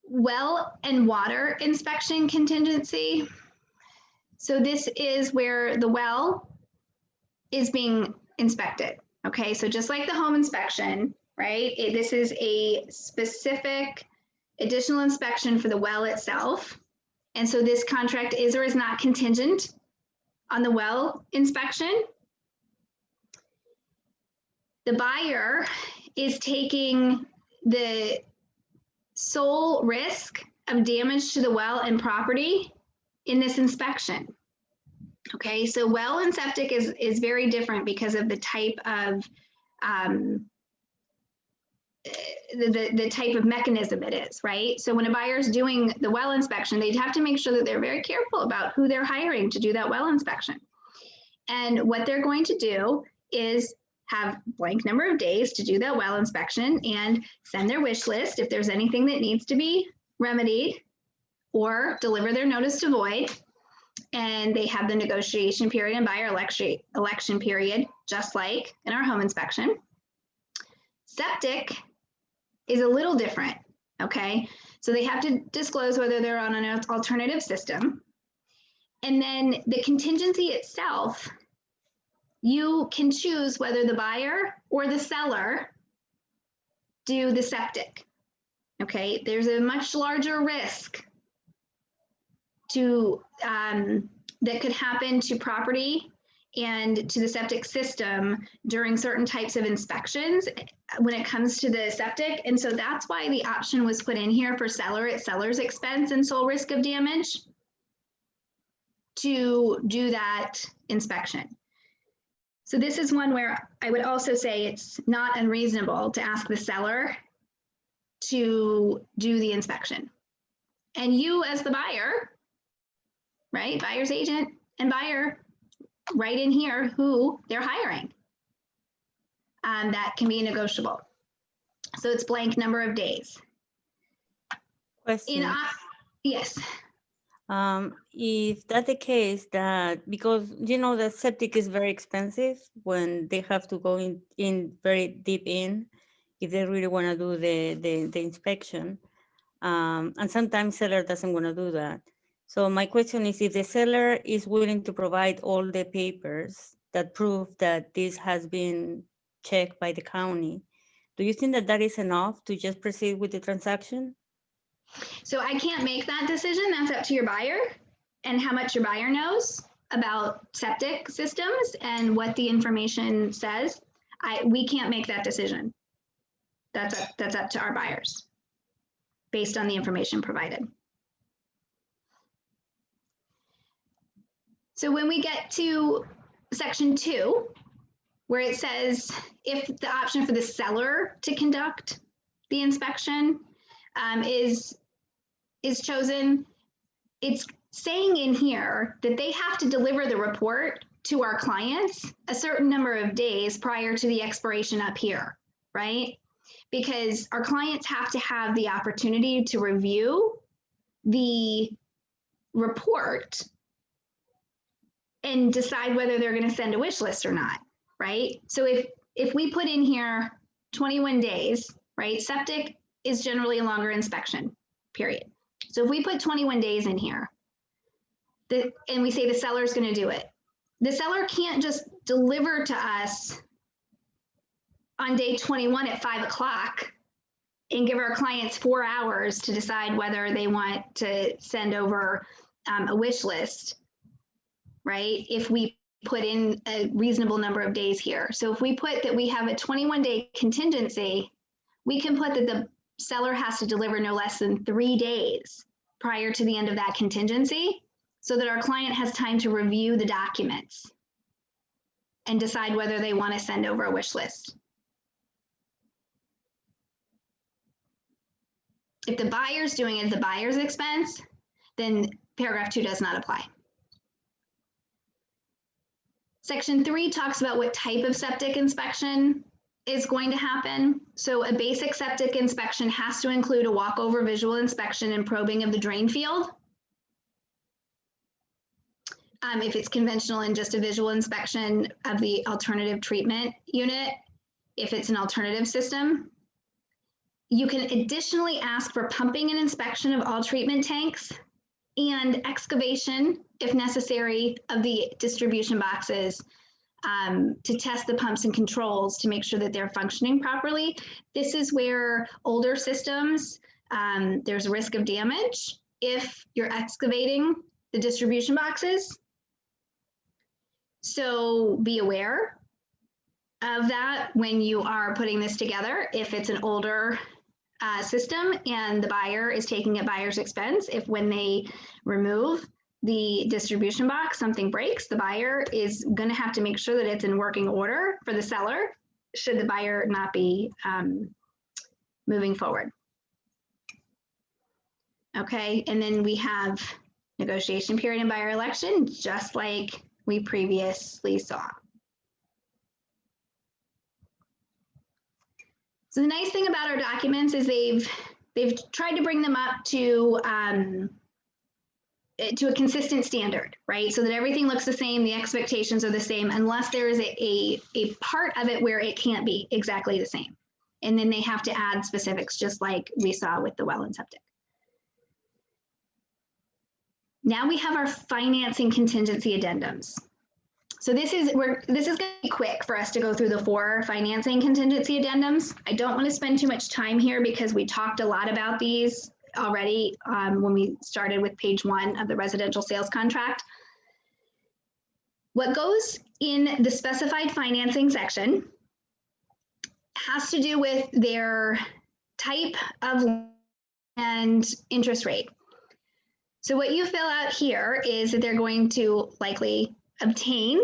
Well and water inspection contingency. So this is where the well is being inspected. Okay, so just like the home inspection, right? This is a specific additional inspection for the well itself. And so this contract is or is not contingent on the well inspection. The buyer is taking the sole risk of damage to the well and property in this inspection. Okay, so well and septic is very different because of the type of the type of mechanism it is, right? So when a buyer is doing the well inspection, they'd have to make sure that they're very careful about who they're hiring to do that well inspection. And what they're going to do is have blank number of days to do that well inspection and send their wish list if there's anything that needs to be remedied or deliver their notice to void. And they have the negotiation period and buyer election period, just like in our home inspection. Septic is a little different, okay? So they have to disclose whether they're on an alternative system. And then the contingency itself, you can choose whether the buyer or the seller do the septic, okay? There's a much larger risk to that could happen to property and to the septic system during certain types of inspections when it comes to the septic. And so that's why the option was put in here for seller at seller's expense and sole risk of damage to do that inspection. So this is one where I would also say it's not unreasonable to ask the seller to do the inspection. And you as the buyer, right, buyer's agent and buyer, write in here who they're hiring. That can be negotiable. So it's blank number of days. Question. Yes. If that's the case, that because you know the septic is very expensive when they have to go in very deep in, if they really want to do the inspection, and sometimes seller doesn't want to do that. So my question is, if the seller is willing to provide all the papers that prove that this has been checked by the county, do you think that that is enough to just proceed with the transaction? So I can't make that decision. That's up to your buyer and how much your buyer knows about septic systems and what the information says. We can't make that decision. That's up to our buyers based on the information provided. So when we get to section 2, where it says if the option for the seller to conduct the inspection is chosen, it's saying in here that they have to deliver the report to our clients a certain number of days prior to the expiration up here, right? Because our clients have to have the opportunity to review the report and decide whether they're going to send a wish list or not, right? So if we put in here 21 days, right? Septic is generally a longer inspection period. So if we put 21 days in here, and we say the seller is going to do it, the seller can't just deliver to us on day 21 at 5 o'clock and give our clients 4 hours to decide whether they want to send over a wish list, right? If we put in a reasonable number of days here. So if we put that we have a 21-day contingency, we can put that the seller has to deliver no less than 3 days prior to the end of that contingency so that our client has time to review the documents and decide whether they want to send over a wish list. If the buyer's doing it at the buyer's expense, then paragraph 2 does not apply. Section 3 talks about what type of septic inspection is going to happen. So a basic septic inspection has to include a walkover visual inspection and probing of the drain field. If it's conventional and just a visual inspection of the alternative treatment unit, if it's an alternative system. You can additionally ask for pumping and inspection of all treatment tanks and excavation, if necessary, of the distribution boxes to test the pumps and controls to make sure that they're functioning properly. This is where older systems, there's a risk of damage if you're excavating the distribution boxes. So be aware of that when you are putting this together. If it's an older system and the buyer is taking a buyer's expense, if when they remove the distribution box, something breaks, the buyer is going to have to make sure that it's in working order for the seller, should the buyer not be moving forward. Okay, and then we have negotiation period and buyer election, just like we previously saw. So the nice thing about our documents is they've tried to bring them up to to a consistent standard, right? So that everything looks the same, the expectations are the same, unless there is a part of it where it can't be exactly the same. And then they have to add specifics, just like we saw with the well and septic. Now we have our financing contingency addendums. So this is going to be quick for us to go through the 4 financing contingency addendums. I don't want to spend too much time here because we talked a lot about these already when we started with page 1 of the residential sales contract. What goes in the specified financing section has to do with their type of and interest rate. So what you fill out here is that they're going to likely obtain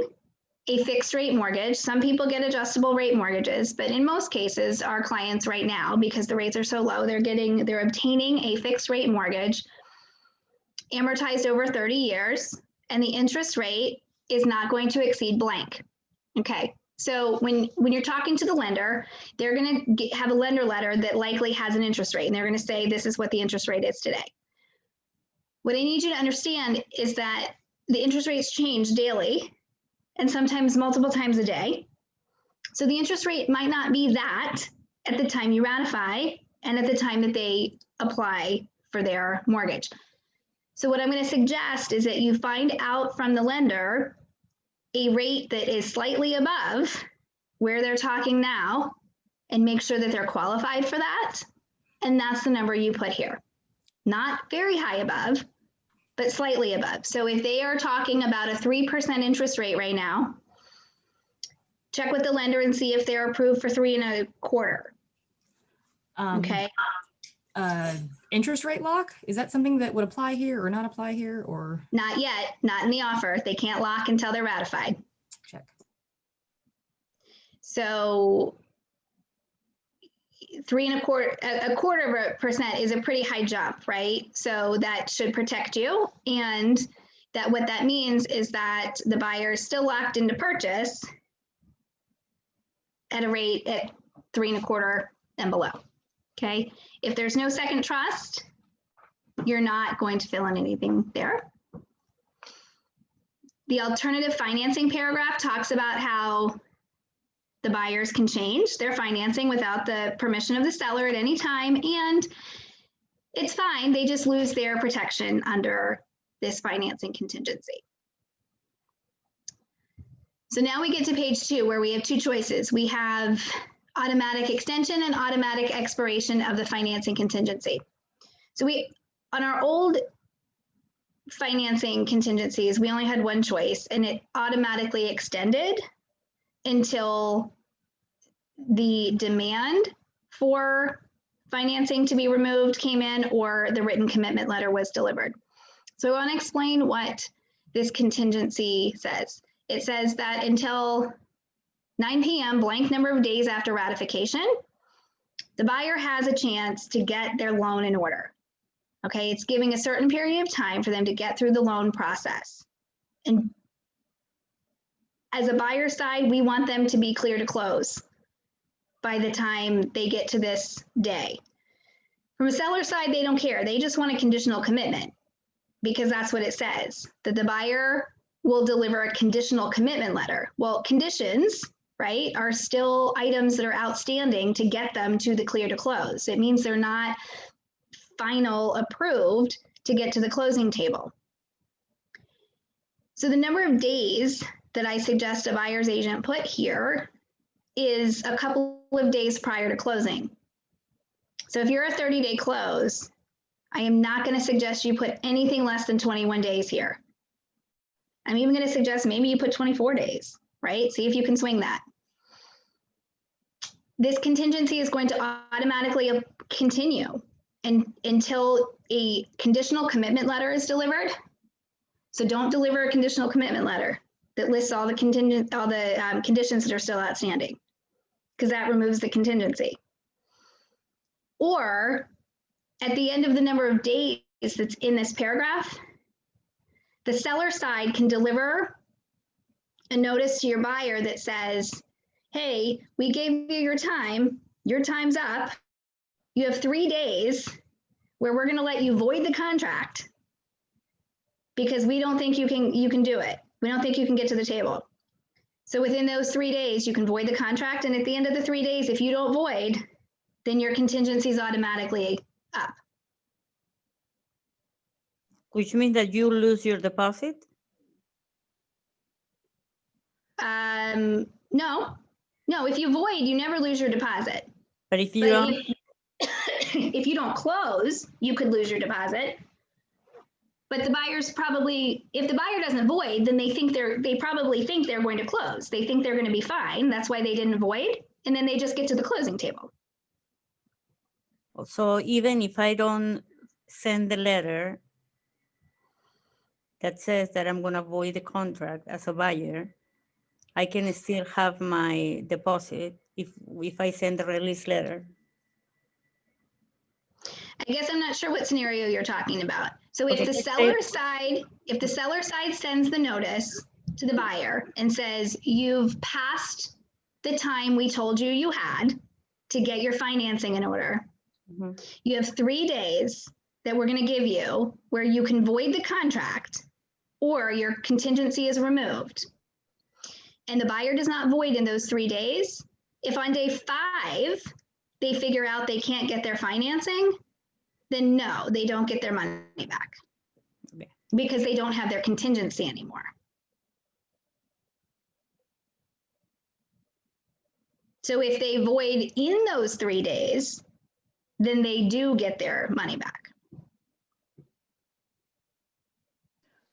a fixed rate mortgage. Some people get adjustable rate mortgages, but in most cases, our clients right now, because the rates are so low, they're obtaining a fixed rate mortgage amortized over 30 years, and the interest rate is not going to exceed blank. Okay, so when you're talking to the lender, they're going to have a lender letter that likely has an interest rate, and they're going to say this is what the interest rate is today. What I need you to understand is that the interest rates change daily and sometimes multiple times a day. So the interest rate might not be that at the time you ratify and at the time that they apply for their mortgage. So what I'm going to suggest is that you find out from the lender a rate that is slightly above where they're talking now and make sure that they're qualified for that. And that's the number you put here. Not very high above, but slightly above. So if they are talking about a 3% interest rate right now, check with the lender and see if they're approved for 3.25. Okay. Interest rate lock, is that something that would apply here or not apply here, or? Not yet, not in the offer. They can't lock until they're ratified. Check. So 0.25% is a pretty high jump, right? So that should protect you. And that what that means is that the buyer is still locked into purchase at a rate at 3.25 and below. Okay. If there's no second trust, you're not going to fill in anything there. The alternative financing paragraph talks about how the buyers can change their financing without the permission of the seller at any time, and it's fine. They just lose their protection under this financing contingency. So now we get to page 2 where we have 2 choices. We have automatic extension and automatic expiration of the financing contingency. So on our old financing contingencies, we only had one choice, and it automatically extended until the demand for financing to be removed came in or the written commitment letter was delivered. So I want to explain what this contingency says. It says that until 9 p.m., blank number of days after ratification, the buyer has a chance to get their loan in order. Okay, it's giving a certain period of time for them to get through the loan process. And as a buyer side, we want them to be clear to close by the time they get to this day. From a seller side, they don't care. They just want a conditional commitment because that's what it says, that the buyer will deliver a conditional commitment letter. Well, conditions, right, are still items that are outstanding to get them to the clear to close. It means they're not final approved to get to the closing table. So the number of days that I suggest a buyer's agent put here is a couple of days prior to closing. So if you're a 30-day close, I am not going to suggest you put anything less than 21 days here. I'm even going to suggest maybe you put 24 days, right? See if you can swing that. This contingency is going to automatically continue until a conditional commitment letter is delivered. So don't deliver a conditional commitment letter that lists all the conditions that are still outstanding, because that removes the contingency. Or at the end of the number of days that's in this paragraph, the seller side can deliver a notice to your buyer that says, hey, we gave you your time's up. You have 3 days where we're going to let you void the contract because we don't think you can do it. We don't think you can get to the table. So within those 3 days, you can void the contract. And at the end of the 3 days, if you don't void, then your contingency is automatically up. Which means that you lose your deposit? No, if you void, you never lose your deposit. But if you don't, if you don't close, you could lose your deposit. But the buyers probably, if the buyer doesn't void, then they probably think they're going to close. They think they're going to be fine. That's why they didn't void. And then they just get to the closing table. so even if I don't send the letter that says that I'm going to void the contract as a buyer, I can still have my deposit if I send the release letter. I guess I'm not sure what scenario you're talking about. So if Okay. the seller side sends the notice to the buyer and says, you've passed the time we told you had to get your financing in order. Mhm. You have 3 days that we're going to give you where you can void the contract or your contingency is removed. And the buyer does not void in those 3 days. If on day 5, they figure out they can't get their financing, then no, they don't get their money back. Okay. Because they don't have their contingency anymore. So if they void in those 3 days, then they do get their money back.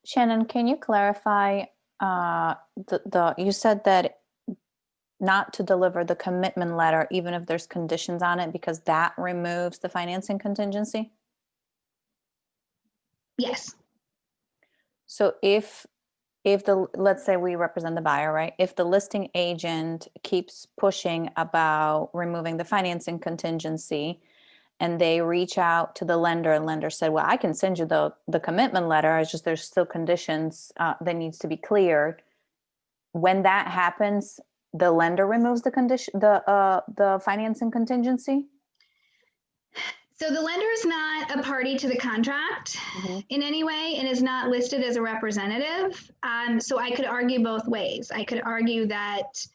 Shannon, can you clarify, you said that not to deliver the commitment letter, even if there's conditions on it, because that removes the financing contingency? Yes. So if let's say we represent the buyer, right? If the listing agent keeps pushing about removing the financing contingency and they reach out to the lender and lender said, well, I can send you the commitment letter. It's just, there's still conditions that needs to be cleared. When that happens, the lender removes the condition, the financing contingency? So the lender is not a party to the contract in any way and is not listed as a representative. So I could argue both ways. I could argue that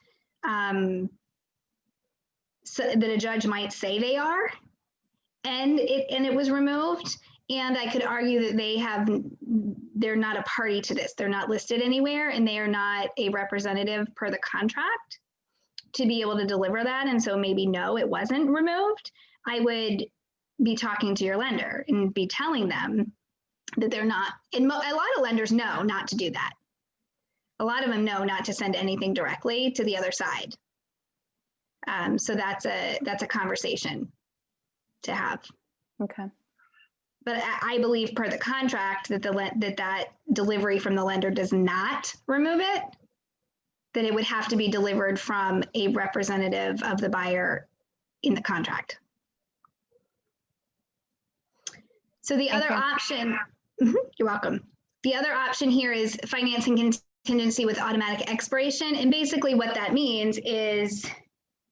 that a judge might say they are, and it was removed. And I could argue that they're not a party to this. They're not listed anywhere, and they are not a representative per the contract to be able to deliver that. And so maybe no, it wasn't removed. I would be talking to your lender and be telling them that they're not, and a lot of lenders know not to do that. A lot of them know not to send anything directly to the other side. So that's a conversation to have. Okay. But I believe per the contract that that delivery from the lender does not remove it, that it would have to be delivered from a representative of the buyer in the contract. So the other option, you're welcome. The other option here is financing contingency with automatic expiration. And basically what that means is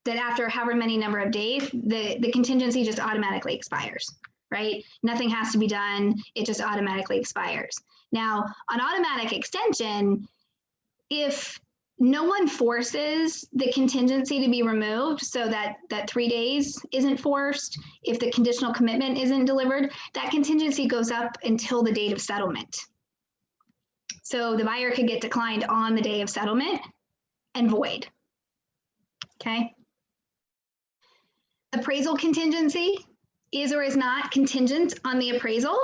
that after however many number of days, the contingency just automatically expires, right? Nothing has to be done. It just automatically expires. Now, on automatic extension, if no one forces the contingency to be removed, so that 3 days isn't forced, if the conditional commitment isn't delivered, that contingency goes up until the date of settlement. So the buyer could get declined on the day of settlement and void. Okay. Appraisal contingency is or is not contingent on the appraisal.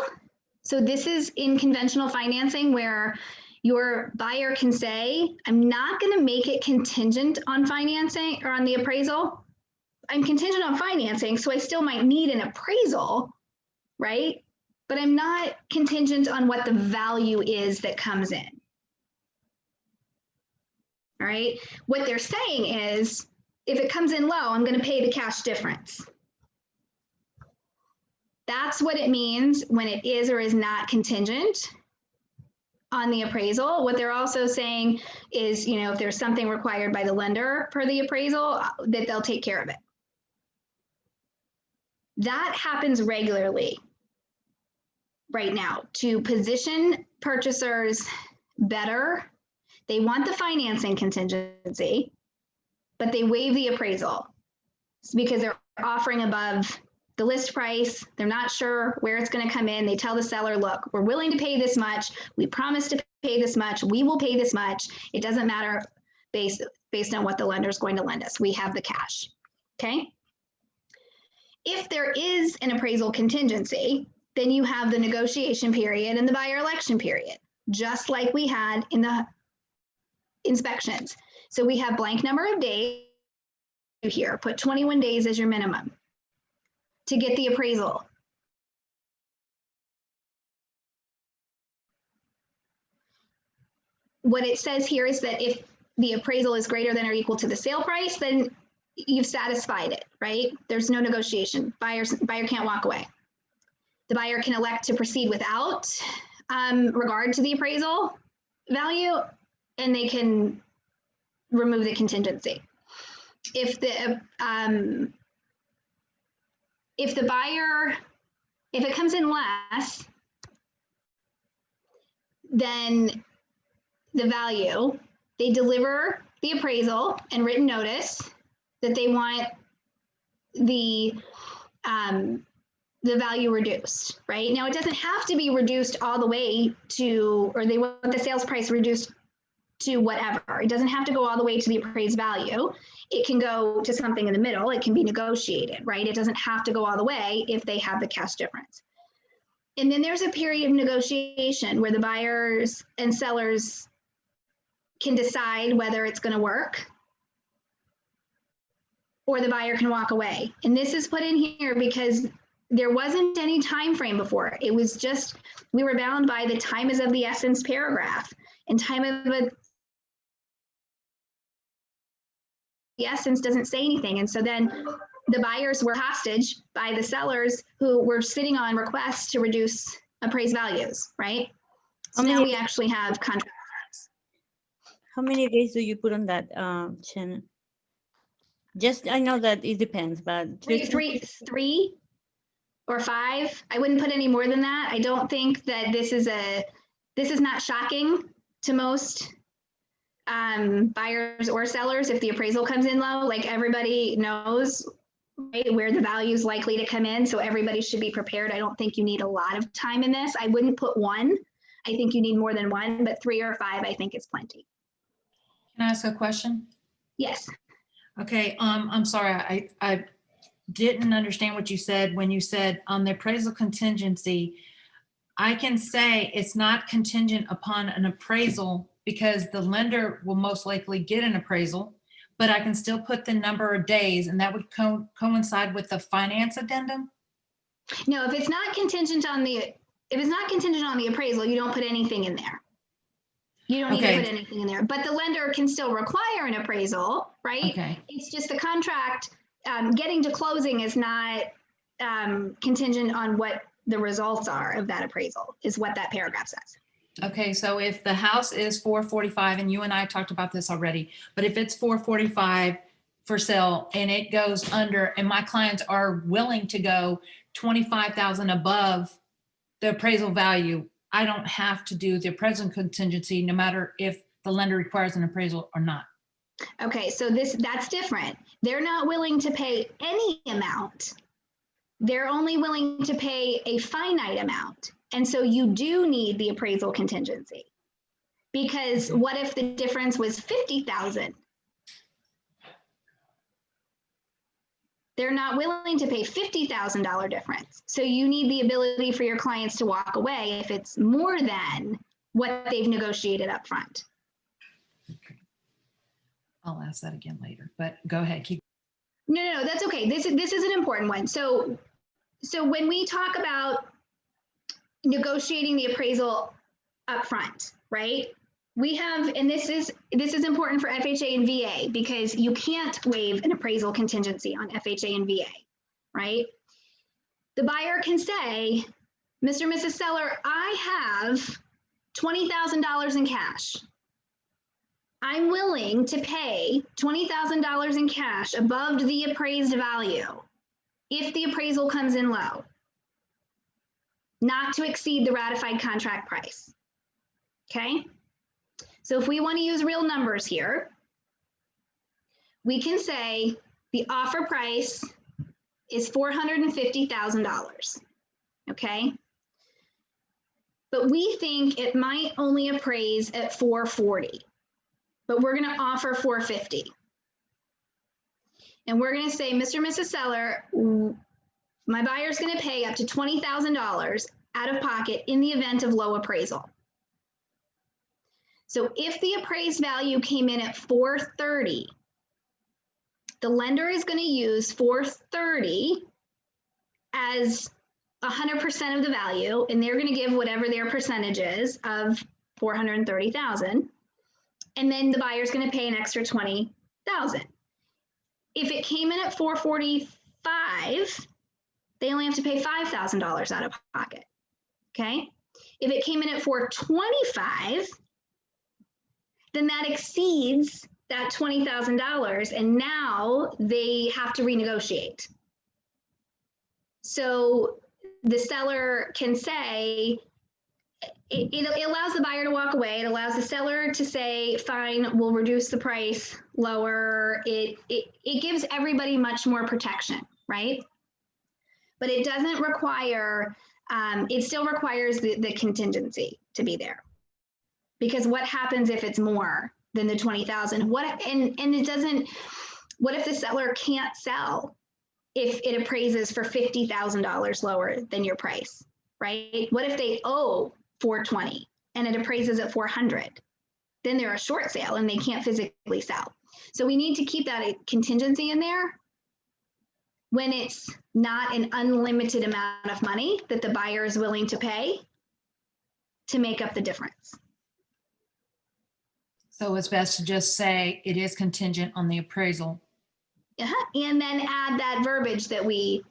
So this is in conventional financing where your buyer can say, I'm not going to make it contingent on financing or on the appraisal. I'm contingent on financing, so I still might need an appraisal, right? But I'm not contingent on what the value is that comes in. All right. What they're saying is, if it comes in low, I'm going to pay the cash difference. That's what it means when it is or is not contingent on the appraisal. What they're also saying is, if there's something required by the lender per the appraisal, that they'll take care of it. That happens regularly. right now to position purchasers better. They want the financing contingency, but they waive the appraisal. It's because they're offering above the list price. They're not sure where it's going to come in. They tell the seller, look, we're willing to pay this much. We promise to pay this much. We will pay this much. It doesn't matter based on what the lender is going to lend us. We have the cash. Okay. If there is an appraisal contingency, then you have the negotiation period and the buyer election period, just like we had in the inspections. So we have blank number of days here. Put 21 days as your minimum to get the appraisal. What it says here is that if the appraisal is greater than or equal to the sale price, then you've satisfied it, right? There's no negotiation. Buyer can't walk away. The buyer can elect to proceed without regard to the appraisal value, and they can remove the contingency. If the buyer, if it comes in less than the value, they deliver the appraisal and written notice that they want the value reduced, right? Now, it doesn't have to be reduced all the way to, or they want the sales price reduced to whatever. It doesn't have to go all the way to the appraised value. It can go to something in the middle. It can be negotiated, right? It doesn't have to go all the way if they have the cash difference. And then there's a period of negotiation where the buyers and sellers can decide whether it's going to work, or the buyer can walk away. And this is put in here because there wasn't any time frame before. It was just, we were bound by the time is of the essence paragraph, and time of the essence doesn't say anything. And so then the buyers were hostage by the sellers who were sitting on requests to reduce appraised values, right? So now we actually have contract. How many days do you put on that, Shannon? Just, I know that it depends, but three or 5. I wouldn't put any more than that. I don't think that this is not shocking to most buyers or sellers if the appraisal comes in low. Like, everybody knows, right, where the value is likely to come in, so everybody should be prepared. I don't think you need a lot of time in this. I wouldn't put 1. I think you need more than 1, but 3 or 5, I think is plenty. Can I ask a question? Yes. Okay, I'm sorry, I didn't understand what you said when you said on the appraisal contingency. I can say it's not contingent upon an appraisal because the lender will most likely get an appraisal, but I can still put the number of days, and that would coincide with the finance addendum? No, if it's not contingent on the appraisal, you don't put anything in there. You don't need to put anything in there, but the lender can still require an appraisal, right? Okay. It's just the contract, getting to closing is not contingent on what the results are of that appraisal, is what that paragraph says. Okay, so if the house is 445, and you and I talked about this already, but if it's 445 for sale and it goes under, and my clients are willing to go 25,000 above the appraisal value, I don't have to do the appraisal contingency no matter if the lender requires an appraisal or not. Okay, so that's different. They're not willing to pay any amount. They're only willing to pay a finite amount. And so you do need the appraisal contingency, because what if the difference was 50,000? They're not willing to pay $50,000 difference. So you need the ability for your clients to walk away if it's more than what they've negotiated up front. Okay. I'll ask that again later, but go ahead. Keep. No, that's okay. This is an important one. So when we talk about negotiating the appraisal up front, right? We have, and this is important for FHA and VA, because you can't waive an appraisal contingency on FHA and VA, right? The buyer can say, Mr. and Mrs. Seller, I have $20,000 in cash. I'm willing to pay $20,000 in cash above the appraised value if the appraisal comes in low. not to exceed the ratified contract price. Okay? So if we want to use real numbers here, we can say the offer price is $450,000. Okay? But we think it might only appraise at 440, but we're going to offer 450. And we're going to say, Mr. and Mrs. Seller, my buyer's going to pay up to $20,000 out of pocket in the event of low appraisal. So if the appraised value came in at 430, the lender is going to use 430 as 100% of the value, and they're going to give whatever their percentage is of 430,000. And then the buyer's going to pay an extra 20,000. If it came in at 445, they only have to pay $5,000 out of pocket. Okay. If it came in at 425, then that exceeds that $20,000, and now they have to renegotiate. So the seller can say, it allows the buyer to walk away. It allows the seller to say, fine, we'll reduce the price lower. It gives everybody much more protection, right? But it doesn't require, it still requires the contingency to be there. Because what happens if it's more than the 20,000? And it doesn't, what if the seller can't sell if it appraises for $50,000 lower than your price, right? What if they owe 420 and it appraises at 400? Then they're a short sale and they can't physically sell. So we need to keep that contingency in there when it's not an unlimited amount of money that the buyer is willing to pay to make up the difference. So it's best to just say it is contingent on the appraisal. And then add that verbiage that we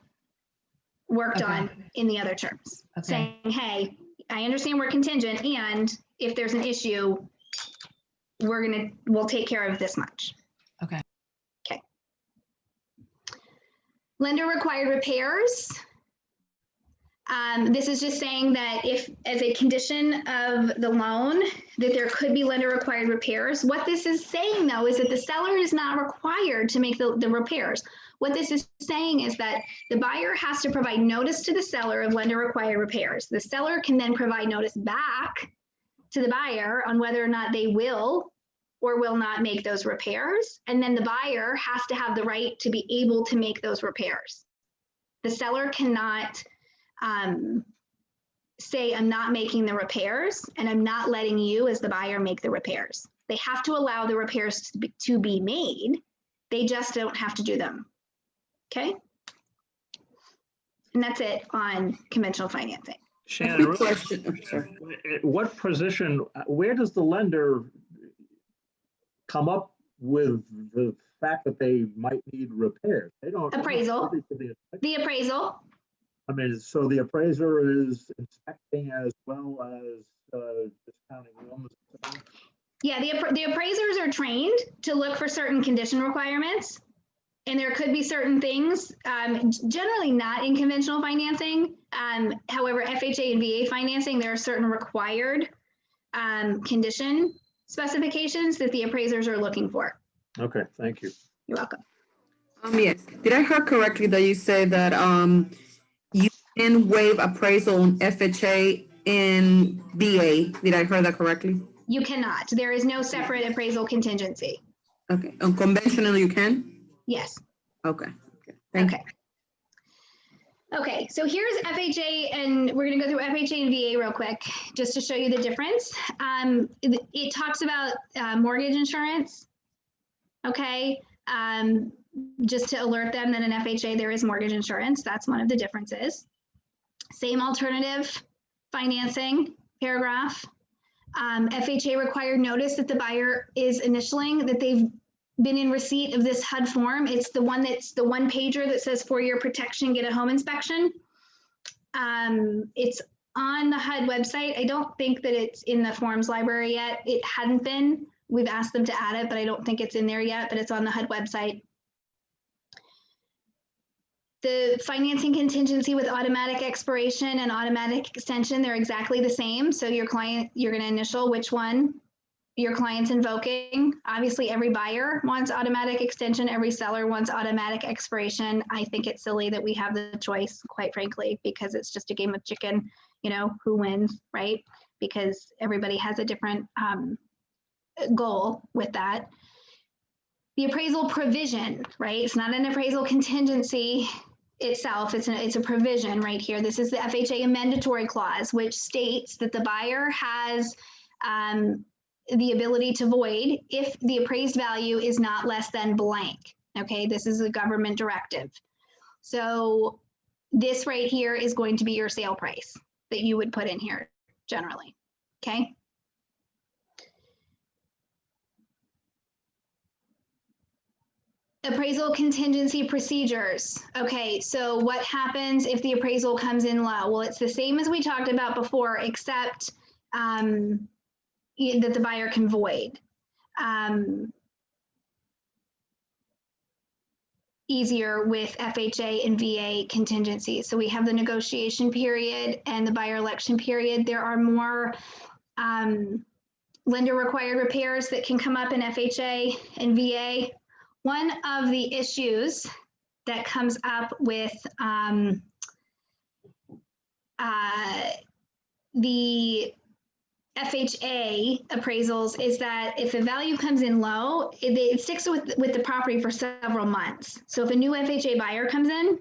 worked on in the other terms. Saying, hey, I understand we're contingent, and if there's an issue, we'll take care of this much. Okay. Okay. Lender required repairs. This is just saying that if, as a condition of the loan, that there could be lender required repairs. What this is saying, though, is that the seller is not required to make the repairs. What this is saying is that the buyer has to provide notice to the seller of lender required repairs. The seller can then provide notice back to the buyer on whether or not they will or will not make those repairs. And then the buyer has to have the right to be able to make those repairs. The seller cannot say, I'm not making the repairs and I'm not letting you as the buyer make the repairs. They have to allow the repairs to be made. They just don't have to do them. Okay. And that's it on conventional financing. Shannon, Quick question. I'm sorry. what position, where does the lender come up with the fact that they might need repairs? They don't. Appraisal. The appraisal. I mean, so the appraiser is inspecting as well as discounting rooms. Yeah, the appraisers are trained to look for certain condition requirements. And there could be certain things, generally not in conventional financing. However, FHA and VA financing, there are certain required condition specifications that the appraisers are looking for. Okay, thank you. You're welcome. Yes. Did I hear correctly that you said that you can waive appraisal on FHA and VA? Did I hear that correctly? You cannot. There is no separate appraisal contingency. Okay. On conventional, you can? Yes. Okay. Thank you. Okay, so here's FHA, and we're going to go through FHA and VA real quick, just to show you the difference. It talks about mortgage insurance. Okay, just to alert them that in FHA there is mortgage insurance. That's one of the differences. Same alternative financing paragraph. FHA required notice that the buyer is initialing that they've been in receipt of this HUD form. It's the one that's the one pager that says for your protection, get a home inspection. It's on the HUD website. I don't think that it's in the forms library yet. It hadn't been. We've asked them to add it, but I don't think it's in there yet, but it's on the HUD website. The financing contingency with automatic expiration and automatic extension, they're exactly the same. So your client, you're going to initial which one your client's invoking. Obviously, every buyer wants automatic extension. Every seller wants automatic expiration. I think it's silly that we have the choice, quite frankly, because it's just a game of chicken, you know, who wins, right? Because everybody has a different goal with that. The appraisal provision, right? It's not an appraisal contingency itself, it's a provision right here. This is the FHA mandatory clause, which states that the buyer has the ability to void if the appraised value is not less than blank. Okay, this is a government directive. So this right here is going to be your sale price that you would put in here generally. Okay. Appraisal contingency procedures. Okay, so what happens if the appraisal comes in low? Well, it's the same as we talked about before, except that the buyer can void. Easier with FHA and VA contingencies. So we have the negotiation period and the buyer election period. There are more lender required repairs that can come up in FHA and VA. One of the issues that comes up with the FHA appraisals is that if the value comes in low, it sticks with the property for several months. So if a new FHA buyer comes in,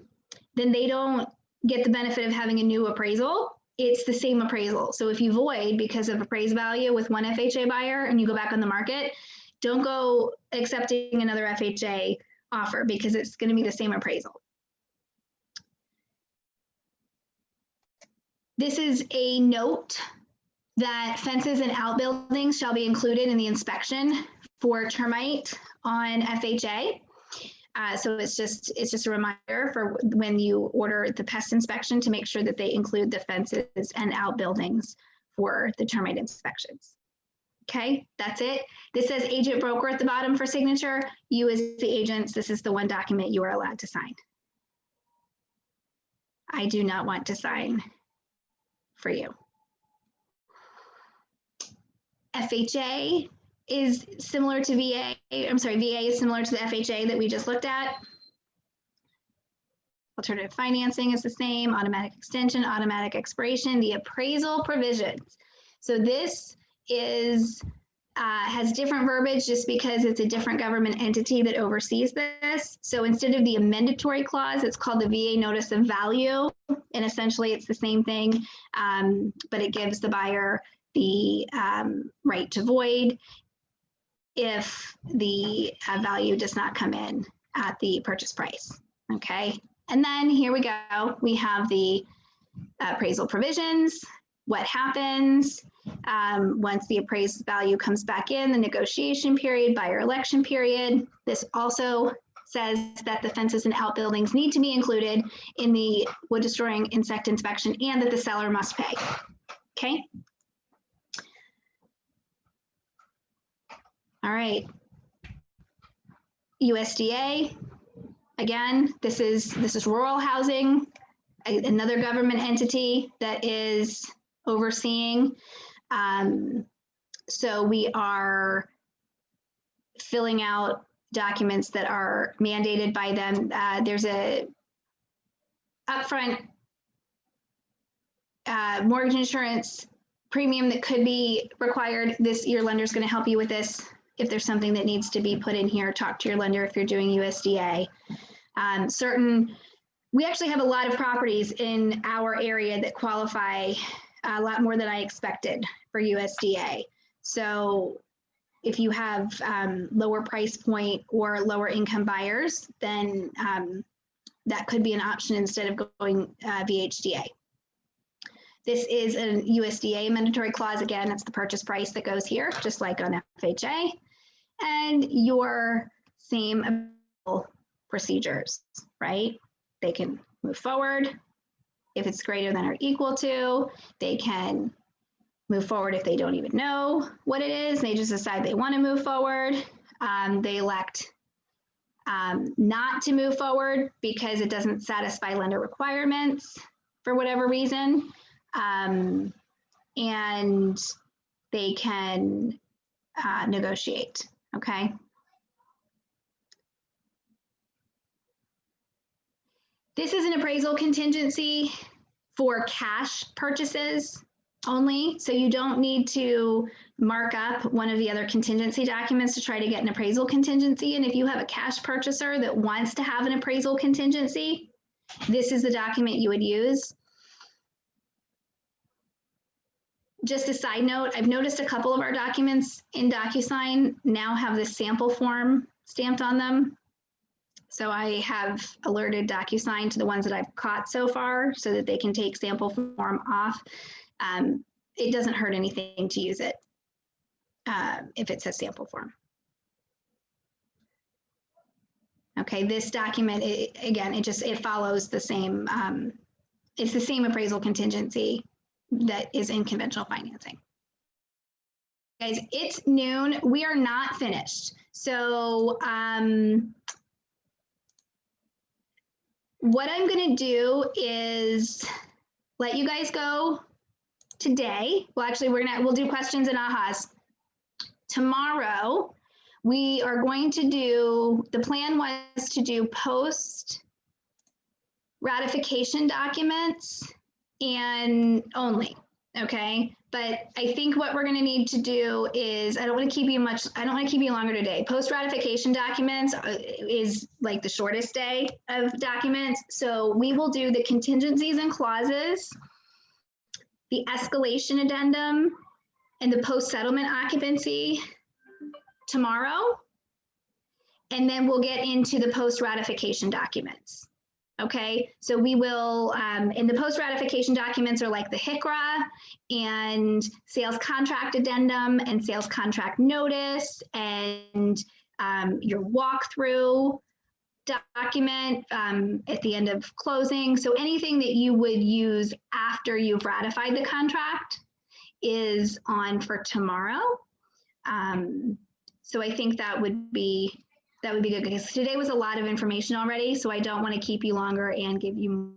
then they don't get the benefit of having a new appraisal. It's the same appraisal. So if you void because of appraised value with one FHA buyer and you go back on the market, don't go accepting another FHA offer because it's going to be the same appraisal. This is a note that fences and outbuildings shall be included in the inspection for termite on FHA. So it's just a reminder for when you order the pest inspection to make sure that they include the fences and outbuildings for the termite inspections. Okay, that's it. This says agent broker at the bottom for signature. You as the agents, this is the one document you are allowed to sign. I do not want to sign for you. FHA is similar to VA. I'm sorry, VA is similar to the FHA that we just looked at. Alternative financing is the same, automatic extension, automatic expiration, the appraisal provisions. So this is has different verbiage just because it's a different government entity that oversees this. So instead of the amendatory clause, it's called the VA notice of value. And essentially it's the same thing, but it gives the buyer the right to void if the value does not come in at the purchase price. Okay, and then here we go. We have the appraisal provisions. What happens once the appraised value comes back in, the negotiation period, buyer election period. This also says that the fences and outbuildings need to be included in the wood destroying insect inspection and that the seller must pay. Okay. All right. USDA, again, this is rural housing, another government entity that is overseeing. So we are filling out documents that are mandated by them. There's a upfront mortgage insurance premium that could be required. Your lender's going to help you with this. If there's something that needs to be put in here, talk to your lender if you're doing USDA. We actually have a lot of properties in our area that qualify a lot more than I expected for USDA. So if you have lower price point or lower income buyers, then that could be an option instead of going VHDA. This is a USDA mandatory clause. Again, it's the purchase price that goes here, just like on FHA, and your same procedures, right? They can move forward if it's greater than or equal to. They can move forward if they don't even know what it is. They just decide they want to move forward. They elect not to move forward because it doesn't satisfy lender requirements for whatever reason. And they can negotiate, okay? This is an appraisal contingency for cash purchases only, so you don't need to mark up one of the other contingency documents to try to get an appraisal contingency. And if you have a cash purchaser that wants to have an appraisal contingency, this is the document you would use. Just a side note, I've noticed a couple of our documents in DocuSign now have this sample form stamped on them. So I have alerted DocuSign to the ones that I've caught so far so that they can take sample form off. It doesn't hurt anything to use it if it says sample form. Okay, this document, it follows the same, it's the same appraisal contingency that is in conventional financing. Guys, it's noon. We are not finished. So what I'm going to do is let you guys go today. Well, actually, we'll do questions and ahas. Tomorrow, we are going to do, the plan was to do post ratification documents and only, okay? But I think what we're going to need to do is, I don't want to keep you longer today. Post ratification documents is like the shortest day of documents. So we will do the contingencies and clauses, the escalation addendum, and the post settlement occupancy tomorrow. And then we'll get into the post ratification documents. Okay, so we will, in the post-ratification documents are like the HICRA and sales contract addendum and sales contract notice and your walkthrough document at the end of closing. So anything that you would use after you've ratified the contract is on for tomorrow. So I think that would be good because today was a lot of information already, so I don't want to keep you longer and give you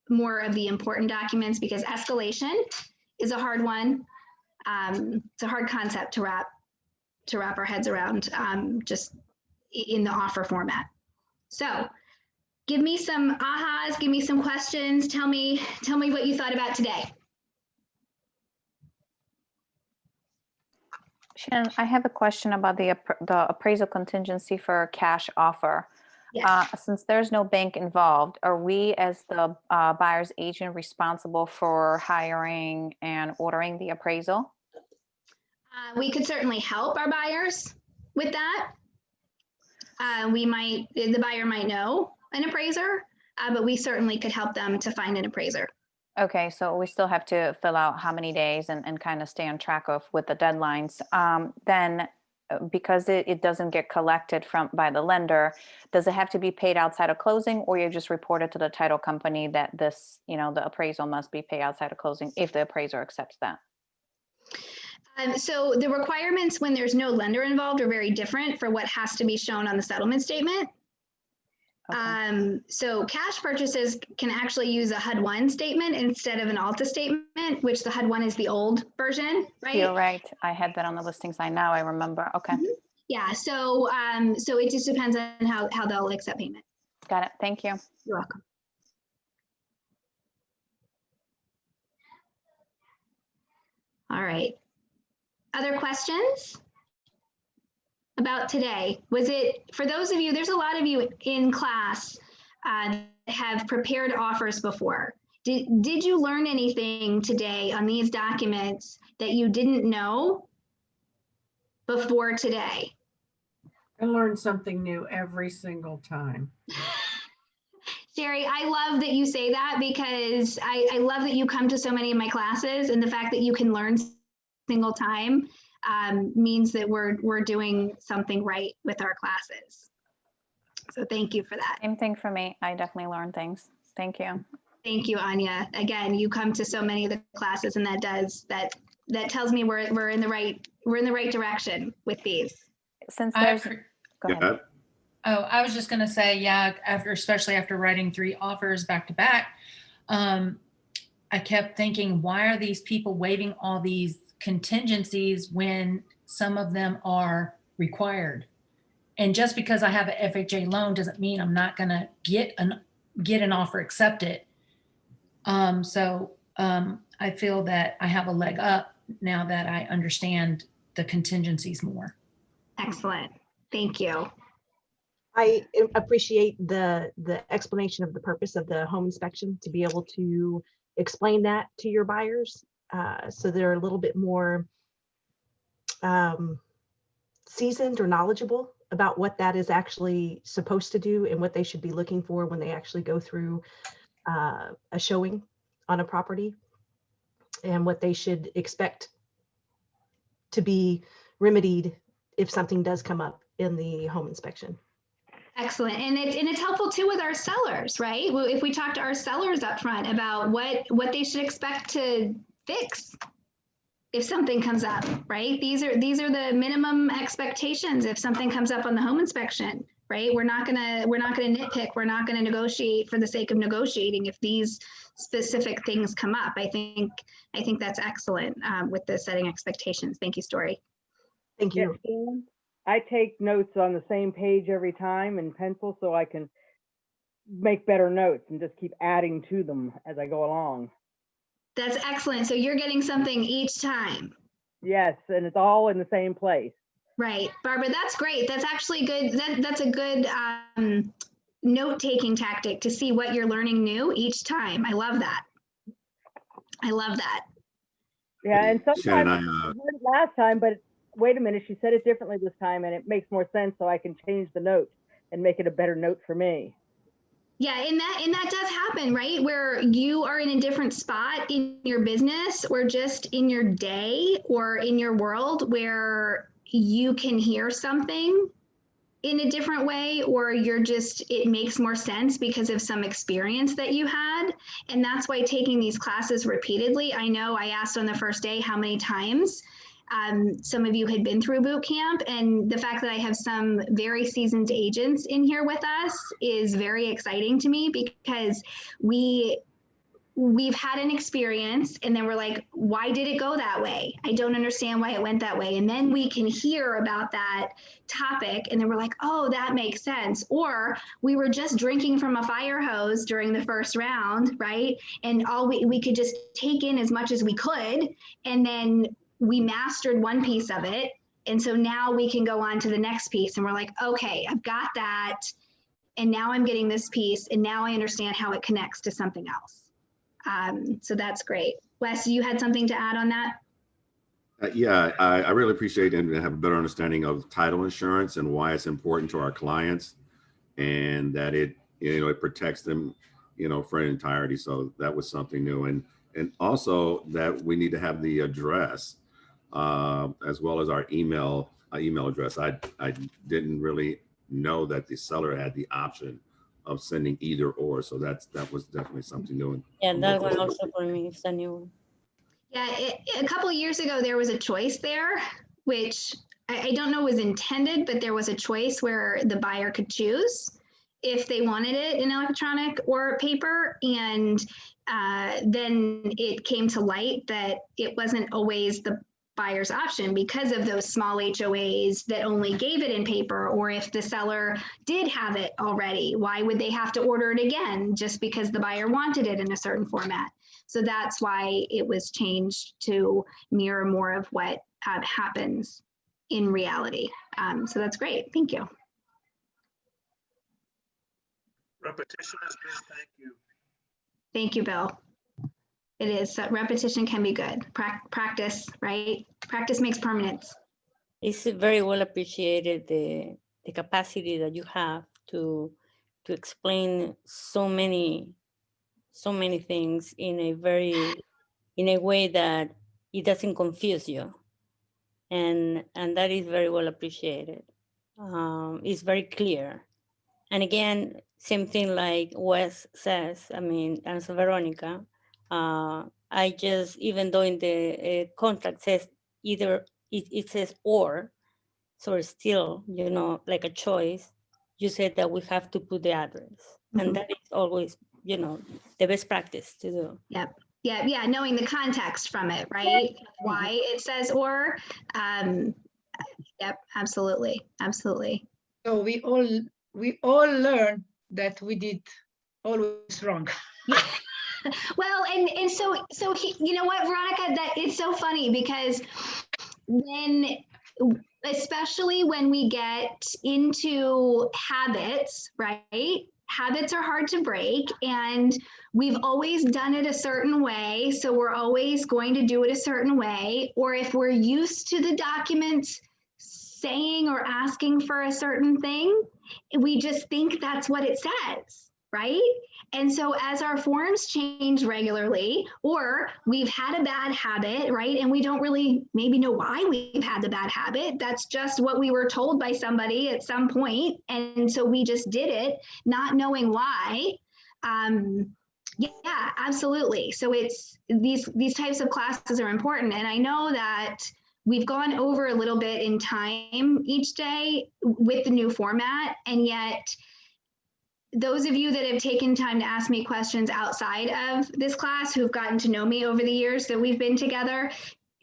more of the important documents because escalation is a hard one. It's a hard concept to wrap our heads around just in the offer format. So give me some ahas, give me some questions. Tell me what you thought about today. Shannon, I have a question about the appraisal contingency for cash offer. Yes. Since there's no bank involved, are we as the buyer's agent responsible for hiring and ordering the appraisal? We could certainly help our buyers with that. The buyer might know an appraiser, but we certainly could help them to find an appraiser. Okay, so we still have to fill out how many days and kind of stay on track with the deadlines. Then because it doesn't get collected by the lender, does it have to be paid outside of closing, or you just report it to the title company that this, the appraisal must be paid outside of closing if the appraiser accepts that? So the requirements when there's no lender involved are very different for what has to be shown on the settlement statement. Okay. So cash purchases can actually use a HUD-1 statement instead of an ALTA statement, which the HUD-1 is the old version, right? You're right. I had that on the listing side. Now I remember. Okay. Mm-hmm. Yeah. So it just depends on how they'll accept payment. Got it. Thank you. You're welcome. All right. Other questions about today? Was it, for those of you, there's a lot of you in class have prepared offers before. Did you learn anything today on these documents that you didn't know before today? I learn something new every single time. Sherry, I love that you say that because I love that you come to so many of my classes, and the fact that you can learn single time means that we're doing something right with our classes. So thank you for that. Same thing for me. I definitely learned things. Thank you. Thank you, Anya. Again, you come to so many of the classes, and that tells me we're in the right direction with these. Since there's Go ahead. Oh, I was just going to say, yeah, especially after writing 3 offers back to back, I kept thinking, why are these people waiving all these contingencies when some of them are required? And just because I have an FHA loan doesn't mean I'm not going to get an offer accepted. I feel that I have a leg up now that I understand the contingencies more. Excellent. Thank you. I appreciate the explanation of the purpose of the home inspection, to be able to explain that to your buyers, so they're a little bit more seasoned or knowledgeable about what that is actually supposed to do and what they should be looking for when they actually go through a showing on a property, and what they should expect to be remedied if something does come up in the home inspection. Excellent. And it's helpful too with our sellers, right? If we talk to our sellers up front about what they should expect to fix if something comes up, right? These are the minimum expectations if something comes up on the home inspection, right? We're not gonna nitpick, we're not gonna negotiate for the sake of negotiating if these specific things come up. I think that's excellent with the setting expectations. Thank you, Story. Thank you. Yes, I take notes on the same page every time in pencil so I can make better notes and just keep adding to them as I go along. That's excellent. So you're getting something each time. Yes, and it's all in the same place. Right. Barbara, that's great. That's actually good. That's a good note-taking tactic to see what you're learning new each time. I love that. I love that. Yeah, and sometimes Shannon, I heard it last time, but wait a minute, she said it differently this time, and it makes more sense, so I can change the note and make it a better note for me. Yeah, and that does happen, right? Where you are in a different spot in your business or just in your day or in your world where you can hear something in a different way, or it makes more sense because of some experience that you had. And that's why taking these classes repeatedly, I know I asked on the first day how many times some of you had been through boot camp, and the fact that I have some very seasoned agents in here with us is very exciting to me, because we've had an experience and then we're like, why did it go that way? I don't understand why it went that way. And then we can hear about that topic and then we're like, oh, that makes sense. Or we were just drinking from a fire hose during the first round, right? And all we could just take in as much as we could, and then we mastered one piece of it. And so now we can go on to the next piece and we're like, okay, I've got that. And now I'm getting this piece and now I understand how it connects to something else. So that's great. Wes, you had something to add on that? Yeah, I really appreciate and have a better understanding of title insurance and why it's important to our clients, and that it protects them, for an entirety. So that was something new. And also that we need to have the address as well as our email address. I didn't really know that the seller had the option of sending either or. So that was definitely something new. Yeah, that one also for me is a new one. Yeah, a couple of years ago, there was a choice there, which I don't know was intended, but there was a choice where the buyer could choose if they wanted it in electronic or paper. And then it came to light that it wasn't always the buyer's option because of those small HOAs that only gave it in paper, or if the seller did have it already, why would they have to order it again just because the buyer wanted it in a certain format? So that's why it was changed to mirror more of what happens in reality. So that's great. Thank you. Repetition is good. Thank you. Thank you, Bill. It is. Repetition can be good. Practice, right? Practice makes permanence. It's very well appreciated, the capacity that you have to explain so many things in a way that it doesn't confuse you, and that is very well appreciated. It's very clear, and again, same thing like Wes says. I mean, and so Veronica, I just, even though in the contract says either it says or, So it's still, you know, like a choice. You said that we have to put the address, and that is always, you know, the best practice to do. Yep. Yeah, knowing the context from it, right? Why it says or. Yep, absolutely. So we all learned that we did always wrong. Yeah. Well, and so you know what, Veronica, that it's so funny because especially when we get into habits, right? Habits are hard to break, and we've always done it a certain way. So we're always going to do it a certain way. Or if we're used to the documents saying or asking for a certain thing, we just think that's what it says, right? And so as our forms change regularly, or we've had a bad habit, right? And we don't really maybe know why we've had the bad habit. That's just what we were told by somebody at some point. And so we just did it, not knowing why. Yeah, absolutely. So it's these types of classes are important. And I know that we've gone over a little bit in time each day with the new format, and yet those of you that have taken time to ask me questions outside of this class, who've gotten to know me over the years that we've been together,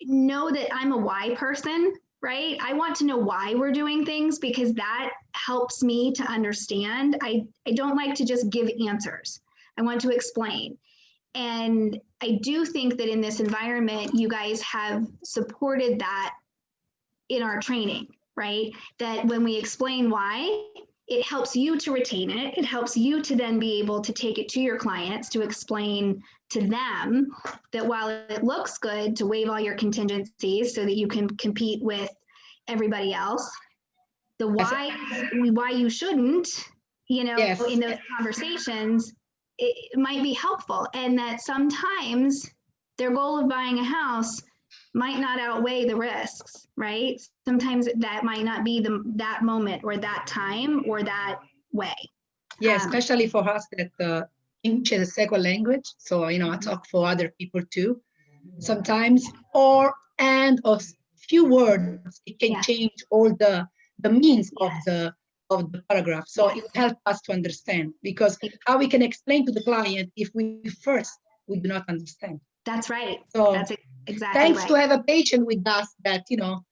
know that I'm a why person, right? I want to know why we're doing things because that helps me to understand. I don't like to just give answers. I want to explain. And I do think that in this environment, you guys have supported that in our training, right? That when we explain why, it helps you to retain it. It helps you to then be able to take it to your clients to explain to them that while it looks good to waive all your contingencies so that you can compete with everybody else, the why you shouldn't, you know, Yes. in those conversations, it might be helpful. And that sometimes their goal of buying a house might not outweigh the risks, right? Sometimes that might not be that moment or that time or that way. Yeah, especially for us that English is a second language. So, you know, I talk for other people too. Sometimes or few words, it can change all the means of the paragraph. So it helps us to understand, because how we can explain to the client if we do not understand. That's right. So that's exactly thanks right. to have a patient with us that, you know,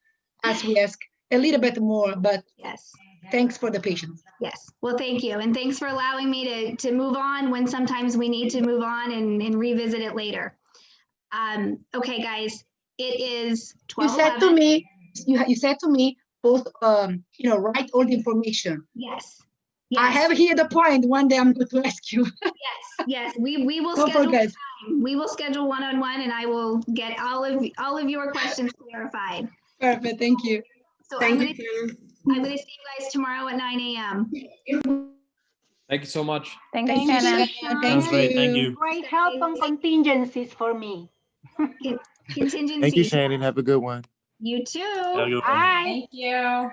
as we ask a little bit more, but yes, thanks for the patience. Yes. Well, thank you. And thanks for allowing me to move on when sometimes we need to move on and revisit it later. Okay, guys, it is 12:11. You said to me, you said to me, both, you know, write all the information. Yes. I have here the point. One day I'm going to ask you. Yes. We will Don't schedule forget. time. We will schedule one-on-one, and I will get all of your questions clarified. Perfect. Thank you. So I'm going to see you guys tomorrow at 9 a.m. Thank you so much. Thank you, Shannon. Sounds great. Thank you. Great help on contingencies for me. Contingency. Thank you, Shannon. Have a good one. You too. Have a good one. Bye. Thank you.